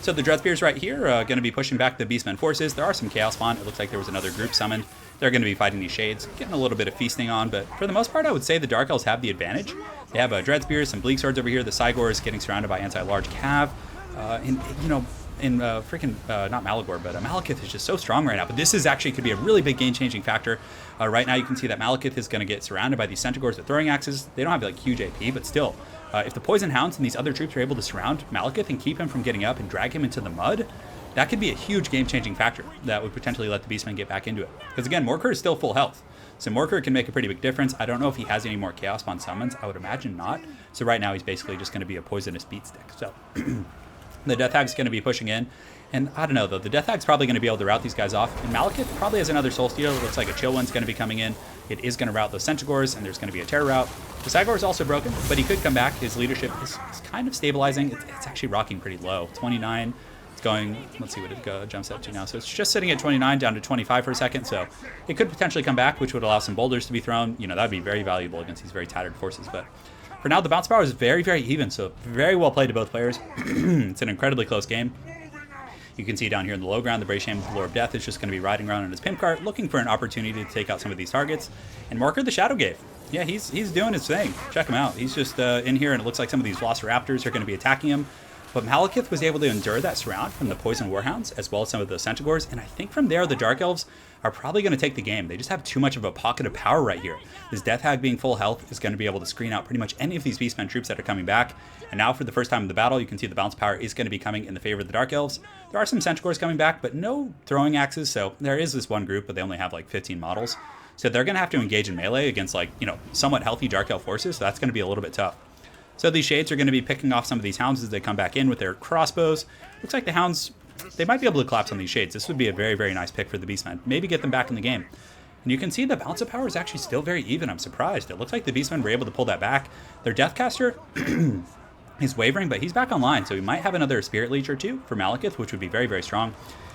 So the Dread Spears right here are going to be pushing back the Beastman forces. There are some Chaos Spawn. It looks like there was another group summoned. They're going to be fighting these Shades, getting a little bit of feasting on, but for the most part, I would say the Dark Elves have the advantage. They have Dread Spears, some Bleak Swords over here. The Cygor is getting surrounded by anti-large Cav. Not Malagor, but Malekith is just so strong right now. But this is actually could be a really big game-changing factor. Right now, you can see that Malekith is going to get surrounded by these Centaurs with throwing axes. They don't have huge AP, but still, if the Poison Hounds and these other troops are able to surround Malekith and keep him from getting up and drag him into the mud, that could be a huge game-changing factor that would potentially let the Beastman get back into it. Because again, Morker is still full health. So Morker can make a pretty big difference. I don't know if he has any more Chaos Spawn summons. I would imagine not. So right now he's basically just going to be a poisonous beat stick. So the Death Hag's going to be pushing in. And I don't know, though. The Death Hag's probably going to be able to route these guys off. And Malekith probably has another Soul Stealer. It looks like a Chill One's going to be coming in. It is going to route those Centaurs, and there's going to be a Terror route. The Cygor is also broken, but he could come back. His leadership is kind of stabilizing. It's actually rocking pretty low. 29. It's going, let's see what it jumps up to now. So it's just sitting at 29 down to 25 for a second. So it could potentially come back, which would allow some boulders to be thrown. That would be very valuable against these very tattered forces. But for now, the bounce power is very, very even. So very well played to both players. It's an incredibly close game. You can see down here in the low ground, the Braysham, the Lord of Death, is just going to be riding around in his pimp cart, looking for an opportunity to take out some of these targets. And Marker the Shadow Gave. Yeah, he's doing his thing. Check him out. He's just in here, and it looks like some of these Velociraptors are going to be attacking him. But Malekith was able to endure that surround from the Poison Warhounds, as well as some of the Centaurs. And I think from there, the Dark Elves are probably going to take the game. They just have too much of a pocket of power right here. This Death Hag being full health is going to be able to screen out pretty much any of these Beastmen troops that are coming back. And now for the first time in the battle, you can see the bounce power is going to be coming in the favor of the Dark Elves. There are some Centaurs coming back, but no throwing axes. So there is this one group, but they only have 15 models. So they're going to have to engage in melee against somewhat healthy Dark Elf forces. So that's going to be a little bit tough. So these Shades are going to be picking off some of these Hounds as they come back in with their crossbows. Looks like the Hounds, they might be able to collapse on these Shades. This would be a very, very nice pick for the Beastmen. Maybe get them back in the game. And you can see the bounce of power is actually still very even. I'm surprised. It looks like the Beastmen were able to pull that back. Their Deathcaster is wavering, but he's back online. So we might have another Spirit Leech or two for Malekith, which would be very, very strong.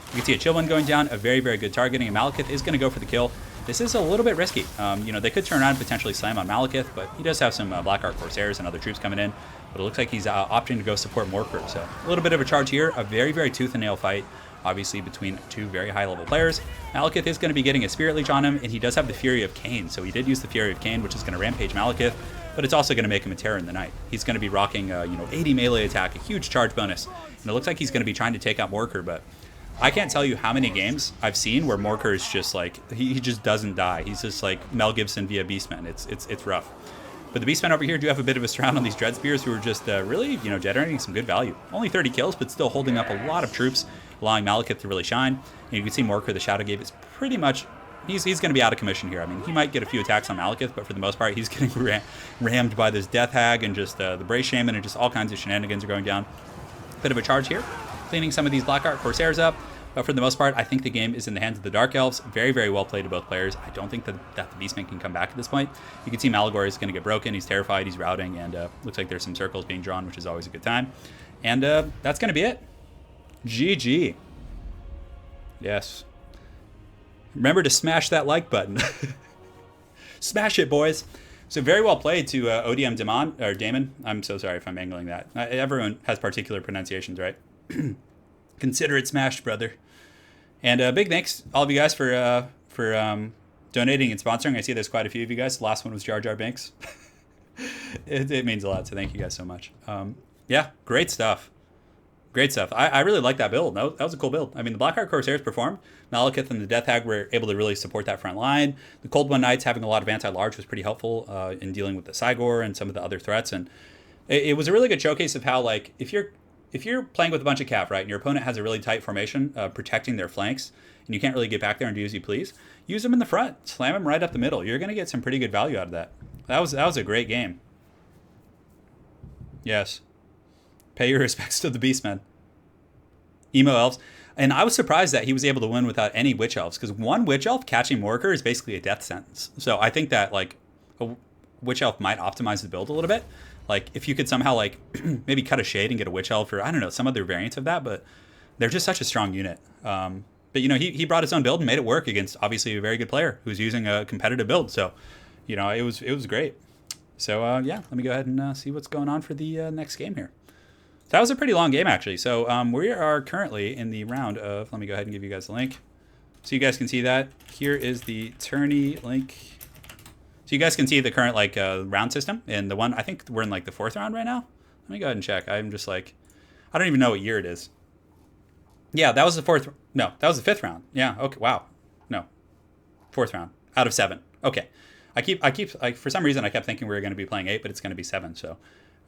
You can see a Chill One going down, a very, very good targeting. And Malekith is going to go for the kill. This is a little bit risky. You know, they could turn around and potentially slam on Malekith, but he does have some Black Art Corsairs and other troops coming in. But it looks like he's opting to go support Morker. So a little bit of a charge here. A very, very tooth and nail fight, obviously, between two very high-level players. Malekith is going to be getting a Spirit Leech on him, and he does have the Fury of Cain. So he did use the Fury of Cain, which is going to rampage Malekith, but it's also going to make him a Terror in the Night. He's going to be rocking, you know, 80 melee attack, a huge charge bonus. And it looks like he's going to be trying to take out Morker, but I can't tell you how many games I've seen where Morker is just like, he just doesn't die. He's just like Mel Gibson via Beastmen. It's rough. But the Beastmen over here do have a bit of a surround on these Dread Spears, who are just really, you know, generating some good value. Only 30 kills, but still holding up a lot of troops, allowing Malekith to really shine. And you can see Morker, the Shadow Gate, is pretty much, he's going to be out of commission here. I mean, he might get a few attacks on Malekith, but for the most part, he's getting rammed by this Death Hag and just the Brace Shaman, and just all kinds of shenanigans are going down. Bit of a charge here, cleaning some of these Black Art Corsairs up. But for the most part, I think the game is in the hands of the Dark Elves. Very, very well played to both players. I don't think that the Beastman can come back at this point. You can see Malagor is going to get broken. He's terrified. He's routing. And looks like there's some circles being drawn, which is always a good time. And that's going to be it. GG. Yes. Remember to smash that like button. Smash it, boys. So very well played to ODM Damon. I'm so sorry if I'm angling that. Everyone has particular pronunciations, right? Consider it smashed, brother. And big thanks all of you guys for donating and sponsoring. I see there's quite a few of you guys. The last one was Jar Jar Binks. it means a lot, so thank you guys so much. Yeah, great stuff. Great stuff. I really like that build. That was a cool build. I mean, the Blackheart Corsairs performed. Malekith and the Death Hag were able to really support that front line. The Cold One Knights having a lot of anti-large was pretty helpful in dealing with the Cygor and some of the other threats. And it was a really good showcase of how, like, if you're playing with a bunch of Cav, right, and your opponent has a really tight formation protecting their flanks, and you can't really get back there and do as you please, use them in the front. Slam them right up the middle. You're going to get some pretty good value out of that. That was a great game. Yes. Pay your respects to the Beastmen. Emo Elves. And I was surprised that he was able to win without any Witch Elves, because one Witch Elf catching Morker is basically a death sentence. So I think that, like, a Witch Elf might optimize the build a little bit. Like, if you could somehow, like, maybe cut a shade and get a Witch Elf, or, I don't know, some other variant of that, but they're just such a strong unit. But, you know, he brought his own build and made it work against, obviously, a very good player who's using a competitive build. So, you know, it was great. So, yeah, let me go ahead and see what's going on for the next game here. So that was a pretty long game, actually. So we are currently in the round of, let me go ahead and give you guys the link. So you guys can see that. Here is the tourney link. So you guys can see the current, like, round system. And the one, I think we're in, like, the 4th round right now. Let me go ahead and check. I'm just, like, I don't even know what year it is. Yeah, that was the 4th. No, that was the 5th round. Yeah, okay, wow. No, 4th round out of 7. Okay. I keep, like, for some reason, I kept thinking we were going to be playing 8, but it's going to be 7. So,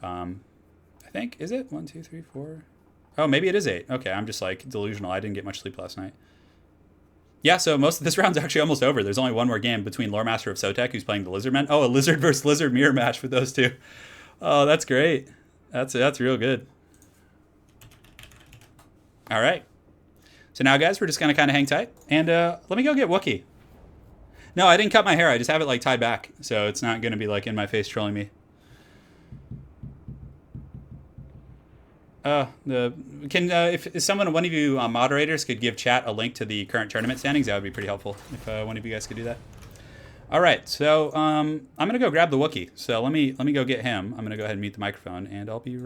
I think, is it 1, 2, 3, 4? Oh, maybe it is 8. Okay, I'm just, like, delusional. I didn't get much sleep last night. Yeah, so most of this round's actually almost over. There's only one more game between Lore Master of Sotek, who's playing the Lizardmen. Oh, a Lizard versus Lizard mirror match with those two. Oh, that's great. That's real good. All right. So now, guys, we're just going to kind of hang tight. And let me go get Wookiee. No, I didn't cut my hair. I just have it, like, tied back. So it's not going to be, like, in my face trolling me. If someone, one of you moderators, could give chat a link to the current tournament standings, that would be pretty helpful. If one of you guys could do that. All right, so I'm gonna go grab the Wookiee. So let me go get him. I'm gonna go ahead and mute the microphone, and I'll be.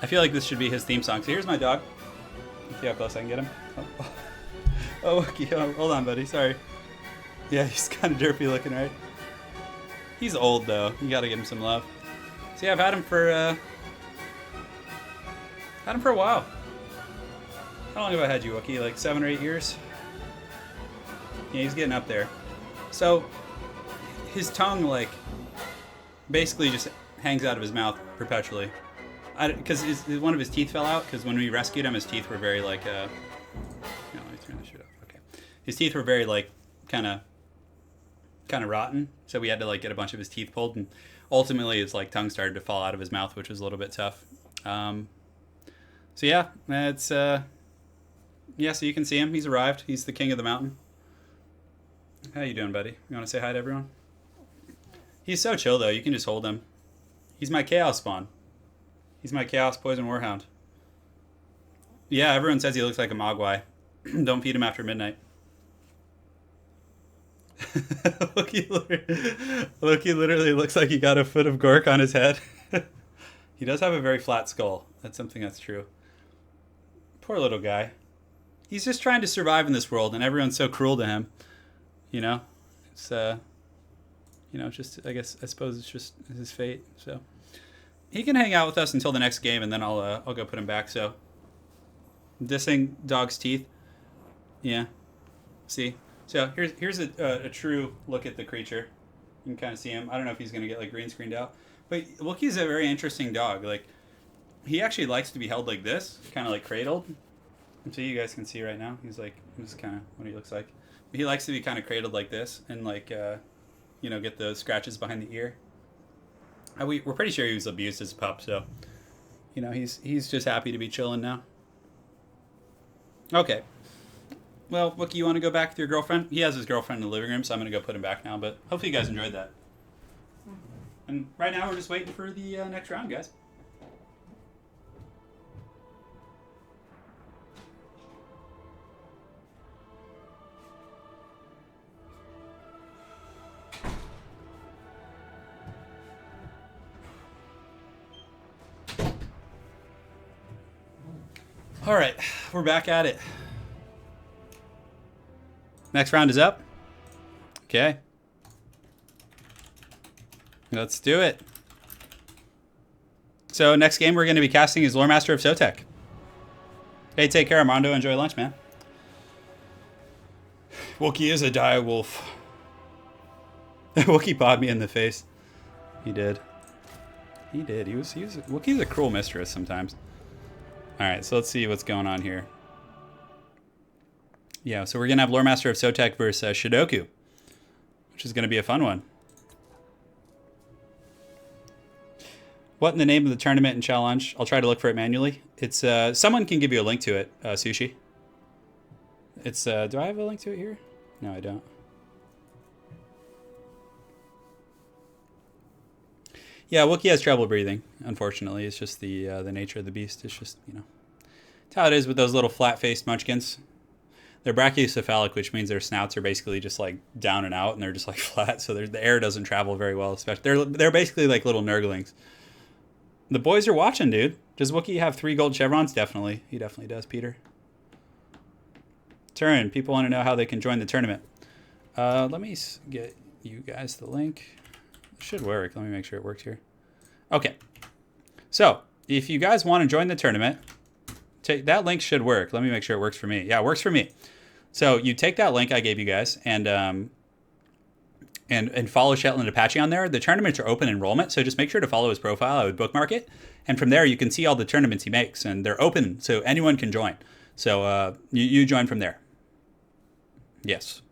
I feel like this should be his theme song. So here's my dog. See how close I can get him. Oh, okay. Oh, hold on, buddy. Sorry. Yeah, he's kind of derpy looking, right? He's old though. You gotta give him some love. See, I've had him for a while. How long have I had you, Wookie? Like 7 or 8 years? Yeah, he's getting up there. So his tongue, like, basically just hangs out of his mouth perpetually. Because one of his teeth fell out. Because when we rescued him, his teeth were very like. No, let me turn this shit up. Okay, his teeth were very like kind of rotten. So we had to like get a bunch of his teeth pulled, and ultimately his like tongue started to fall out of his mouth, which was a little bit tough. So yeah, it's yeah. So you can see him. He's arrived. He's the king of the mountain. How you doing, buddy? You want to say hi to everyone? He's so chill though. You can just hold him. He's my chaos spawn. He's my Chaos Poison Warhound. Yeah, everyone says he looks like a Mogwai. Don't feed him after midnight. Loki literally looks like he got a foot of Gork on his head. He does have a very flat skull. That's something that's true. Poor little guy. He's just trying to survive in this world, and everyone's so cruel to him. You know? It's, you know, just, I suppose it's just his fate, so... He can hang out with us until the next game, and then I'll go put him back. So, dissing dog's teeth, yeah. See, so here's a true look at the creature. You can kind of see him. I don't know if he's gonna get like green screened out, but Wookie's a very interesting dog. Like, he actually likes to be held like this, kind of like cradled. And so you guys can see right now, he's like, this is kind of what he looks like. But he likes to be kind of cradled like this, and like, you know, get the scratches behind the ear. We're pretty sure he was abused as a pup, so, you know, he's just happy to be chilling now. Okay. Well, Wookie, you want to go back with your girlfriend? He has his girlfriend in the living room, so I'm going to go put him back now, but hopefully you guys enjoyed that. And right now we're just waiting for the next round, guys. All right, we're back at it. Next round is up. Okay. Let's do it. So next game we're going to be casting is Lore Master of Sotek. Hey, take care, Armando. Enjoy lunch, man. Wookie is a dire wolf. Wookie pawed me in the face. He did. He did. Wookie's a cruel mistress sometimes. All right, so let's see what's going on here. Yeah, so we're going to have Lore Master of Sotek versus Shidoku, which is going to be a fun one. What in the name of the tournament and challenge? I'll try to look for it manually. It's someone can give you a link to it, Sushi. It's do I have a link to it here? No, I don't. Yeah, Wookie has trouble breathing, unfortunately. It's just the nature of the beast. It's just, you know, it's how it is with those little flat-faced munchkins. They're brachiocephalic, which means their snouts are basically just like down and out, and they're just like flat, so the air doesn't travel very well. Especially, they're basically like little nurglings. The boys are watching, dude. Does Wookie have 3 gold chevrons? Definitely. He definitely does, Peter. Turn. People want to know how they can join the tournament. Let me get you guys the link. It should work. Let me make sure it works here. Okay. So, if you guys want to join the tournament, that link should work. Let me make sure it works for me. Yeah, it works for me. So, you take that link I gave you guys and follow Shetland Apache on there. The tournaments are open enrollment, so just make sure to follow his profile. I would bookmark it. And from there, you can see all the tournaments he makes, and they're open, so anyone can join. So, you join from there. Yes.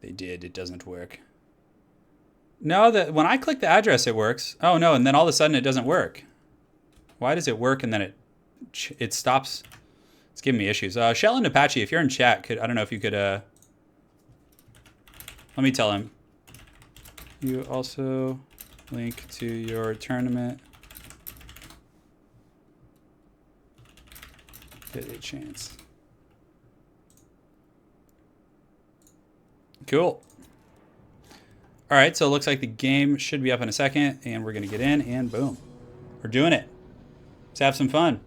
They did. It doesn't work. No, when I click the address, it works. Oh, no, and then all of a sudden it doesn't work. Why does it work and then it stops? It's giving me issues. Shetland Apache, if you're in chat, I don't know if you could... let me tell him. You also link to your tournament. Get a chance. Cool. All right, so it looks like the game should be up in a second, and we're going to get in, and boom. We're doing it. Let's have some fun.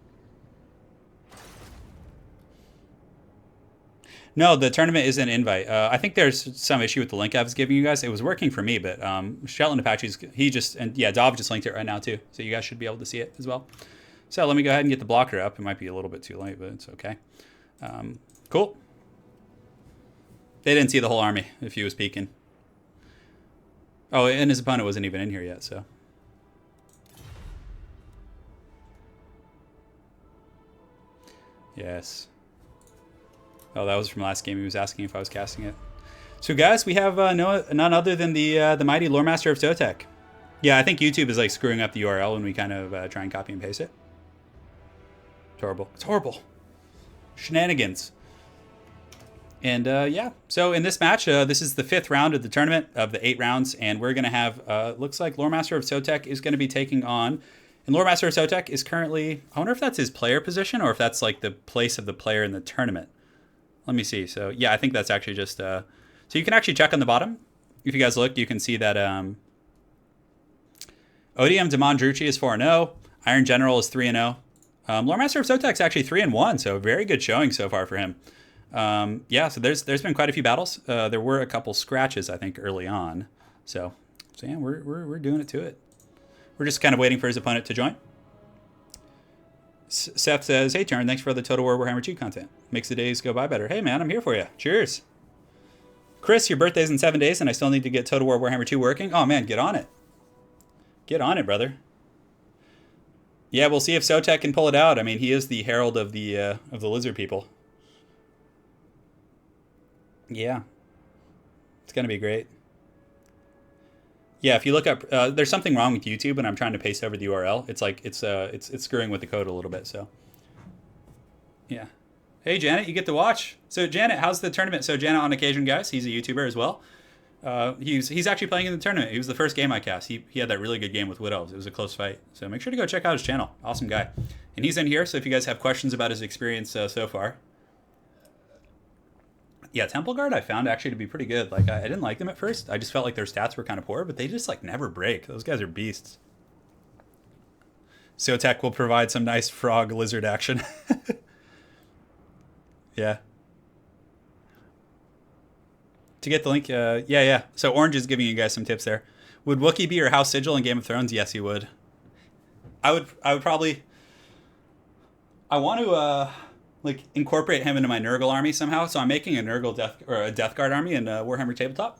No, the tournament is an invite. I think there's some issue with the link I was giving you guys. It was working for me, but Shetland Apache's, Dov just linked it right now too. So you guys should be able to see it as well. So let me go ahead and get the blocker up. It might be a little bit too late, but it's okay. Cool. They didn't see the whole army if he was peeking. Oh, and his opponent wasn't even in here yet, so. Yes. Oh, that was from last game. He was asking if I was casting it. So, guys, we have none other than the mighty Lore Master of Zotek. Yeah, I think YouTube is like screwing up the URL when we kind of try and copy and paste it. It's horrible. It's horrible. Shenanigans. And yeah, so in this match, this is the 5th round of the tournament of the 8 rounds, and we're going to have, looks like Lore Master of Zotek is going to be taking on, and Lore Master of Zotek is currently, I wonder if that's his player position or if that's like the place of the player in the tournament. Let me see. So yeah, I think that's actually just, so you can actually check on the bottom. If you guys look, you can see that Odium Demandrucci is 4-0, Iron General is 3-0. Lore Master of Zotek is actually 3-1, so very good showing so far for him. Yeah, so there's been quite a few battles. There were a couple scratches, I think, early on. So yeah, we're doing it to it. We're just kind of waiting for his opponent to join. Seth says, "Hey, Turn, thanks for the Total War Warhammer 2 content. Makes the days go by better." Hey, man, I'm here for you. Cheers. Chris, your birthday's in 7 days, and I still need to get Total War Warhammer 2 working. Oh, man, get on it. Get on it, brother. Yeah, we'll see if Zotek can pull it out. I mean, he is the herald of the lizard people. Yeah. It's going to be great. Yeah, if you look up, there's something wrong with YouTube when I'm trying to paste over the URL. It's like, it's screwing with the code a little bit, so. Yeah. Hey, Janet, you get to watch. So, Janet, how's the tournament? So, Janet, on occasion, guys, he's a YouTuber as well. He's actually playing in the tournament. He was the first game I cast. He had that really good game with Wood Elves. It was a close fight. So, make sure to go check out his channel. Awesome guy. And he's in here, so if you guys have questions about his experience so far. Yeah, Temple Guard I found actually to be pretty good. Like, I didn't like them at first. I just felt like their stats were kind of poor, but they just, like, never break. Those guys are beasts. Zotek will provide some nice frog lizard action. Yeah. To get the link, yeah. So Orange is giving you guys some tips there. Would Wookiee be your House Sigil in Game of Thrones? Yes, he would. I would probably... I want to... like incorporate him into my Nurgle army somehow. So I'm making a Nurgle Death Guard army in Warhammer Tabletop.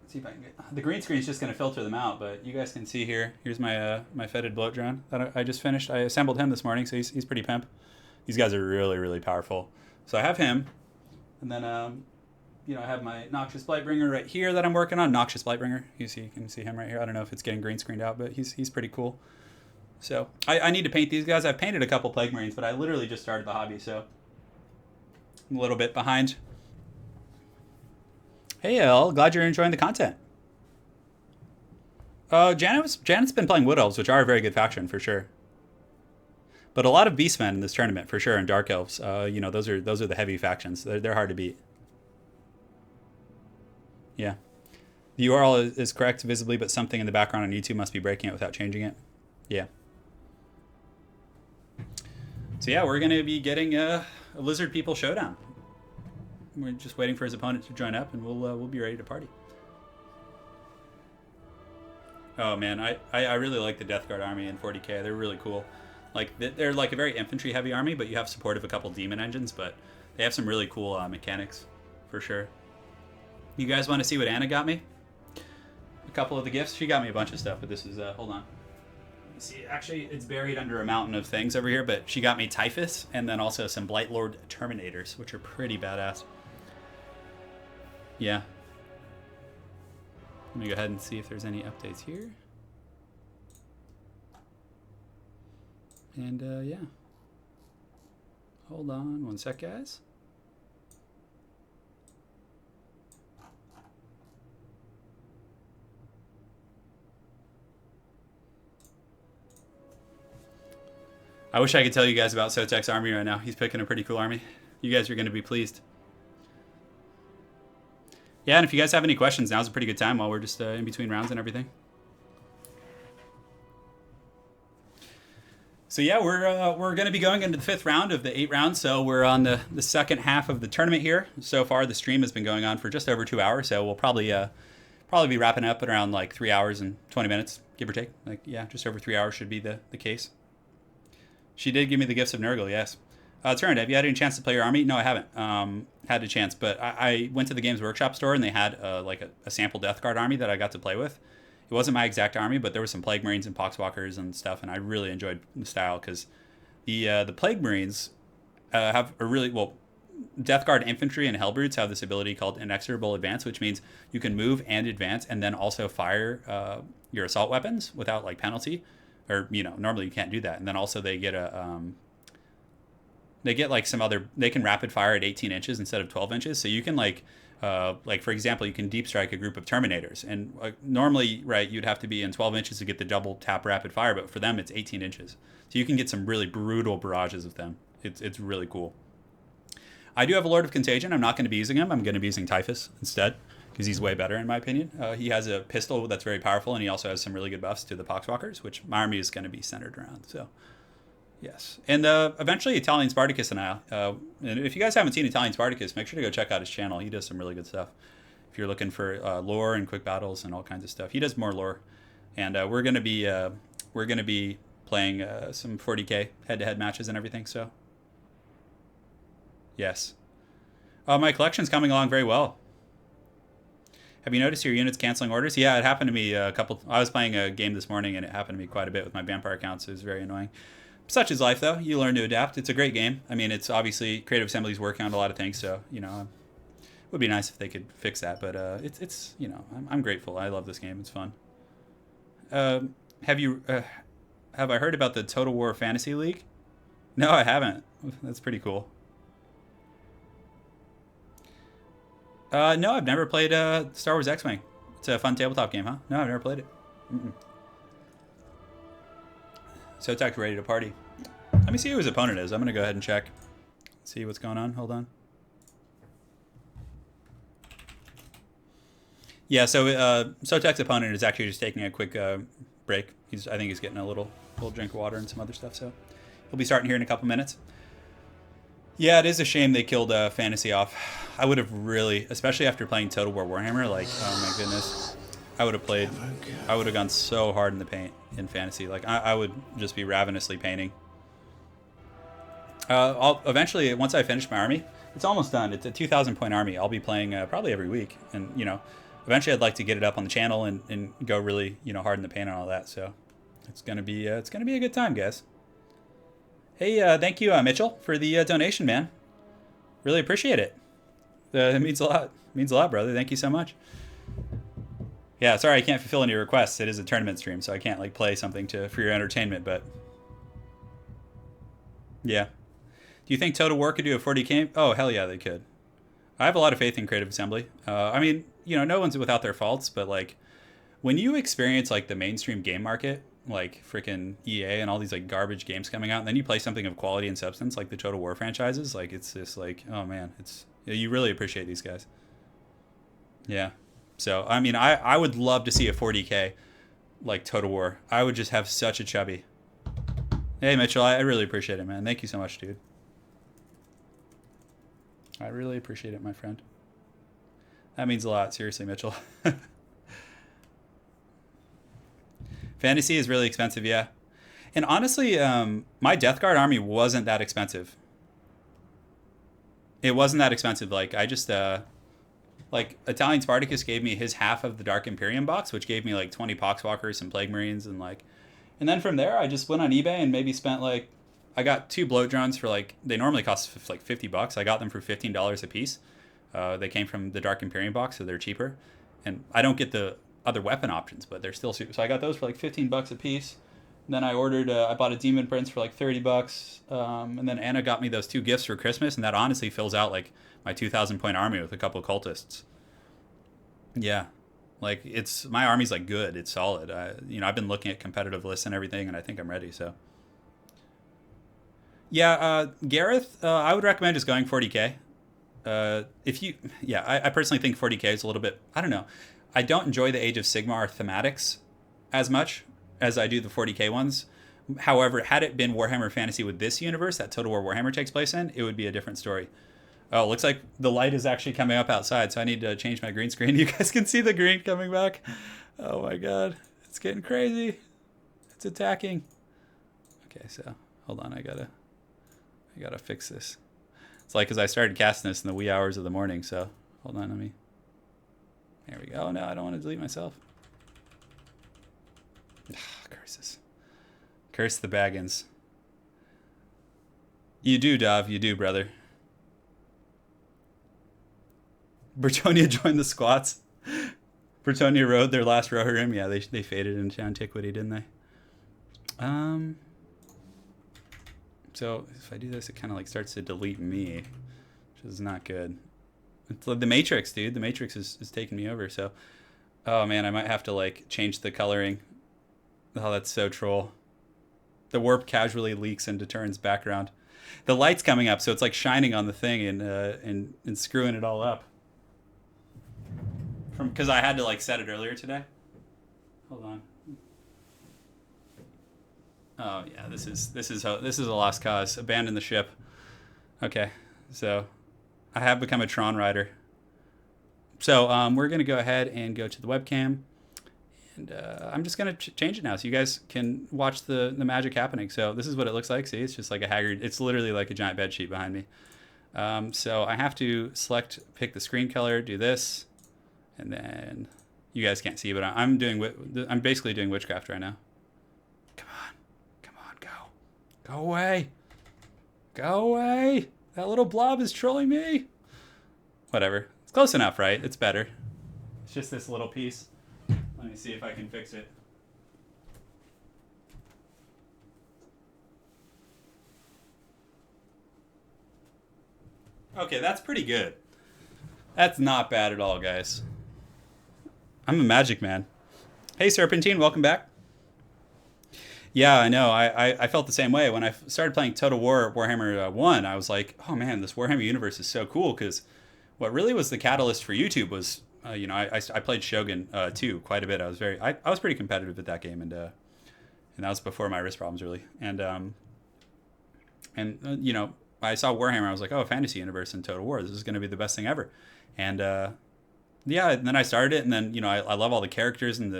Let's see if I can get the green screen is just going to filter them out, but you guys can see here. Here's my my fetid bloat drone that I just finished. I assembled him this morning, so he's pretty pimp. These guys are really powerful. So I have him, and then you know, I have my Noxious Blightbringer right here that I'm working on. Noxious Blightbringer. You can see him right here. I don't know if it's getting green screened out, but he's pretty cool. So I need to paint these guys. I've painted a couple Plague Marines, but I literally just started the hobby, so I'm a little bit behind. Hey, El, glad you're enjoying the content. Janet's been playing Wood Elves, which are a very good faction for sure. But a lot of Beastmen in this tournament for sure, and Dark Elves. You know, those are the heavy factions. They're hard to beat. Yeah, the URL is correct visibly, but something in the background on YouTube must be breaking it without changing it. Yeah. So yeah, we're going to be getting a Lizard People Showdown. We're just waiting for his opponent to join up, and we'll be ready to party. Oh man, I really like the Death Guard army in 40k. They're really cool. Like they're like a very infantry heavy army, but you have support of a couple demon engines. But they have some really cool mechanics, for sure. You guys want to see what Anna got me? A couple of the gifts. She got me a bunch of stuff, but this is hold on. See, actually, it's buried under a mountain of things over here, but she got me Typhus, and then also some Blightlord Terminators, which are pretty badass. Yeah. Let me go ahead and see if there's any updates here. And, yeah. Hold on one sec, guys. I wish I could tell you guys about Zotek's army right now. He's picking a pretty cool army. You guys are going to be pleased. Yeah, and if you guys have any questions, now's a pretty good time while we're just in between rounds and everything. So yeah, we're going to be going into the 5th round of the 8 rounds. So we're on the second half of the tournament here. So far, the stream has been going on for just over 2 hours. So we'll probably be wrapping up at around like 3 hours and 20 minutes, give or take. Like yeah, just over 3 hours should be the case. She did give me the gifts of Nurgle, yes. Turn, have you had any chance to play your army? No, I haven't had a chance, but I went to the Games Workshop store and they had like a sample Death Guard army that I got to play with. It wasn't my exact army, but there were some Plague Marines and Poxwalkers and stuff, and I really enjoyed the style because the Plague Marines have a really well. Death Guard infantry and Hellbrutes have this ability called Inexorable Advance, which means you can move and advance, and then also fire your assault weapons without like penalty, or normally you can't do that. And then also they get like some other. They can rapid fire at 18 inches instead of 12 inches, so you can like for example, you can deep strike a group of Terminators, and normally, right, you'd have to be in 12 inches to get the double tap rapid fire, but for them it's 18 inches, so you can get some really brutal barrages of them. It's really cool. I do have a Lord of Contagion. I'm not going to be using him. I'm going to be using Typhus instead because he's way better in my opinion. He has a pistol that's very powerful, and he also has some really good buffs to the Poxwalkers, which my army is going to be centered around. So. Yes, and eventually Italian Spartacus and I. And if you guys haven't seen Italian Spartacus, make sure to go check out his channel. He does some really good stuff. If you're looking for lore and quick battles and all kinds of stuff, he does more lore. And we're gonna be playing some 40k head-to-head matches and everything. So yes, my collection's coming along very well. Have you noticed your units canceling orders? Yeah, it happened to me a couple. I was playing a game this morning and it happened to me quite a bit with my vampire accounts. It was very annoying. Such is life, though. You learn to adapt. It's a great game. I mean, it's obviously Creative Assembly's working on a lot of things, so it would be nice if they could fix that. But it's I'm grateful. I love this game. It's fun. Have I heard about the Total War Fantasy League? No, I haven't. That's pretty cool. No, I've never played Star Wars X-Wing. It's a fun tabletop game, huh? No, I've never played it. So Tech's ready to party. Let me see who his opponent is. I'm going to go ahead and check. See what's going on. Hold on. Yeah, so Sotek's opponent is actually just taking a quick break. I think he's getting a little drink of water and some other stuff, so he'll be starting here in a couple minutes. Yeah, it is a shame they killed Fantasy off. I would have really, especially after playing Total War Warhammer, like, oh my goodness. I would have gone so hard in the paint in Fantasy. Like, I would just be ravenously painting. I'll eventually, once I finish my army, it's almost done. It's a 2,000 point army. I'll be playing probably every week. And, eventually I'd like to get it up on the channel and go really, hard in the paint and all that. So it's going to be a good time, guys. Hey, thank you, Mitchell, for the donation, man. Really appreciate it. It means a lot. It means a lot, brother. Thank you so much. Yeah, sorry I can't fulfill any requests. It is a tournament stream, so I can't like play something for your entertainment, but yeah. Do you think Total War could do a 40k? Oh, hell yeah, they could. I have a lot of faith in Creative Assembly. I mean, no one's without their faults, but like when you experience like the mainstream game market, like freaking EA and all these like garbage games coming out, and then you play something of quality and substance like the Total War franchises, like it's just like, oh man, you really appreciate these guys. Yeah. So, I mean, I would love to see a 40k like Total War. I would just have such a chubby. Hey, Mitchell, I really appreciate it, man. Thank you so much, dude. I really appreciate it, my friend. That means a lot. Seriously, Mitchell. Fantasy is really expensive, yeah. And honestly, my Death Guard army wasn't that expensive. It wasn't that expensive. Like, I just... like, Italian Spartacus gave me his half of the Dark Imperium box, which gave me, like, 20 Poxwalkers, some Plague Marines, and, like... And then from there, I just went on eBay and maybe spent, like... I got 2 bloat drones for, like... They normally cost, like, $50. I got them for $15 a piece. They came from the Dark Imperium box, so they're cheaper. And I don't get the other weapon options, but they're still super. So I got those for, like, $15 a piece. And then I I bought a Demon Prince for, like, $30. And then Anna got me those 2 gifts for Christmas, and that honestly fills out, like... my 2,000 point army with a couple of cultists. Yeah, like my army's like good. It's solid. I've been looking at competitive lists and everything, and I think I'm ready. So, yeah, Gareth, I would recommend just going 40k. I personally think 40k is a little bit. I don't know. I don't enjoy the Age of Sigmar thematics as much as I do the 40k ones. However, had it been Warhammer Fantasy with this universe that Total War Warhammer takes place in, it would be a different story. Oh, looks like the light is actually coming up outside, so I need to change my green screen. You guys can see the green coming back. Oh my god. It's getting crazy. It's attacking. Okay, so hold on, I gotta fix this. It's like, because I started casting this in the wee hours of the morning, so hold on, let me. There we go. Oh, no, I don't want to delete myself. Curses. Curse the Baggins. You do, Dov. You do, brother. Bretonia joined the squats. Bretonia rode their last Rohirrim. Yeah, they faded into antiquity, didn't they? So if I do this, it kind of like starts to delete me, which is not good. It's like the Matrix, dude. The Matrix is taking me over. So, oh man, I might have to like change the coloring. Oh, that's so troll. The warp casually leaks into Turin's background. The light's coming up, so it's like shining on the thing and screwing it all up. Because I had to like set it earlier today. Hold on. Oh yeah, this is a lost cause. Abandon the ship. Okay, so I have become a Tron rider. So we're gonna go ahead and go to the webcam, and I'm just gonna change it now so you guys can watch the magic happening. So this is what it looks like. See, it's just like a haggard. It's literally like a giant bed sheet behind me. So I have to pick the screen color, do this, and then you guys can't see, but I'm basically doing witchcraft right now. Go away. Go away. That little blob is trolling me. Whatever. It's close enough, right? It's better. It's just this little piece. Let me see if I can fix it. Okay, that's pretty good. That's not bad at all, guys. I'm a magic man. Hey, Serpentine, welcome back. Yeah, I know. I felt the same way. When I started playing Total War Warhammer 1, I was like, oh man, this Warhammer universe is so cool, because what really was the catalyst for YouTube was, I played Shogun 2 quite a bit. I was pretty competitive at that game, and that was before my wrist problems, really. And I saw Warhammer, I was like, oh, fantasy universe in Total War, this is going to be the best thing ever. And yeah, and then I started it, and then I love all the characters and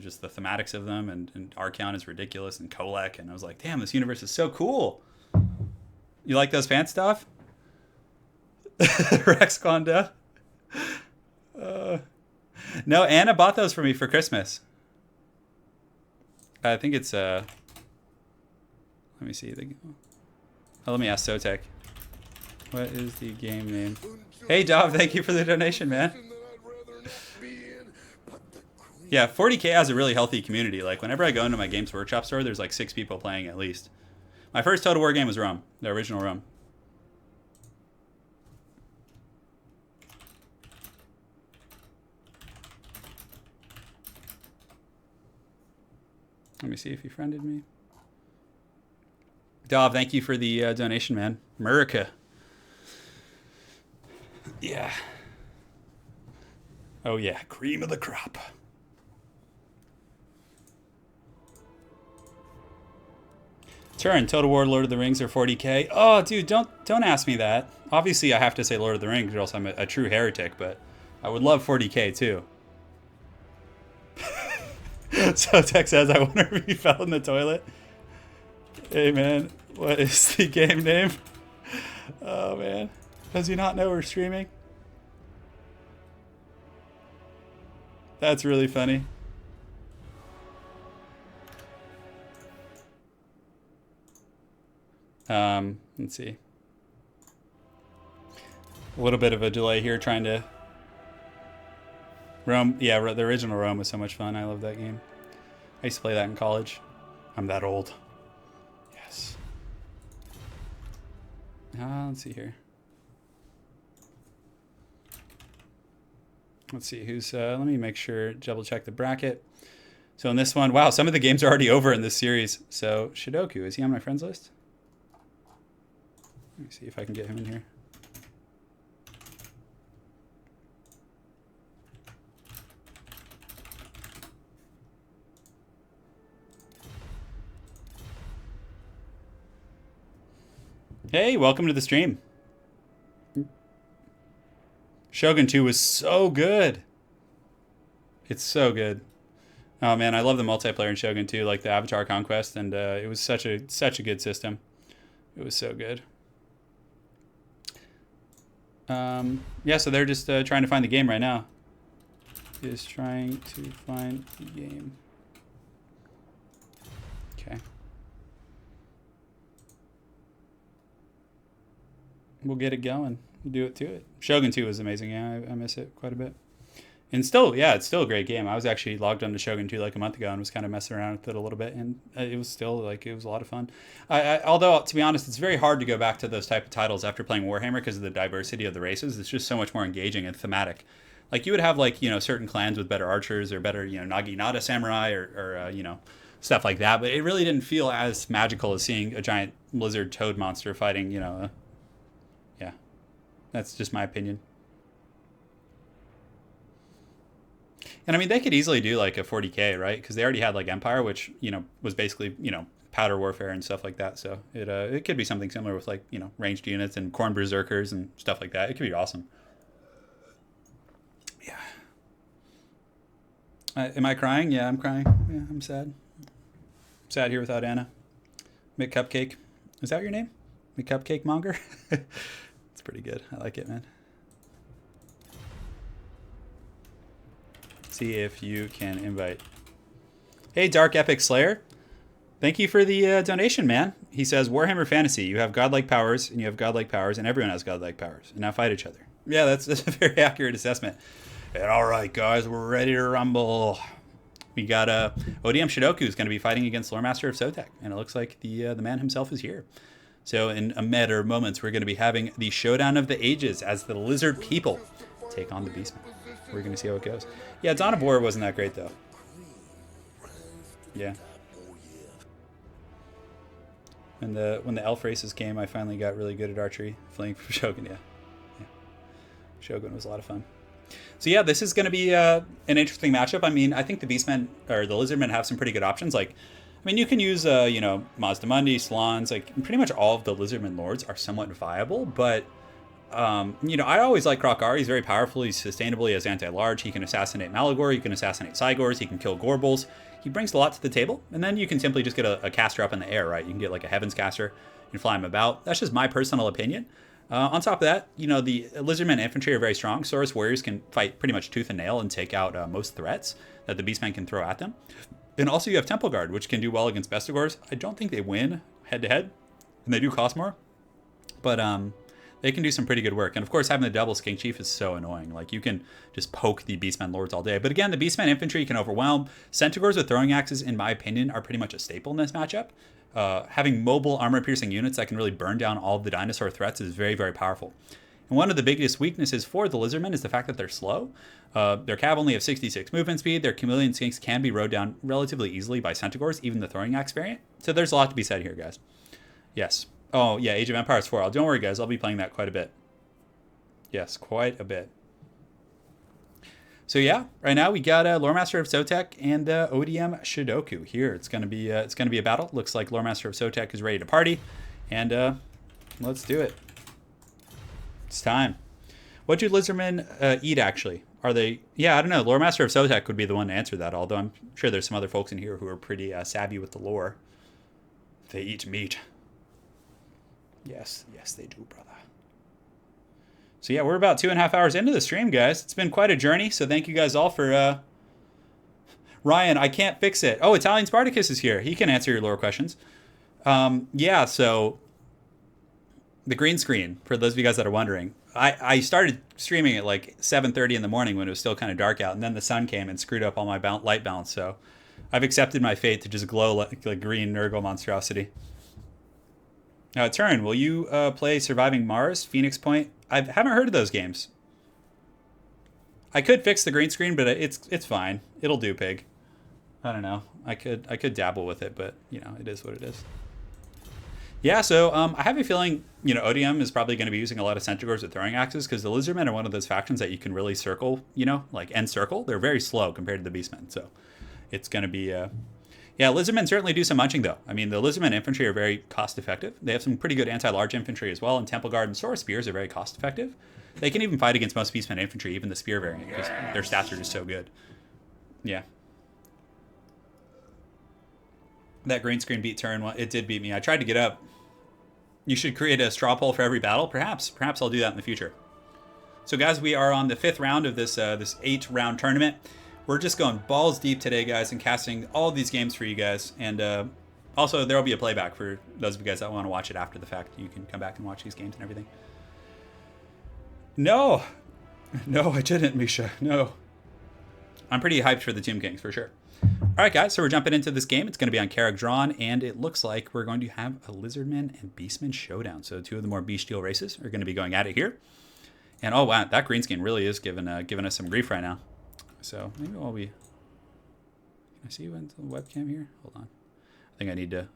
just the thematics of them, and Archaon is ridiculous, and Kolek, and I was like, damn, this universe is so cool. You like those fan stuff? Rex Konda. No, Anna bought those for me for Christmas. I think it's let me see. Let me ask Sotek. What is the game name? Hey Dov, thank you for the donation, man. Yeah, 40K has a really healthy community. Like, whenever I go into my Games Workshop store, there's like 6 people playing at least. My first Total War game was Rome, the original Rome. Let me see if he friended me. Dov, thank you for the donation, man. America. Yeah. Oh yeah, cream of the crop. Turin, Total War, Lord of the Rings, or 40K? Oh, dude, don't ask me that. Obviously, I have to say Lord of the Rings, or else I'm a true heretic. But I would love 40K too. So Tech says, I wonder if he fell in the toilet. Hey man, what is the game name? Oh man, does he not know we're streaming? That's really funny. Let's see. A little bit of a delay here trying to... Rome, yeah, the original Rome was so much fun. I love that game. I used to play that in college. I'm that old. Yes. Let's see here. Let's see who's... let me make sure, double check the bracket. So in this one, wow, some of the games are already over in this series. So Shidoku, is he on my friends list? Let me see if I can get him in here. Hey, welcome to the stream. Shogun 2 was so good. It's so good. Oh man, I love the multiplayer in Shogun 2, like the Avatar Conquest, and it was such a good system. It was so good. Yeah, so they're just trying to find the game right now. Is trying to find the game. Okay. We'll get it going. We'll do it to it. Shogun 2 was amazing. Yeah, I miss it quite a bit. And still, yeah, it's still a great game. I was actually logged on to Shogun 2 like a month ago and was kind of messing around with it a little bit, and it was still like it was a lot of fun. Although to be honest, it's very hard to go back to those type of titles after playing Warhammer because of the diversity of the races. It's just so much more engaging and thematic. Like you would have like certain clans with better archers or better Naginata samurai or stuff like that, but it really didn't feel as magical as seeing a giant lizard toad monster fighting. Yeah, that's just my opinion. And I mean, they could easily do like a 40k, right? Because they already had like Empire, which was basically powder warfare and stuff like that. So it could be something similar with like ranged units and corn berserkers and stuff like that. It could be awesome. Yeah. Am I crying? Yeah, I'm crying. Yeah, I'm sad. Sad here without Anna. McCupcake. Is that your name? McCupcake Monger? It's pretty good. I like it, man. See if you can invite. Hey, Dark Epic Slayer. Thank you for the donation, man. He says, Warhammer Fantasy, you have godlike powers, and you have godlike powers, and everyone has godlike powers. And now fight each other. Yeah, that's a very accurate assessment. And all right, guys, we're ready to rumble. We got ODM Shidoku is going to be fighting against Loremaster of Sotek, and it looks like the man himself is here. So in a matter of moments, we're going to be having the Showdown of the Ages as the Lizard People take on the Beastmen. We're going to see how it goes. Yeah, Dawn of War wasn't that great, though. Yeah. When the elf races came, I finally got really good at archery. Fleeing from Shogun, yeah. Shogun was a lot of fun. So yeah, this is going to be an interesting matchup. I mean, I think the Beastmen, or the Lizardmen, have some pretty good options. Like, I mean, you can use, Mazdamundi, Salons, like, pretty much all of the Lizardmen Lords are somewhat viable, but I always like Krokar. He's very powerful. He's sustainable. He has anti-large. He can assassinate Malagor. He can assassinate Cygors. He can kill Gorbals. He brings a lot to the table. And then you can simply just get a caster up in the air, right? You can get like a Heavens caster. You can fly him about. That's just my personal opinion. On top of that, the Lizardmen infantry are very strong. Saurus warriors can fight pretty much tooth and nail and take out most threats that the Beastmen can throw at them. And also you have Temple Guard, which can do well against Bestigors. I don't think they win head-to-head, and they do cost more. But they can do some pretty good work. And of course, having the double Skink Chief is so annoying. Like, you can just poke the Beastmen Lords all day. But again, the Beastmen infantry can overwhelm. Centaurs with throwing axes, in my opinion, are pretty much a staple in this matchup. Having mobile armor-piercing units that can really burn down all of the dinosaur threats is very, very powerful. And one of the biggest weaknesses for the Lizardmen is the fact that they're slow. Their cav only have 66 movement speed. Their chameleon skinks can be rode down relatively easily by Centaurs, even the throwing axe variant. So there's a lot to be said here, guys. Yes. Oh, yeah, Age of Empires 4. Don't worry, guys. I'll be playing that quite a bit. Yes, quite a bit. So, yeah, right now we got Loremaster of Sotek and ODM Shidoku here. It's gonna be a battle. Looks like Loremaster of Sotek is ready to party. And let's do it. It's time. What do Lizardmen eat, actually? Are they... Yeah, I don't know. Loremaster of Sotek would be the one to answer that, although I'm sure there's some other folks in here who are pretty savvy with the lore. They eat meat. Yes, they do, brother. So yeah, we're about 2.5 hours into the stream, guys. It's been quite a journey, so thank you guys all for... Ryan, I can't fix it. Oh, Italian Spartacus is here. He can answer your lore questions. Yeah, so... The green screen, for those of you guys that are wondering. I started streaming at like 7:30 in the morning when it was still kind of dark out, and then the sun came and screwed up all my light balance, so... I've accepted my fate to just glow like a green Nurgle monstrosity. Turin, will you play Surviving Mars, Phoenix Point? I haven't heard of those games. I could fix the green screen, but it's fine. It'll do, pig. I don't know. I could dabble with it, but it is what it is. Yeah, so I have a feeling ODM is probably going to be using a lot of Centaurs with throwing axes because the Lizardmen are one of those factions that you can really circle. Like end circle. They're very slow compared to the Beastmen, so it's going to be Yeah, Lizardmen certainly do some munching, though. I mean, the Lizardmen infantry are very cost-effective. They have some pretty good anti-large infantry as well, and Temple Guard and Sword Spears are very cost-effective. They can even fight against most Beastmen infantry, even the Spear variant, because their stats are just so good. Yeah. That green screen beat turn. It did beat me. I tried to get up. You should create a straw poll for every battle. Perhaps I'll do that in the future. So, guys, we are on the 5th round of this 8-round tournament. We're just going balls deep today, guys, and casting all these games for you guys. And also, there will be a playback for those of you guys that want to watch it after the fact. You can come back and watch these games and everything. No, I didn't, Misha. No. I'm pretty hyped for the Tomb Kings, for sure. All right, guys, so we're jumping into this game. It's going to be on Carrick Drawn, and it looks like we're going to have a Lizardman and Beastman showdown. So 2 of the more bestial races are going to be going at it here. And, oh, wow, that green skin really is giving us some grief right now. So maybe while we... Can I see you into the webcam here? Hold on. I think I need to...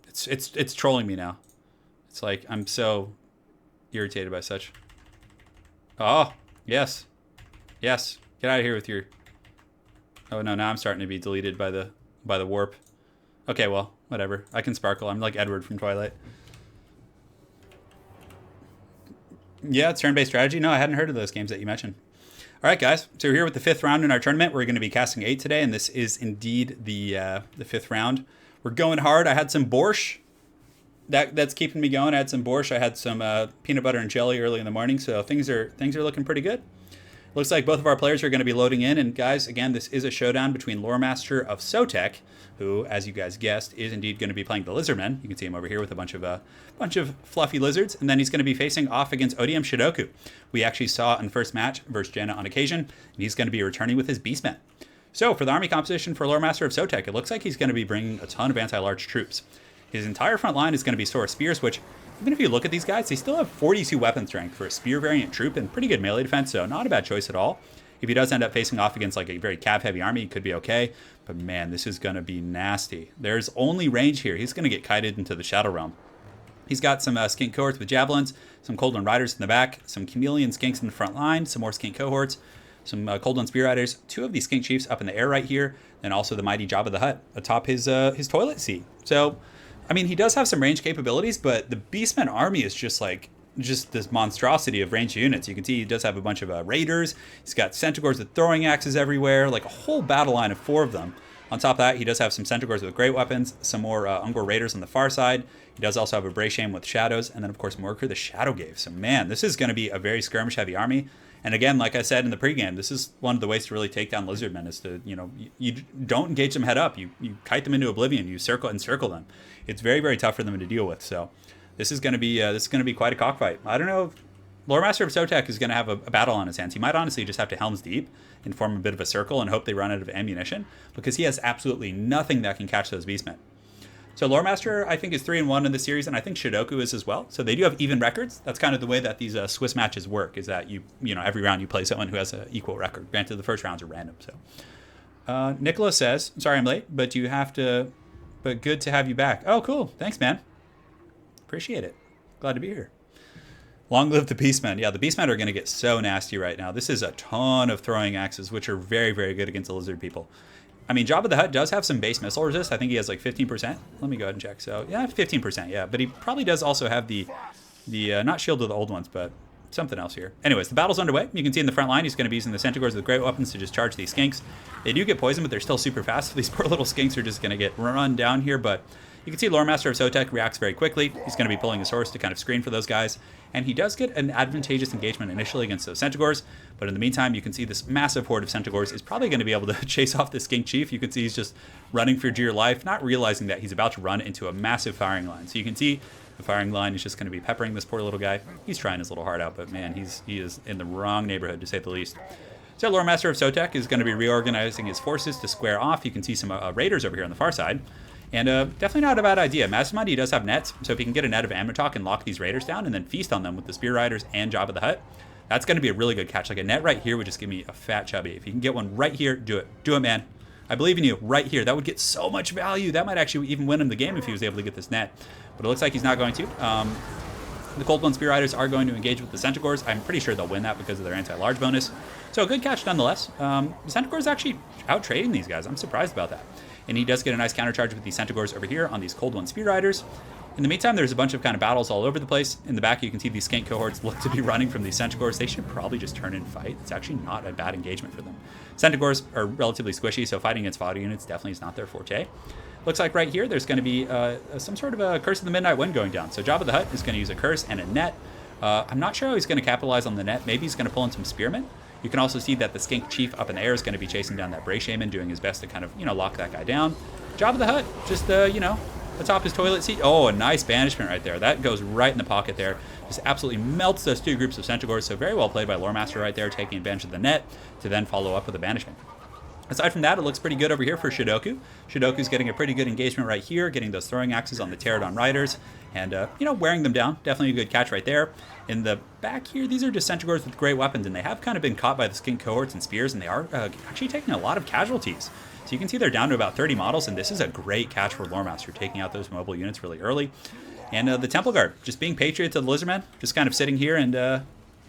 It's trolling me now. It's like I'm so irritated by such... Oh, yes. Yes. Get out of here with your... Oh, no, now I'm starting to be deleted by the warp. Okay, well, whatever. I can sparkle. I'm like Edward from Twilight. Yeah, it's turn-based strategy. No, I hadn't heard of those games that you mentioned. All right, guys. So we're here with the 5th round in our tournament. We're going to be casting 8 today, and this is indeed the 5th round. We're going hard. I had some borscht. That's keeping me going. I had some borscht. I had some peanut butter and jelly early in the morning, so things are looking pretty good. Looks like both of our players are going to be loading in. And guys, again, this is a showdown between Loremaster of Sotek, who, as you guys guessed, is indeed going to be playing the Lizardmen. You can see him over here with a bunch of fluffy lizards. And then he's going to be facing off against Odium Shidoku. We actually saw in the first match versus Jenna on occasion, and he's going to be returning with his Beastmen. So for the army composition for Loremaster of Sotek, it looks like he's going to be bringing a ton of anti-large troops. His entire front line is going to be Sword Spears, which, even if you look at these guys, they still have 42 weapon strength for a spear variant troop and pretty good melee defense, so not a bad choice at all. If he does end up facing off against like a very cav-heavy army, it could be okay. But man, this is going to be nasty. There's only range here. He's going to get kited into the Shadow Realm. He's got some skink cohorts with javelins, some Coldland Riders in the back, some chameleon skinks in the front line, some more skink cohorts, some Coldland Spear Riders, 2 of these skink chiefs up in the air right here, and also the mighty Jabba the Hutt atop his toilet seat. So, I mean, he does have some range capabilities, but the Beastman army is just this monstrosity of ranged units. You can see he does have a bunch of raiders. He's got Centaurs with throwing axes everywhere, like a whole battle line of 4 of them. On top of that, he does have some Centaurs with great weapons, some more Ungor raiders on the far side. He does also have a Brasham with shadows, and then, of course, Morkur the Shadowgave. So, man, this is going to be a very skirmish-heavy army. And again, like I said in the pregame, this is one of the ways to really take down Lizardmen is to, you don't engage them head up. You kite them into oblivion. You circle them. It's very, very tough for them to deal with. So this is going to be quite a cockfight. I don't know if Loremaster of Sotek is going to have a battle on his hands. He might honestly just have to Helm's Deep and form a bit of a circle and hope they run out of ammunition because he has absolutely nothing that can catch those Beastmen. So Loremaster, I think, is 3-1 in the series, and I think Shidoku is as well. So they do have even records. That's kind of the way that these Swiss matches work, is that every round you play someone who has an equal record. Granted, the first rounds are random. So Nicholas says, sorry I'm late, but good to have you back. Oh, cool. Thanks, man. Appreciate it. Glad to be here. Long live the Beastmen. Yeah, the Beastmen are going to get so nasty right now. This is a ton of throwing axes, which are very, very good against the lizard people. I mean, Jabba the Hutt does have some base missile resist. I think he has like 15%. Let me go ahead and check. So, yeah, 15%, yeah. But he probably does also have the not shield of the old ones, but something else here. Anyways, the battle's underway. You can see in the front line, he's going to be using the Centaurs with great weapons to just charge these skinks. They do get poisoned, but they're still super fast. So these poor little skinks are just going to get run down here, but you can see Loremaster of Sotek reacts very quickly. He's going to be pulling his horse to kind of screen for those guys. And he does get an advantageous engagement initially against those Centaurs. But in the meantime, you can see this massive horde of Centaurs is probably going to be able to chase off the Skink Chief. You can see he's just running for dear life, not realizing that he's about to run into a massive firing line. So you can see the firing line is just going to be peppering this poor little guy. He's trying his little heart out, but man, he is in the wrong neighborhood, to say the least. So Loremaster of Sotek is going to be reorganizing his forces to square off. You can see some raiders over here on the far side. And definitely not a bad idea. Mastermind, he does have nets, so if he can get a net of Amnitok and lock these raiders down and then feast on them with the Spear Riders and Jabba the Hutt, that's going to be a really good catch. Like a net right here would just give me a fat chubby. If you can get one right here, do it. Do it, man. I believe in you right here. That would get so much value. That might actually even win him the game if he was able to get this net. But it looks like he's not going to. The Coldland Spear Riders are going to engage with the Centaurs. I'm pretty sure they'll win that because of their anti-large bonus. So a good catch nonetheless. The Centaurs actually out-trading these guys. I'm surprised about that. and he does get a nice countercharge with these Centaurs over here on these Cold One Spear Riders. In the meantime, there's a bunch of kind of battles all over the place. In the back, you can see these Skink cohorts look to be running from these Centaurs. They should probably just turn and fight. It's actually not a bad engagement for them. Centaurs are relatively squishy, so fighting against fodder units definitely is not their forte. Looks like right here, there's going to be some sort of a Curse of the Midnight Wind going down. So Jabba the Hutt is going to use a Curse and a net. I'm not sure how he's going to capitalize on the net. Maybe he's going to pull in some Spearmen. You can also see that the Skink Chief up in the air is going to be chasing down that Bray Shaman, doing his best to kind of, lock that guy down. Jabba the Hutt, just, atop his toilet seat. Oh, a nice banishment right there. That goes right in the pocket there. Just absolutely melts those two groups of Centaurs. So very well played by Loremaster right there, taking advantage of the net to then follow up with a banishment. Aside from that, it looks pretty good over here for Shidoku. Shidoku's getting a pretty good engagement right here, getting those throwing axes on the Pterodon Riders, and, wearing them down. Definitely a good catch right there. In the back here, these are just Centaurs with great weapons, and they have kind of been caught by the Skink cohorts and spears, and they are actually taking a lot of casualties. So you can see they're down to about 30 models, and this is a great catch for Loremaster, taking out those mobile units really early. And the Temple Guard, just being patriots of the Lizardmen, just kind of sitting here and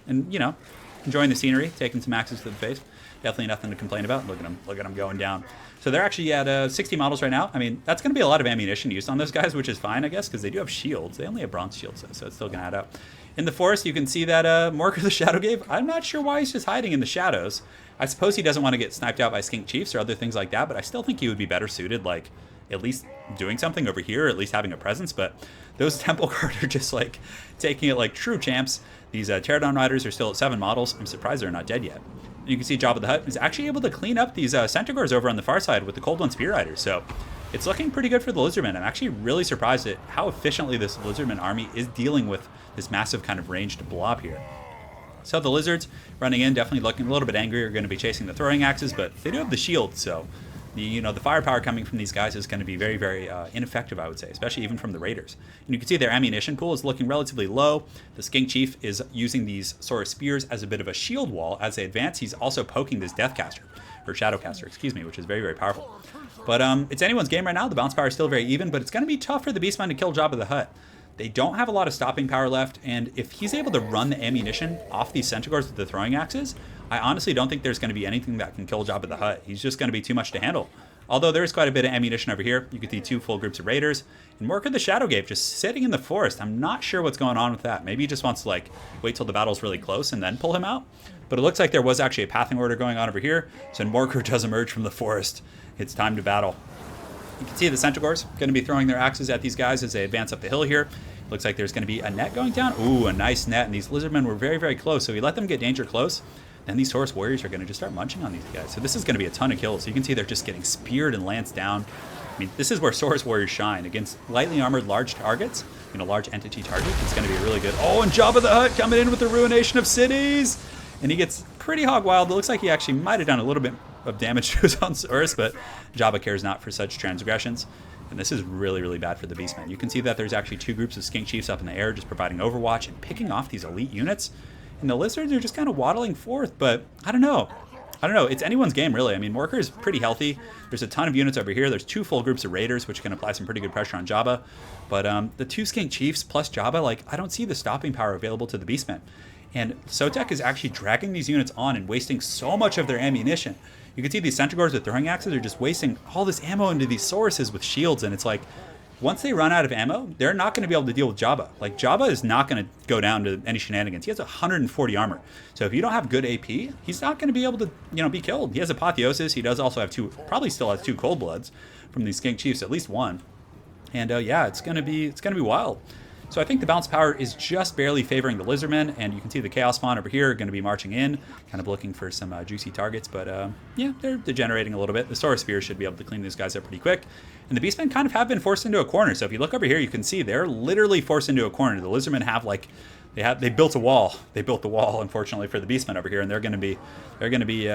enjoying the scenery, taking some axes to the face. Definitely nothing to complain about. Look at them going down. So they're actually at 60 models right now. I mean, that's going to be a lot of ammunition used on those guys, which is fine, I guess, because they do have shields. They only have bronze shields, though, so it's still going to add up. In the forest, you can see that Morker the Shadowgave, I'm not sure why he's just hiding in the shadows. I suppose he doesn't want to get sniped out by Skink Chiefs or other things like that, but I still think he would be better suited, like, at least doing something over here, or at least having a presence. But those Temple Guard are just, like, taking it like true champs. These Pterodon Riders are still at 7 models. I'm surprised they're not dead yet. You can see Jabba the Hutt is actually able to clean up these Centaurs over on the far side with the Cold One Spear Riders. So it's looking pretty good for the Lizardmen. I'm actually really surprised at how efficiently this Lizardman army is dealing with this massive kind of ranged blob here. So the Lizards running in, definitely looking a little bit angry, are going to be chasing the throwing axes, but they do have the shield, so the firepower coming from these guys is going to be very, very ineffective, I would say, especially even from the Raiders. And you can see their ammunition pool is looking relatively low. The Skink Chief is using these Sora Spears as a bit of a shield wall. As they advance, he's also poking this Deathcaster, or Shadowcaster, excuse me, which is very, very powerful. But it's anyone's game right now. The bounce power is still very even, but it's going to be tough for the Beastmen to kill Jabba the Hutt. They don't have a lot of stopping power left, and if he's able to run the ammunition off these Centaurs with the throwing axes, I honestly don't think there's going to be anything that can kill Jabba the Hutt. He's just going to be too much to handle. Although there is quite a bit of ammunition over here. You can see 2 full groups of Raiders. And Morker the Shadowgave just sitting in the forest. I'm not sure what's going on with that. Maybe he just wants to, like, wait till the battle's really close and then pull him out. But it looks like there was actually a pathing order going on over here. So Morker does emerge from the forest. It's time to battle. You can see the Centaurs going to be throwing their axes at these guys as they advance up the hill here. Looks like there's going to be a net going down. Ooh, a nice net. And these Lizardmen were very, very close. So he let them get danger close. Then these Taurus Warriors are going to just start munching on these guys. So this is going to be a ton of kills. So you can see they're just getting speared and lanced down. I mean, this is where Taurus Warriors shine. Against lightly armored large targets, large entity target, it's going to be really good. Oh, and Jabba the Hutt coming in with the ruination of cities. And he gets pretty hog wild. It looks like he actually might have done a little bit of damage to his own Saurus, but Jabba cares not for such transgressions. And this is really, really bad for the Beastmen. You can see that there's actually 2 groups of Skink Chiefs up in the air just providing overwatch and picking off these elite units. And the Lizards are just kind of waddling forth, but I don't know. It's anyone's game, really. I mean, Morker is pretty healthy. There's a ton of units over here. There's 2 full groups of Raiders, which can apply some pretty good pressure on Jabba. But the 2 Skink Chiefs plus Jabba, like, I don't see the stopping power available to the Beastmen. And Sotek is actually dragging these units on and wasting so much of their ammunition. You can see these Centaurs with throwing axes are just wasting all this ammo into these Sauruses with shields, and it's like, once they run out of ammo, they're not going to be able to deal with Jabba. Like, Jabba is not going to go down to any shenanigans. He has 140 armor. So if you don't have good AP, he's not going to be able to, be killed. He has Apotheosis. He does also have 2, probably still has 2 Cold Bloods from these Skink Chiefs, at least 1. And yeah, it's going to be wild. So I think the bounce power is just barely favoring the Lizardmen, and you can see the Chaos Spawn over here going to be marching in, kind of looking for some juicy targets, but yeah, they're degenerating a little bit. The Saurus Spear should be able to clean these guys up pretty quick, and the Beastmen kind of have been forced into a corner. So if you look over here, you can see they're literally forced into a corner. The Lizardmen have, like, they built a wall. They built the wall, unfortunately, for the Beastmen over here, and they're going to be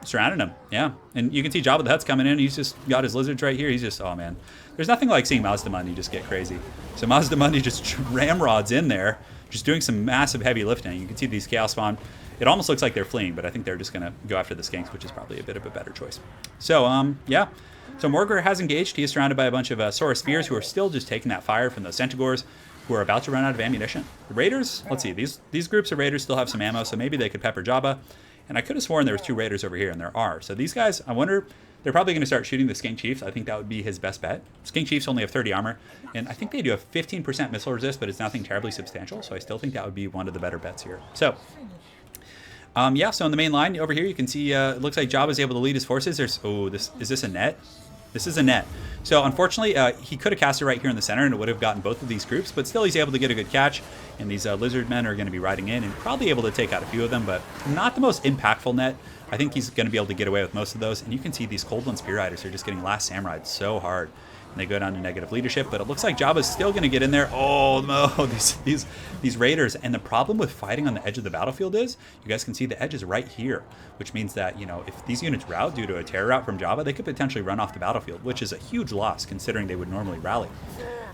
surrounding them. Yeah, and you can see Jabba the Hutt's coming in. He's just got his lizards right here. He's just, oh man, there's nothing like seeing Mazda Mundi just get crazy. So Mazda Mundi just ramrods in there, just doing some massive heavy lifting. You can see these Chaos Spawn. It almost looks like they're fleeing, but I think they're just going to go after the Skinks, which is probably a bit of a better choice. So yeah. So Morker has engaged. He is surrounded by a bunch of Saurus Spears who are still just taking that fire from those Centaurs, who are about to run out of ammunition. The Raiders, let's see, these groups of Raiders still have some ammo, so maybe they could pepper Jabba. And I could have sworn there was 2 raiders over here, and there are. So these guys, I wonder, they're probably going to start shooting the Skink Chiefs. I think that would be his best bet. Skink Chiefs only have 30 armor, and I think they do have 15% missile resist, but it's nothing terribly substantial. So I still think that would be one of the better bets here. So yeah, so in the main line over here, you can see it looks like Jabba's able to lead his forces. There's, oh, is this a net? This is a net. So unfortunately, he could have cast it right here in the center, and it would have gotten both of these groups, but still he's able to get a good catch, and these lizard men are going to be riding in and probably able to take out a few of them, but not the most impactful net. I think he's going to be able to get away with most of those, and you can see these Cold One Spear Riders are just getting Last Samurai so hard. And they go down to negative leadership, but it looks like Jabba's still going to get in there. Oh no, these raiders. And the problem with fighting on the edge of the battlefield is, you guys can see the edge is right here, which means that, you know, if these units rout due to a terror rout from Jabba, they could potentially run off the battlefield, which is a huge loss considering they would normally rally.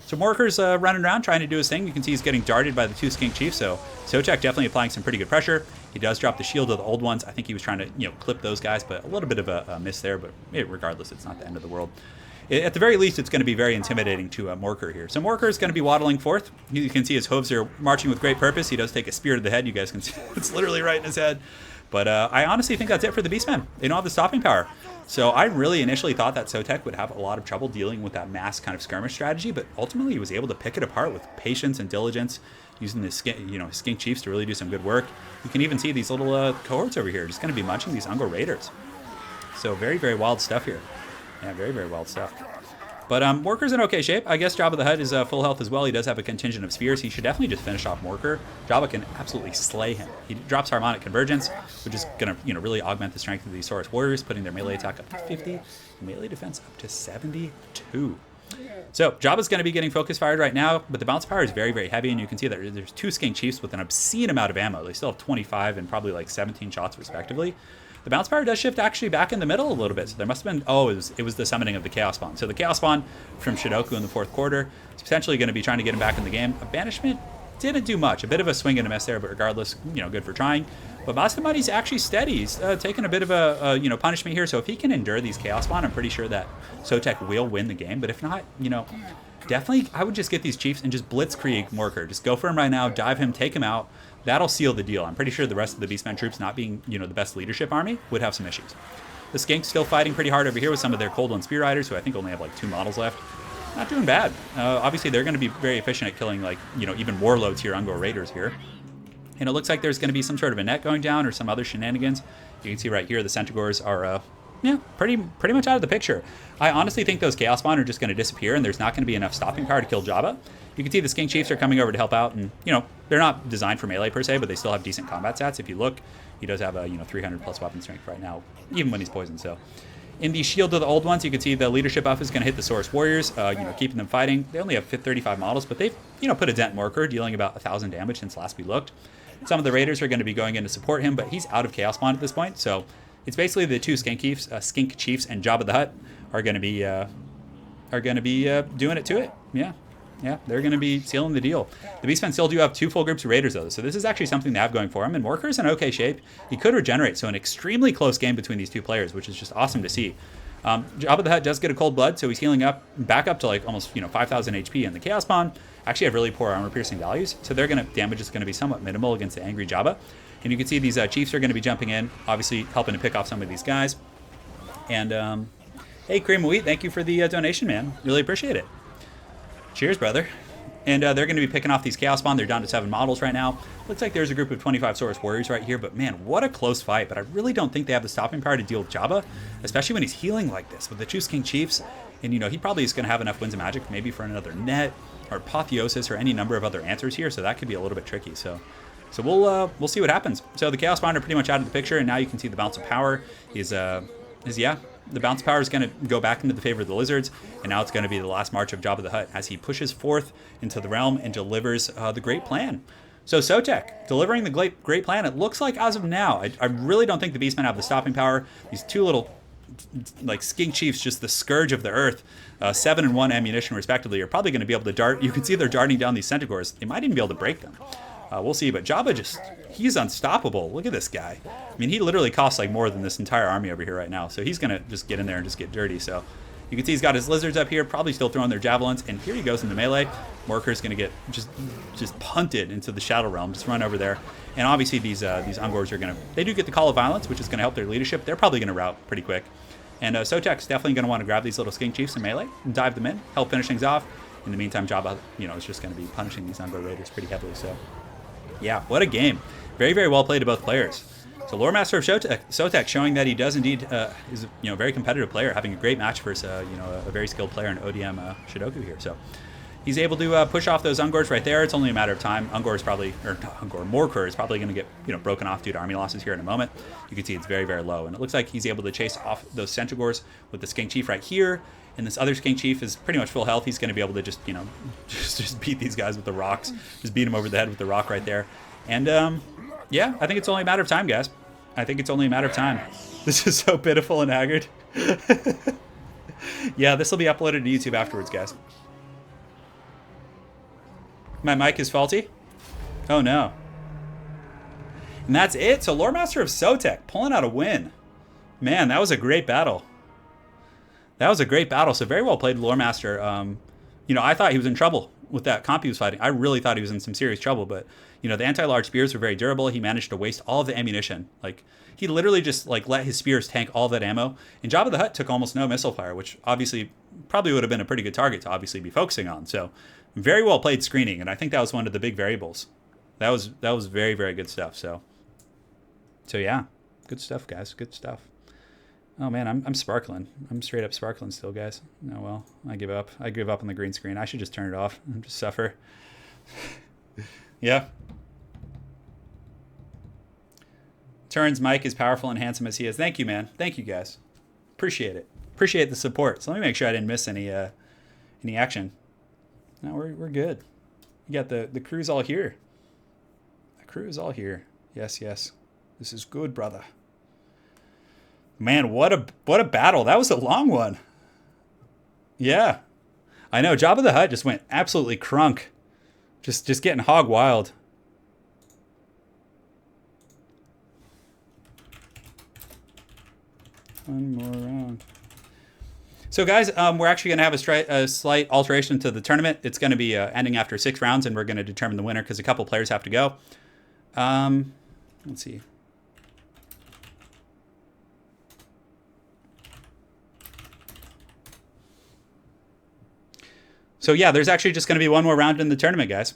So Morker's running around trying to do his thing. You can see he's getting darted by the 2 Skink Chiefs, so Sotek definitely applying some pretty good pressure. He does drop the shield of the old ones. I think he was trying to, you know, clip those guys, but a little bit of a miss there, but regardless, it's not the end of the world. At the very least, it's going to be very intimidating to Morker here. So Morker is going to be waddling forth. You can see his hooves are marching with great purpose. He does take a spear to the head. You guys can see it's literally right in his head. But I honestly think that's it for the Beastmen. They don't have the stopping power. So I really initially thought that Sotek would have a lot of trouble dealing with that mass kind of skirmish strategy, but ultimately he was able to pick it apart with patience and diligence, using the Skink Chiefs to really do some good work. You can even see these little cohorts over here just going to be munching these Ungor Raiders. So very, very wild stuff here. Yeah, very, very wild stuff. But Morker's in okay shape. I guess Jabba the Hutt is full health as well. He does have a contingent of spears. He should definitely just finish off Morker. Jabba can absolutely slay him. He drops Harmonic Convergence, which is going to really augment the strength of these Saurus Warriors, putting their melee attack up to 50, melee defense up to 72. So Jabba's going to be getting focus fired right now, but the bounce power is very, very heavy, and you can see that there's 2 Skink Chiefs with an obscene amount of ammo. They still have 25 and probably like 17 shots respectively. The bounce power does shift actually back in the middle a little bit, so there must have been, oh, it was the summoning of the Chaos Spawn. So the Chaos Spawn from Shidoku in the 4th quarter is potentially going to be trying to get him back in the game. A banishment didn't do much. A bit of a swing and a miss there, but regardless, good for trying. But Bastamani's actually steady. He's taking a bit of a punishment here, so if he can endure these Chaos Spawn, I'm pretty sure that Sotek will win the game. But if not, definitely I would just get these Chiefs and just blitzkrieg Morker. Just go for him right now, dive him, take him out. That'll seal the deal. I'm pretty sure the rest of the Beastmen troops, not being, the best leadership army, would have some issues. The Skinks still fighting pretty hard over here with some of their Cold One Spear Riders, who I think only have like 2 models left. Not doing bad. Obviously, they're going to be very efficient at killing, like, even Warlords here, Ungor Raiders here. And it looks like there's going to be some sort of a net going down or some other shenanigans. You can see right here the Centaurs are, pretty much out of the picture. I honestly think those Chaos Spawn are just going to disappear, and there's not going to be enough stopping power to kill Jabba. You can see the Skink Chiefs are coming over to help out, and, they're not designed for melee per se, but they still have decent combat stats. If you look, he does have a, 300 plus weapon strength right now, even when he's poisoned, so. In the Shield of the Old Ones, you can see the leadership buff is going to hit the Saurus Warriors, keeping them fighting. They only have 35 models, but they've, put a dent Morker, dealing about 1,000 damage since last we looked. Some of the Raiders are going to be going in to support him, but he's out of Chaos Spawn at this point, so it's basically the 2 Skink Chiefs, and Jabba the Hutt are going to be doing it to it. Yeah, they're going to be sealing the deal. The Beastmen still do have 2 full groups of Raiders, though, so this is actually something they have going for him, and Morker's in okay shape. He could regenerate, so an extremely close game between these 2 players, which is just awesome to see. Jabba the Hutt does get a cold blood, so he's healing back up to like almost 5,000 HP, and the Chaos Spawn actually have really poor armor-piercing values, so their damage is going to be somewhat minimal against the angry Jabba. And you can see these Chiefs are going to be jumping in, obviously helping to pick off some of these guys. And, hey, Cream of Wheat, thank you for the donation, man. Really appreciate it. Cheers, brother. And they're going to be picking off these Chaos Spawn. They're down to 7 models right now. Looks like there's a group of 25 Saurus Warriors right here, but man, what a close fight. But I really don't think they have the stopping power to deal with Jabba, especially when he's healing like this with the 2 Skink Chiefs. And, he probably is going to have enough Winds of Magic maybe for another net or Apotheosis or any number of other answers here, so that could be a little bit tricky. So we'll see what happens. So the Chaos Spawn are pretty much out of the picture, and now you can see the Bounce of Power the Bounce Power is going to go back into the favor of the Lizards, and now it's going to be the last march of Jabba the Hutt as he pushes forth into the realm and delivers the Great Plan. So Sotek, delivering the Great Plan, it looks like as of now, I really don't think the Beastmen have the stopping power. These 2 little Skink Chiefs, just the scourge of the earth, 7 and 1 ammunition respectively, are probably going to be able to dart. You can see they're darting down these Centaurs. They might even be able to break them. We'll see, but Jabba he's unstoppable. Look at this guy. I mean, he literally costs like more than this entire army over here right now. So he's going to just get in there and just get dirty. So You can see he's got his lizards up here, probably still throwing their javelins, and here he goes into melee. Morker's going to get just punted into the Shadow Realm, just run over there. And obviously these Ungors are going to, they do get the Call of Violence, which is going to help their leadership. They're probably going to rout pretty quick. And Sotek's definitely going to want to grab these little Skink Chiefs in melee and dive them in, help finish things off. In the meantime, Jabba, is just going to be punishing these Ungor Raiders pretty heavily. So, yeah, what a game. Very, very well played to both players. So, Lore Master of Sotek showing that he does indeed is a very competitive player, having a great match versus a very skilled player in ODM Shidoku here. So, he's able to push off those Ungors right there. It's only a matter of time. Morker is probably going to get broken off due to army losses here in a moment. You can see it's very, very low, and it looks like he's able to chase off those Centaurs with the Skink Chief right here. And this other Skink Chief is pretty much full health. He's going to be able to just beat these guys with the rocks. Just beat him over the head with the rock right there. And, yeah, I think it's only a matter of time, guys. I think it's only a matter of time. This is so pitiful and haggard. Yeah, this will be uploaded to YouTube afterwards, guys. My mic is faulty? Oh, no. And that's it. So, Lore Master of Sotek pulling out a win. Man, that was a great battle. That was a great battle. So very well played, Lore Master. I thought he was in trouble with that comp he was fighting. I really thought he was in some serious trouble. But, the anti-large spears were very durable. He managed to waste all of the ammunition. Like, he literally just, let his spears tank all that ammo. And Jabba the Hutt took almost no missile fire, which obviously probably would have been a pretty good target to obviously be focusing on. So, very well played screening. And I think that was one of the big variables. That was very, very good stuff. So yeah. Good stuff, guys. Good stuff. Oh man, I'm sparkling. I'm straight up sparkling still, guys. Oh well, I give up. I give up on the green screen. I should just turn it off and just suffer. Yeah. Turn's mic is powerful and handsome as he is. Thank you, man. Thank you, guys. Appreciate it. Appreciate the support. So let me make sure I didn't miss any action. No, we're good. You got the crew's all here. The crew is all here. Yes, yes. This is good, brother. Man, what a battle. That was a long one. Yeah. I know. Jabba the Hutt just went absolutely crunk. Just getting hog wild. One more round. So, guys, we're actually going to have a slight alteration to the tournament. It's going to be ending after 6 rounds, and we're going to determine the winner because a couple players have to go. Let's see. So, yeah, there's actually just going to be one more round in the tournament, guys.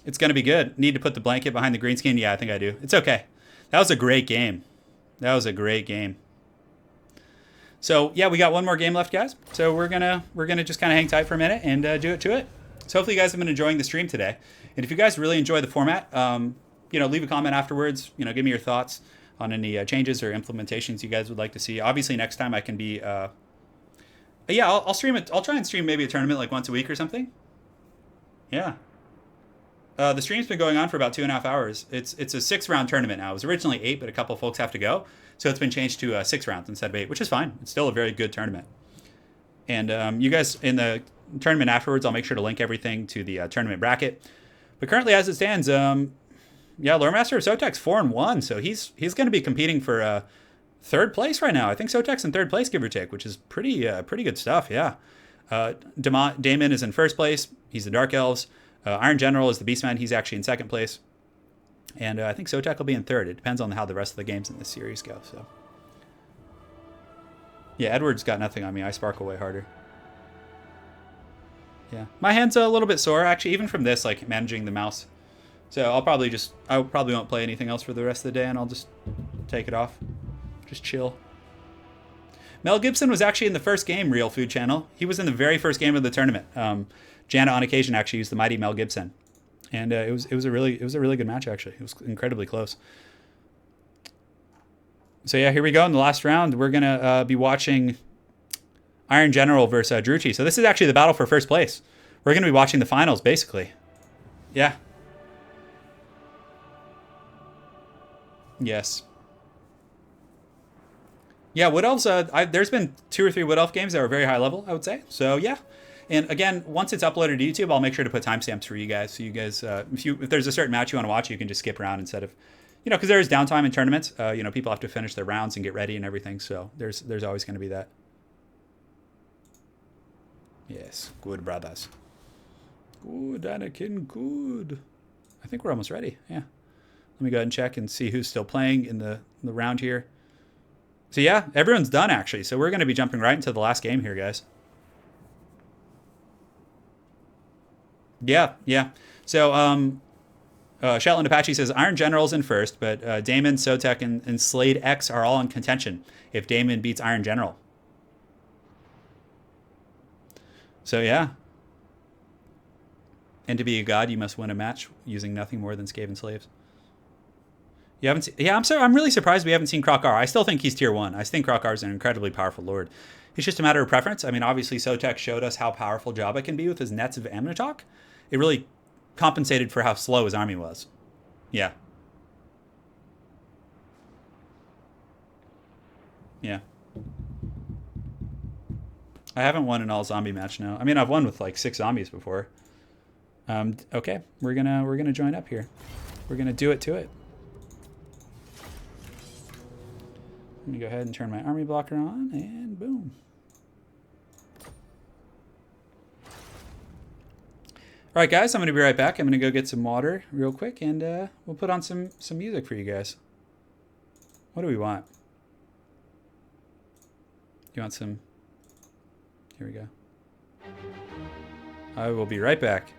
It's going to be good. Need to put the blanket behind the green screen? Yeah, I think I do. It's okay. That was a great game. That was a great game. So, yeah, we got one more game left, guys. So we're gonna just kind of hang tight for a minute and do it to it. So hopefully you guys have been enjoying the stream today. And if you guys really enjoy the format, leave a comment afterwards. Give me your thoughts on any changes or implementations you guys would like to see. Obviously, next time I can be... I'll stream it. I'll try and stream maybe a tournament like once a week or something. Yeah. The stream's been going on for about 2.5 hours. It's a 6-round tournament now. It was originally 8, but a couple folks have to go. So it's been changed to 6 rounds instead of 8, which is fine. It's still a very good tournament. And you guys, in the tournament afterwards, I'll make sure to link everything to the tournament bracket. But currently, as it stands, Lore Master of Sotek's 4-1. So he's going to be competing for 3rd place right now. I think Sotek's in 3rd place, give or take, which is pretty good stuff, yeah. Damon is in 1st place. He's the Dark Elves. Iron General is the Beastman. He's actually in 2nd place. And I think Sotek will be in 3rd. It depends on how the rest of the games in this series go. So, yeah, Edward's got nothing on me. I sparkle way harder. Yeah, my hand's a little bit sore, actually, even from this, like, managing the mouse. So I probably won't play anything else for the rest of the day, and I'll just take it off. Just chill. Mel Gibson was actually in the first game, Real Food Channel. He was in the very first game of the tournament. Jana, on occasion, actually used the mighty Mel Gibson. And it was a really good match, actually. It was incredibly close. So yeah, here we go in the last round. We're gonna be watching Iron General versus Druchii. So this is actually the battle for 1st place. We're gonna be watching the finals, basically. Yeah. Yes. Yeah, Wood Elves. There's been 2 or 3 Wood Elf games that were very high level, I would say. So yeah. And again, once it's uploaded to YouTube, I'll make sure to put timestamps for you guys. So you guys, if there's a certain match you want to watch, you can just skip around instead of, you know, because there is downtime in tournaments. You know, people have to finish their rounds and get ready and everything. So there's always going to be that. Yes, good brothers. Good, Anakin, good. I think we're almost ready. Yeah. Let me go ahead and check and see who's still playing in the round here. So yeah, everyone's done actually. So we're going to be jumping right into the last game here, guys. Yeah, yeah. So Shetland Apache says Iron General's in first, but Damon, Sotek, and Slade X are all in contention if Damon beats Iron General. So yeah. And to be a god, you must win a match using nothing more than Skaven slaves. You haven't seen, yeah, I'm really surprised we haven't seen Krokar. I still think he's tier 1. I think Krokar is an incredibly powerful lord. It's just a matter of preference. I mean, obviously, Sotek showed us how powerful Jabba can be with his nets of Amnitok. It really compensated for how slow his army was. Yeah. Yeah. I haven't won an all zombie match now. I mean, I've won with like 6 zombies before. Okay, we're gonna join up here. We're gonna do it to it. Let me go ahead and turn my army blocker on, and boom. All right, guys, I'm going to be right back. I'm going to go get some water real quick, and we'll put on some music for you guys. What do we want? You want some? Here we go. I will be right back.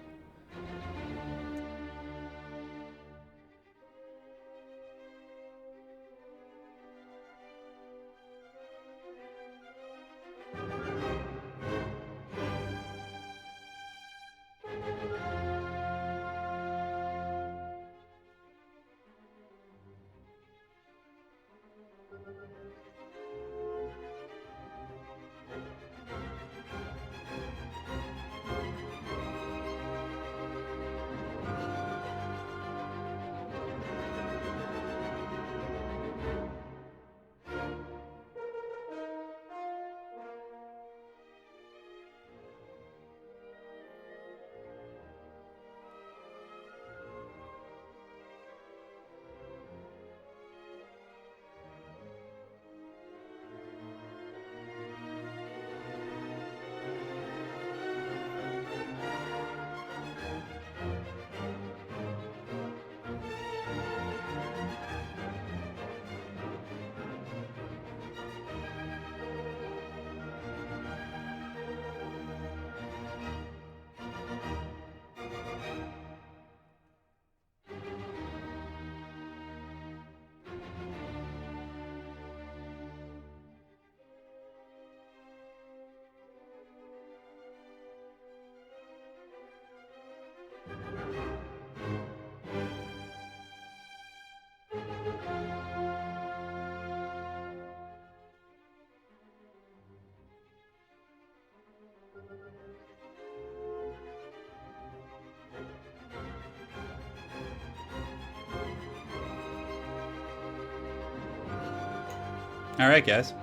All right, guys.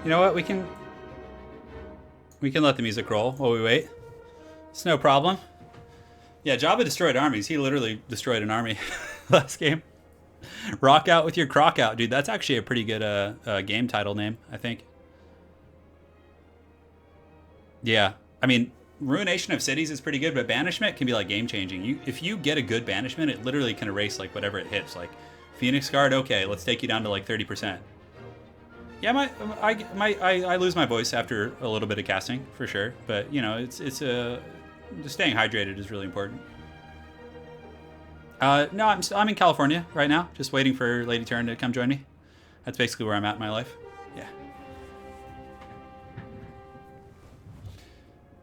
You know what? We can let the music roll while we wait. It's no problem. Yeah, Jabba destroyed armies. He literally destroyed an army last game. Rock out with your croc out, dude. That's actually a pretty good game title name, I think. Yeah, I mean, Ruination of Cities is pretty good, but Banishment can be like game changing. If you get a good Banishment, it literally can erase like whatever it hits. Like Phoenix Guard, okay, let's take you down to like 30%. Yeah, I lose my voice after a little bit of casting for sure, but you know, it's just staying hydrated is really important. No, I'm in California right now, just waiting for Lady Turn to come join me. That's basically where I'm at in my life. Yeah.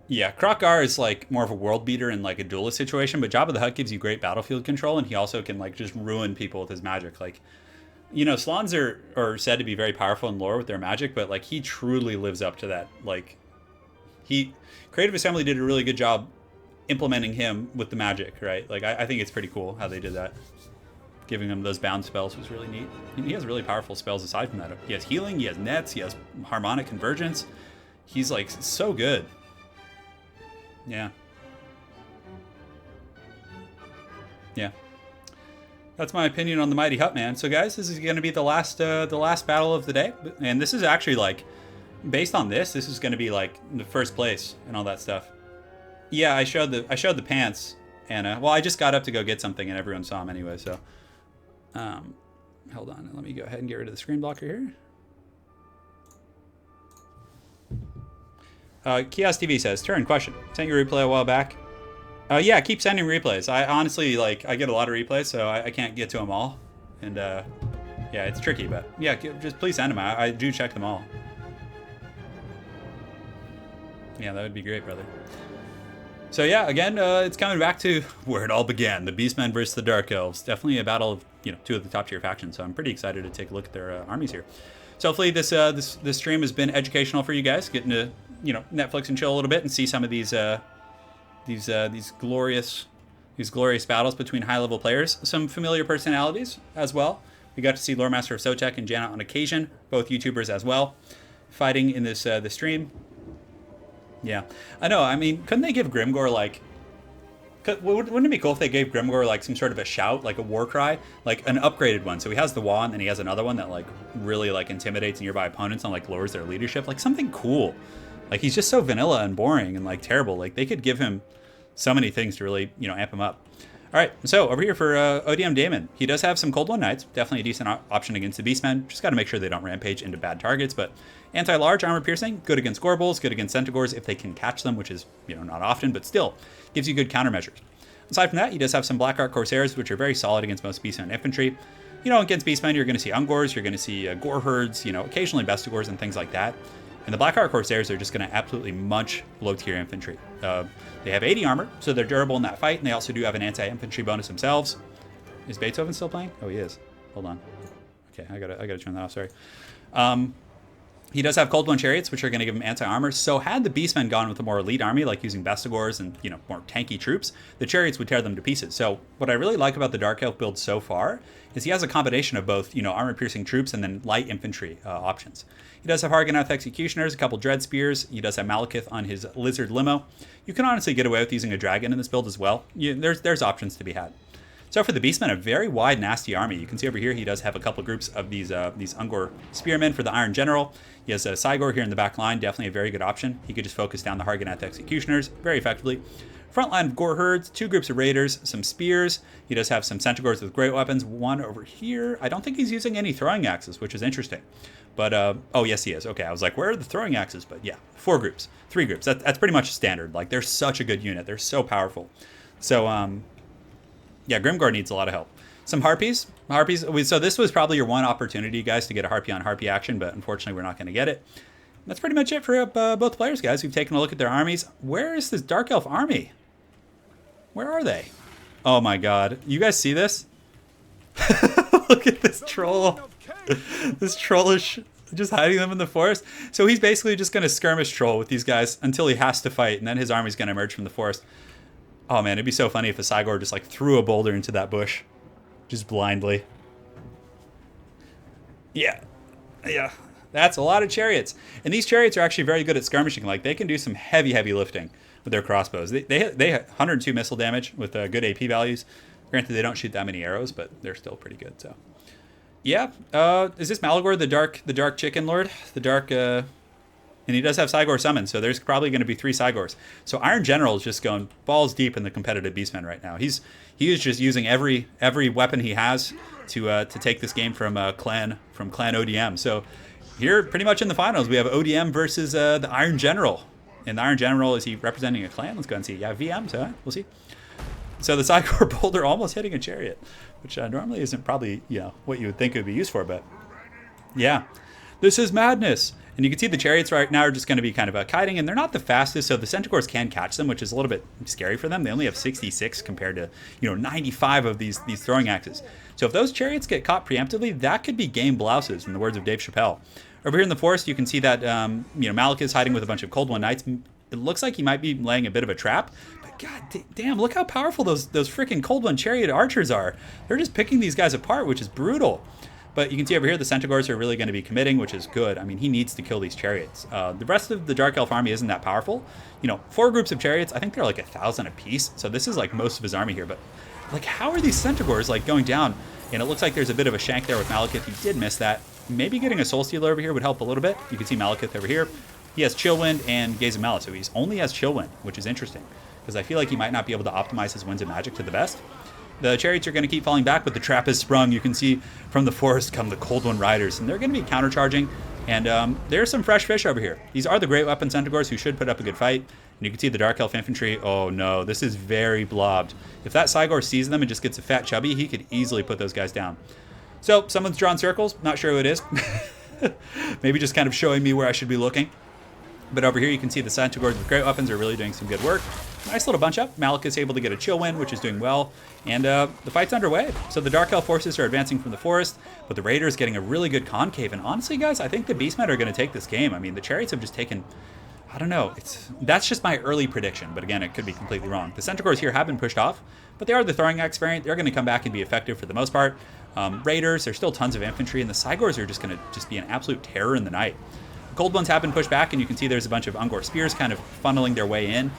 Yeah, Krokar is like more of a world beater in like a duelist situation, but Jabba the Hutt gives you great battlefield control, and he also can like just ruin people with his magic. Like, you know, Slans are said to be very powerful in lore with their magic, but like he truly lives up to that. Like, Creative Assembly did a really good job implementing him with the magic, right? Like, I think it's pretty cool how they did that. Giving him those bound spells was really neat. He has really powerful spells aside from that. He has healing, he has nets, he has harmonic convergence. He's like so good. Yeah. Yeah. That's my opinion on the Mighty Hut, man. So guys, this is going to be the last battle of the day, and this is actually like, based on this is going to be like the first place and all that stuff. Yeah, I showed the pants, and well, I just got up to go get something, and everyone saw them anyway. So, hold on, let me go ahead and get rid of the screen blocker here. Kiosk TV says, Turn, question. Sent you a replay a while back. Yeah, keep sending replays. I honestly, like, I get a lot of replays, so I can't get to them all. And, yeah, it's tricky, but yeah, just please send them. I do check them all. Yeah, that would be great, brother. So yeah, again, it's coming back to where it all began. The Beastmen versus the Dark Elves. Definitely a battle of, two of the top tier factions. So I'm pretty excited to take a look at their armies here. So hopefully this stream has been educational for you guys, getting to, Netflix and chill a little bit and see some of these glorious battles between high-level players. Some familiar personalities as well. We got to see Lore Master of Sotek and Janet on occasion, both YouTubers as well, fighting in this the stream. Yeah, I know. I mean, couldn't they give Grimgor like? Wouldn't it be cool if they gave Grimgor like some sort of a shout, like a war cry, like an upgraded one? So he has the wand, and then he has another one that like really like intimidates nearby opponents and like lowers their leadership, like something cool. Like he's just so vanilla and boring and like terrible. Like they could give him so many things to really amp him up. All right, so over here for ODM Damon, he does have some Cold One Knights, definitely a decent option against the Beastmen. Just got to make sure they don't rampage into bad targets, but anti-large armor piercing, good against Gorbals, good against Centaurs if they can catch them, which is not often, but still gives you good countermeasures. Aside from that, he does have some Black Ark Corsairs, which are very solid against most Beastmen infantry. Against Beastmen, you're going to see Ungors, you're going to see Gore Herds, occasionally Bestigors and things like that. And the Black Ark Corsairs are just going to absolutely munch low-tier infantry. They have 80 armor, so they're durable in that fight, and they also do have an anti-infantry bonus themselves. Is Beethoven still playing? Oh, he is. Hold on. Okay, I gotta turn that off. Sorry. He does have Cold One Chariots, which are going to give him anti-armor. So had the Beastmen gone with a more elite army, like using Bestigors and more tanky troops, the Chariots would tear them to pieces. So what I really like about the Dark Elf build so far is he has a combination of both armor-piercing troops and then light infantry options. He does have Hargonath Executioners, a couple Dread Spears. He does have Malekith on his Lizard Limo. You can honestly get away with using a Dragon in this build as well. There's options to be had. So for the Beastmen, a very wide, nasty army. You can see over here he does have a couple groups of these Ungor Spearmen for the Iron General. He has a Cygor here in the back line, definitely a very good option. He could just focus down the Hargonath Executioners very effectively. Front line of Gore Herds, 2 groups of Raiders, some Spears. He does have some Centaurs with great weapons. One over here. I don't think he's using any throwing axes, which is interesting. But, oh, yes, he is. Okay, I was like, where are the throwing axes? But yeah, 4 groups, 3 groups. That's pretty much standard. Like, they're such a good unit. They're so powerful. So, yeah, Grimgor needs a lot of help. Some Harpies. So this was probably your one opportunity, guys, to get a Harpy on Harpy action, but unfortunately we're not going to get it. That's pretty much it for both players, guys. We've taken a look at their armies. Where is this Dark Elf army? Where are they? Oh my god. You guys see this? Look at this troll. This troll is just hiding them in the forest. So he's basically just going to skirmish troll with these guys until he has to fight, and then his army's going to emerge from the forest. Oh man, it'd be so funny if a Cygor just like threw a boulder into that bush. Just blindly. Yeah. That's a lot of chariots. And these chariots are actually very good at skirmishing. Like, they can do some heavy lifting with their crossbows. They hit 102 missile damage with good AP values. Granted, they don't shoot that many arrows, but they're still pretty good. So, yeah. Is this Malagor the dark chicken lord? The dark... And he does have Cygor summoned, so there's probably going to be 3 Cygors. So Iron General is just going balls deep in the competitive Beastmen right now. He is just using every weapon he has to take this game from Clan ODM. So here, pretty much in the finals, we have ODM versus the Iron General. And the Iron General, is he representing a clan? Let's go and see. Yeah, VM, so we'll see. So the Cygor boulder almost hitting a chariot, which normally isn't probably what you would think it would be used for, but yeah, this is madness. And you can see the chariots right now are just going to be kind of kiting, and they're not the fastest, so the Centaurs can catch them, which is a little bit scary for them. They only have 66 compared to 95 of these throwing axes. So if those chariots get caught preemptively, that could be game blouses, in the words of Dave Chappelle. Over here in the forest, you can see that Malekith is hiding with a bunch of Cold One Knights. It looks like he might be laying a bit of a trap. But god damn, look how powerful those freaking Cold One Chariot archers are. They're just picking these guys apart, which is brutal. But you can see over here the Centaurs are really going to be committing, which is good. I mean, he needs to kill these chariots. The rest of the Dark Elf army isn't that powerful. 4 groups of chariots, I think they're like 1,000 apiece. So this is like most of his army here. But like, how are these Centaurs, like, going down? And it looks like there's a bit of a shank there with Malekith. He did miss that. Maybe getting a Soul Stealer over here would help a little bit. You can see Malekith over here. He has Chill Wind and Gaze of Malice, so he only has Chill Wind, which is interesting, because I feel like he might not be able to optimize his Winds of Magic to the best. The Chariots are going to keep falling back, but the trap is sprung. You can see from the forest come the Cold One Riders, and they're going to be countercharging. And there's some fresh fish over here. These are the Great Weapon Centaurs who should put up a good fight. And you can see the Dark Elf Infantry. Oh no, this is very blobbed. If that Cygor sees them and just gets a fat chubby, he could easily put those guys down. So someone's drawn circles. Not sure who it is. Maybe just kind of showing me where I should be looking. But over here you can see the Centaurs with Great Weapons are really doing some good work. Nice little bunch up. Malekith is able to get a Chill Wind, which is doing well. And the fight's underway. So the Dark Elf forces are advancing from the forest, but the Raiders getting a really good concave. And honestly, guys, I think the Beastmen are going to take this game. I mean, the Chariots have just taken... I don't know. That's just my early prediction, but again, it could be completely wrong. The Centaurs here have been pushed off, but they are the throwing axe variant. They're going to come back and be effective for the most part. Raiders, there's still tons of infantry, and the Cygors are just going to be an absolute terror in the night. The Cold Ones have been pushed back, and you can see there's a bunch of Ungor Spears kind of funneling their way in.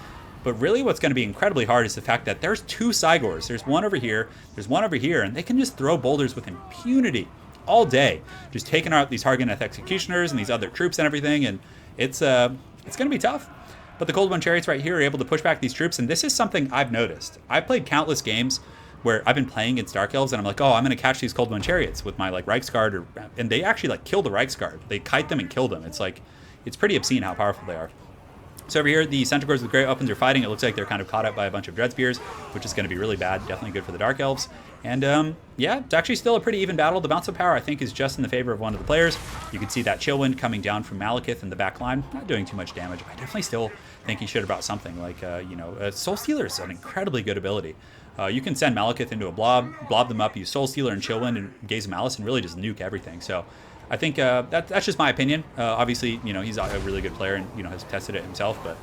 But really what's going to be incredibly hard is the fact that there's two Cygors. There's one over here, there's one over here, and they can just throw boulders with impunity all day. Just taking out these Hargoneth Executioners and these other troops and everything, and it's going to be tough. But the Cold One Chariots right here are able to push back these troops, and this is something I've noticed. I've played countless games where I've been playing against Dark Elves, and I'm like, oh, I'm going to catch these Cold One Chariots with my like Reiksguard, and they actually like kill the Reiksguard. They kite them and kill them. It's pretty obscene how powerful they are. So over here, the Centaurs with Great Weapons are fighting. It looks like they're kind of caught up by a bunch of Dread Spears, which is going to be really bad. Definitely good for the Dark Elves. And yeah, it's actually still a pretty even battle. The bounce of power, I think, is just in the favor of one of the players. You can see that Chill Wind coming down from Malekith in the back line, not doing too much damage. I definitely still think he should have brought something like, Soul Stealer is an incredibly good ability. You can send Malekith into a blob them up, use Soul Stealer and Chill Wind and Gaze of Malice, and really just nuke everything. So I think that's just my opinion. Obviously, he's a really good player and has tested it himself. But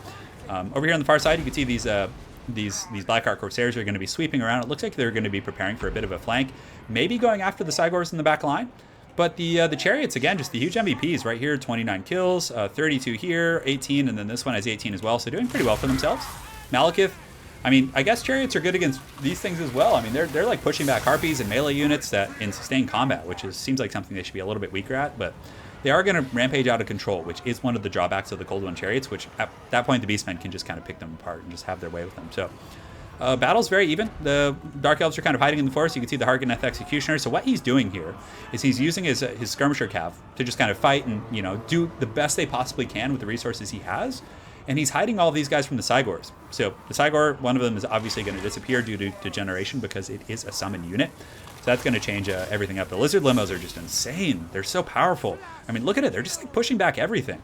over here on the far side, you can see these Blackheart Corsairs are going to be sweeping around. It looks like they're going to be preparing for a bit of a flank, maybe going after the Cygors in the back line. But the Chariots, again, just the huge MVPs right here, 29 kills, 32 here, 18, and then this one has 18 as well, so doing pretty well for themselves. Malekith, I mean, I guess Chariots are good against these things as well. I mean, they're like pushing back Harpies and melee units that in sustained combat, which seems like something they should be a little bit weaker at, but they are going to rampage out of control, which is one of the drawbacks of the Cold One Chariots, which at that point the Beastmen can just kind of pick them apart and just have their way with them. So battle's very even. The Dark Elves are kind of hiding in the forest. You can see the Hargoneth Executioner. So what he's doing here is he's using his Skirmisher Cav to just kind of fight and do the best they possibly can with the resources he has. And he's hiding all of these guys from the Cygors. So the Cygor, one of them is obviously going to disappear due to degeneration because it is a summoned unit. So that's going to change everything up. The Lizard Limos are just insane. They're so powerful. I mean, look at it. They're just like pushing back everything.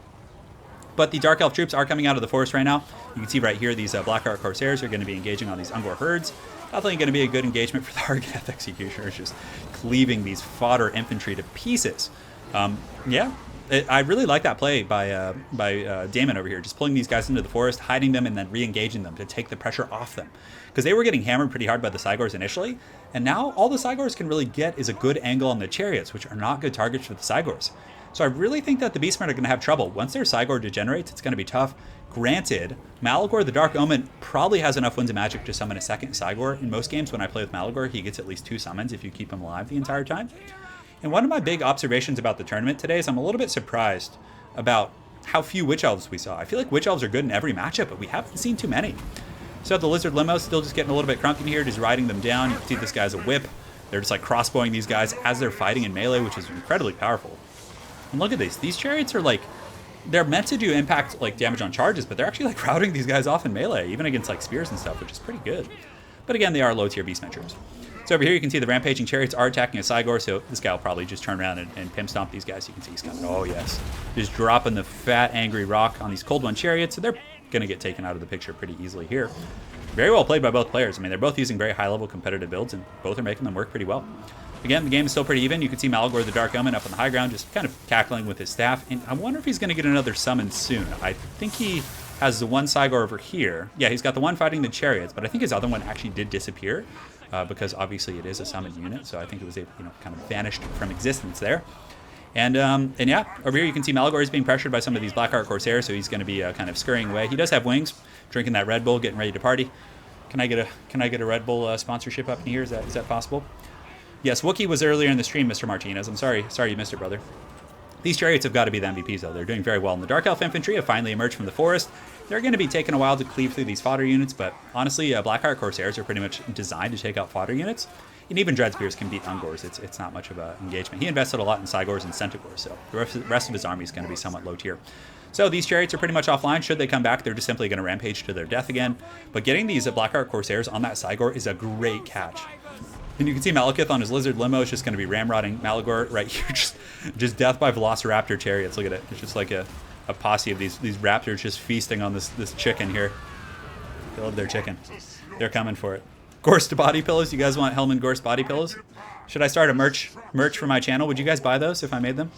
But the Dark Elf troops are coming out of the forest right now. You can see right here, these Blackheart Corsairs are going to be engaging on these Ungor herds. Definitely going to be a good engagement for the Hargoneth Executioners, just cleaving these fodder infantry to pieces. Yeah. I really like that play by Damon over here, just pulling these guys into the forest, hiding them, and then re-engaging them to take the pressure off them. Because they were getting hammered pretty hard by the Cygors initially, and now all the Cygors can really get is a good angle on the Chariots, which are not good targets for the Cygors. So I really think that the Beastmen are going to have trouble. Once their Cygor degenerates, it's going to be tough. Granted, Malagor, the Dark Omen, probably has enough Winds of Magic to summon a second Cygor. In most games when I play with Malagor, he gets at least 2 summons if you keep him alive the entire time. And one of my big observations about the tournament today is I'm a little bit surprised about how few Witch Elves we saw. I feel like Witch Elves are good in every matchup, but we haven't seen too many. So the Lizard Limo still just getting a little bit crunk in here, just riding them down. You can see this guy's a whip. They're just like crossbowing these guys as they're fighting in melee, which is incredibly powerful. And look at this. These Chariots are like, they're meant to do impact like damage on charges, but they're actually like routing these guys off in melee, even against like spears and stuff, which is pretty good. But again, they are low tier Beastmen troops. So over here you can see the Rampaging Chariots are attacking a Cygor, so this guy will probably just turn around and pimp stomp these guys. You can see he's coming. Oh yes. Just dropping the fat, angry rock on these Cold One Chariots, so they're going to get taken out of the picture pretty easily here. Very well played by both players. I mean, they're both using very high-level competitive builds, and both are making them work pretty well. Again, the game is still pretty even. You can see Malagor, the Dark Omen, up on the high ground, just kind of cackling with his staff. And I wonder if he's going to get another summon soon. I think he has the one Cygor over here. Yeah, he's got the one fighting the Chariots, but I think his other one actually did disappear. Because obviously it is a summoned unit, so I think it was kind of vanished from existence there. And yeah, over here you can see Malagor is being pressured by some of these Blackheart Corsairs, so he's going to be kind of scurrying away. He does have wings, drinking that Red Bull, getting ready to party. Can I get a Red Bull sponsorship up in here? Is that possible? Yes, Wookiee was earlier in the stream, Mr. Martinez. I'm sorry you missed it, brother. These chariots have got to be the MVPs, though. They're doing very well. And the Dark Elf Infantry have finally emerged from the forest. They're going to be taking a while to cleave through these fodder units, but honestly, Blackheart Corsairs are pretty much designed to take out fodder units. And even Dreadspears can beat Ungors. It's not much of an engagement. He invested a lot in Cygors and Centaurs, so the rest of his army is going to be somewhat low tier. So these chariots are pretty much offline. Should they come back, they're just simply going to rampage to their death again. But getting these Blackheart Corsairs on that Cygor is a great catch. And you can see Malekith on his Lizard Limo is just going to be ramrodding Malagor right here. Just death by Velociraptor chariots. Look at it. It's just like a posse of these raptors just feasting on this chicken here. They love their chicken. They're coming for it. Gorst body pillows. You guys want Helman Gorst body pillows? Should I start a merch for my channel? Would you guys buy those if I made them?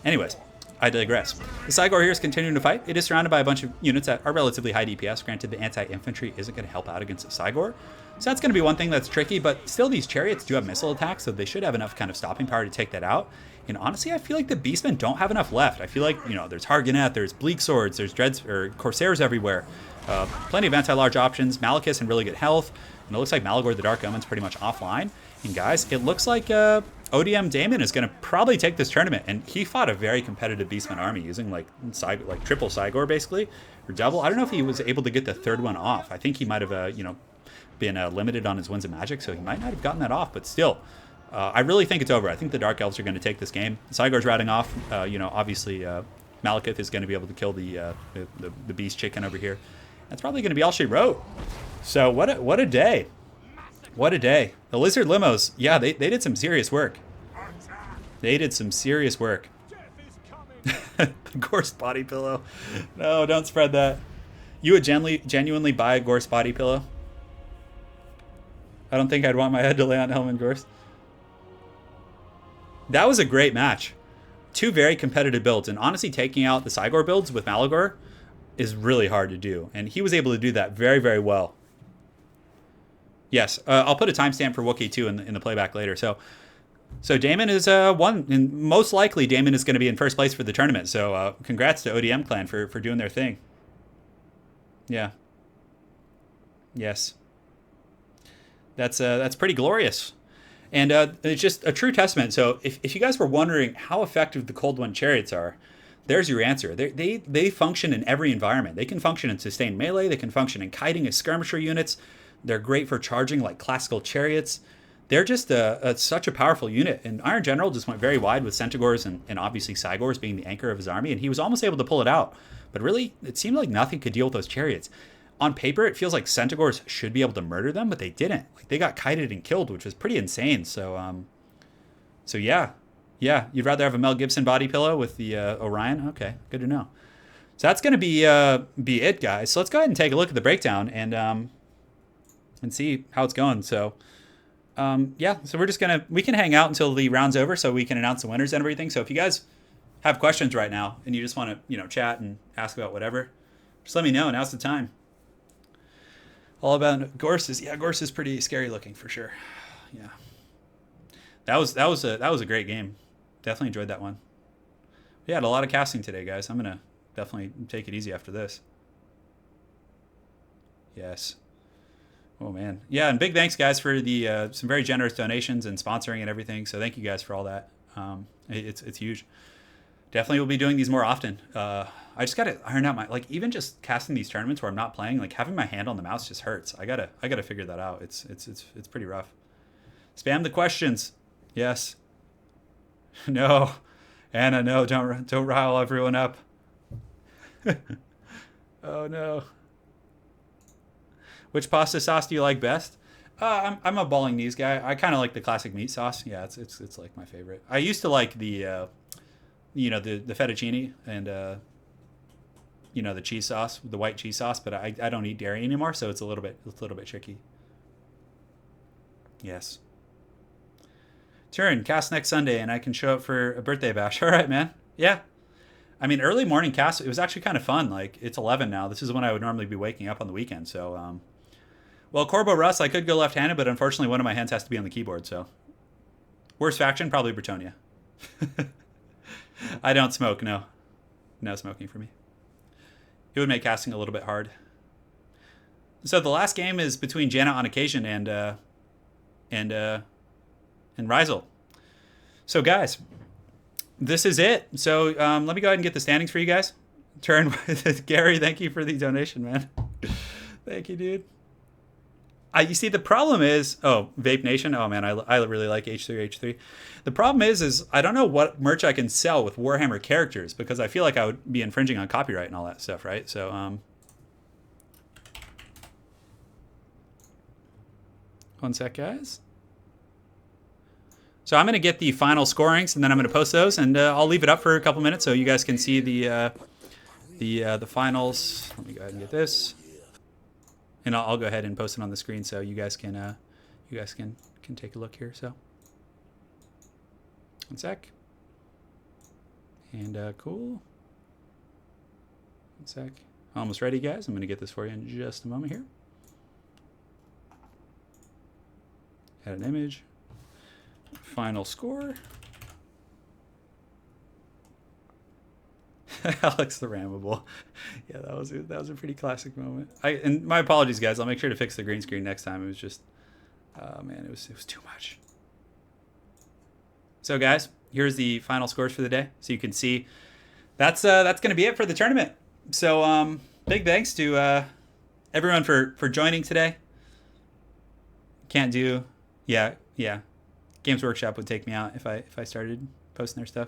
Anyways, I digress. The Cygor here is continuing to fight. It is surrounded by a bunch of units that are relatively high DPS. Granted, the anti-infantry isn't going to help out against the Cygor. So that's going to be one thing that's tricky, but still these chariots do have missile attacks, so they should have enough kind of stopping power to take that out. And honestly, I feel like the Beastmen don't have enough left. I feel like, there's Hargonnet, there's Bleak Swords, there's Corsairs everywhere. Plenty of anti-large options, Malekith in really good health, and it looks like Malagor the Dark Omen's pretty much offline. And guys, it looks like ODM Damon is going to probably take this tournament, and he fought a very competitive Beastman army using like triple Cygor basically, or double. I don't know if he was able to get the third one off. I think he might have, been limited on his Winds of Magic, so he might not have gotten that off, but still, I really think it's over. I think the Dark Elves are going to take this game. Cygor's routing off. Obviously, Malekith is going to be able to kill the Beast Chicken over here. That's probably going to be all she wrote. So what a day. What a day. The Lizard Limos, yeah, they did some serious work. They did some serious work. The Gorst body pillow. No, don't spread that. You would genuinely buy a Gorst body pillow? I don't think I'd want my head to lay on Helman Gorst. That was a great match. Two very competitive builds, and honestly taking out the Cygor builds with Malagor is really hard to do, and he was able to do that very, very well. Yes, I'll put a timestamp for Wookiee too in the playback later. So Damon is one, and most likely Damon is going to be in first place for the tournament. So congrats to ODM Clan for doing their thing. Yeah. Yes. That's pretty glorious. And it's just a true testament. So if you guys were wondering how effective the Cold One Chariots are, there's your answer. They function in every environment. They can function in sustained melee. They can function in kiting as skirmisher units. They're great for charging like classical chariots. They're just such a powerful unit. And Iron General just went very wide with Centaurs and obviously Cygors being the anchor of his army. And he was almost able to pull it out. But really, it seemed like nothing could deal with those chariots. On paper, it feels like Centaurs should be able to murder them, but they didn't. Like, they got kited and killed, which was pretty insane. So yeah. You'd rather have a Mel Gibson body pillow with the Orion? Okay, good to know. So that's going to be it, guys. So let's go ahead and take a look at the breakdown and see how it's going. So so we can hang out until the round's over so we can announce the winners and everything. So if you guys have questions right now and you just want to chat and ask about whatever, just let me know. Now's the time. All about Gorst is pretty scary looking for sure. Yeah, that was a great game. Definitely enjoyed that one. We had a lot of casting today, guys. I'm gonna definitely take it easy after this. Yes. Oh man, yeah, and big thanks, guys, for the some very generous donations and sponsoring and everything. So thank you guys for all that. It's huge. Definitely will be doing these more often. I just gotta iron out my even just casting these tournaments where I'm not playing, like having my hand on the mouse just hurts. I gotta figure that out. It's pretty rough. Spam the questions. Yes. No, Anna, no, don't rile everyone up. Oh no. Which pasta sauce do you like best? I'm a bolognese guy. I kind of like the classic meat sauce. Yeah, it's like my favorite. I used to like the the fettuccine and the cheese sauce, the white cheese sauce, but I don't eat dairy anymore, so it's a little bit tricky. Yes. Turin, cast next Sunday, and I can show up for a birthday bash. All right, man. Yeah. I mean, early morning cast, it was actually kind of fun. Like, it's 11 now. This is when I would normally be waking up on the weekend. So, well, Corbo Russ, I could go left-handed, but unfortunately one of my hands has to be on the keyboard, so. Worst faction, probably Bretonia. I don't smoke, no. No smoking for me. It would make casting a little bit hard. So the last game is between Janet on occasion and Rizel. So guys, this is it. So let me go ahead and get the standings for you guys. Turn with Gary. Thank you for the donation, man. Thank you, dude. You see, the problem is, Vape Nation. Oh man, I really like H3H3. The problem is I don't know what merch I can sell with Warhammer characters because I feel like I would be infringing on copyright and all that stuff, right? So one sec, guys. So I'm gonna get the final scorings and then I'm gonna post those, and I'll leave it up for a couple minutes so you guys can see the finals. Let me go ahead and get this. And I'll go ahead and post it on the screen so you guys can take a look here. So, one sec. And cool. One sec. Almost ready, guys. I'm gonna get this for you in just a moment here. Add an image. Final score. Alex the Ramable. Yeah, that was a pretty classic moment. And my apologies, guys. I'll make sure to fix the green screen next time. It was just, man, it was too much. So, guys, here's the final scores for the day, so you can see. That's gonna be it for the tournament. So, big thanks to everyone for joining today. Can't do, yeah. Games Workshop would take me out if I started posting their stuff.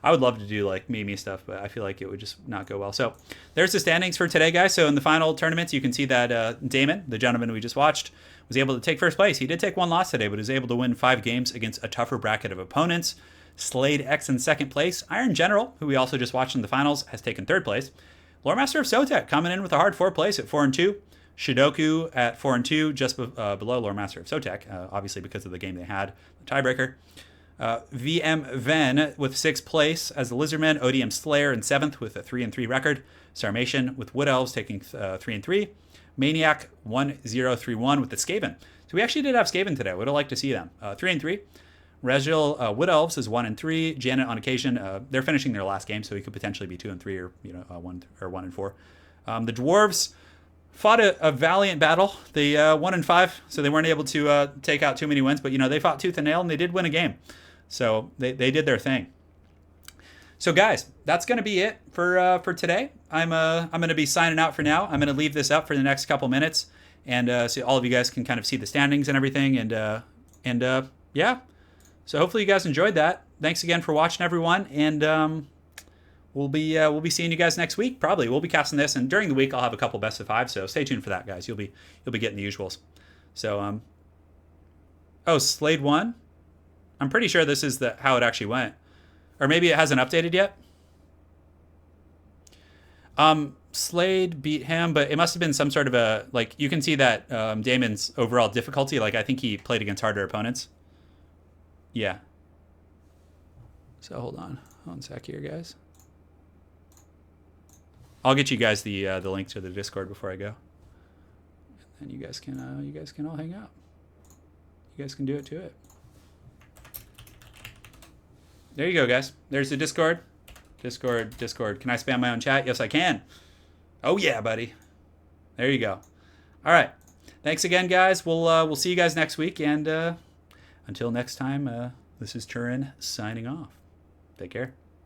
I would love to do like meme stuff, but I feel like it would just not go well. So there's the standings for today, guys. So in the final tournaments, you can see that Damon, the gentleman we just watched, was able to take first place. He did take one loss today, but was able to win 5 games against a tougher bracket of opponents. Slade X in second place. Iron General, who we also just watched in the finals, has taken third place. Lore Master of Sotek coming in with a hard 4th place at 4-2. Shidoku at 4-2, just below Lore Master of Sotek, obviously because of the game they had, the tiebreaker. VM Ven with 6th place as the Lizardman. ODM Slayer in 7th with a 3-3 record. Sarmation with Wood Elves taking 3-3. Maniac 1031 with the Skaven. So we actually did have Skaven today. Would have liked to see them. 3-3. Regil Wood Elves is 1-3. Janet on occasion. They're finishing their last game, so he could potentially be 2-3 or 1-4. The Dwarves fought a valiant battle. They 1-5, so they weren't able to take out too many wins. But they fought tooth and nail and they did win a game. So they did their thing. So guys, that's going to be it for today. I'm going to be signing out for now. I'm going to leave this up for the next couple minutes, and so all of you guys can kind of see the standings and everything. And yeah. So hopefully you guys enjoyed that. Thanks again for watching, everyone. And we'll be seeing you guys next week. Probably we'll be casting this, and during the week I'll have a couple best of 5. So stay tuned for that, guys. You'll be getting the usuals. So Slade won. I'm pretty sure this is how it actually went. Or maybe it hasn't updated yet. Slade beat him, but it must have been some sort of a, like, you can see that Damon's overall difficulty, like, I think he played against harder opponents. Yeah. So hold on. One sec here, guys. I'll get you guys the link to the Discord before I go. And you guys can all hang out. You guys can do it to it. There you go, guys. There's the Discord. Discord. Can I spam my own chat? Yes, I can. Oh yeah, buddy. There you go. All right. Thanks again, guys. We'll see you guys next week, and until next time, this is Turin signing off. Take care.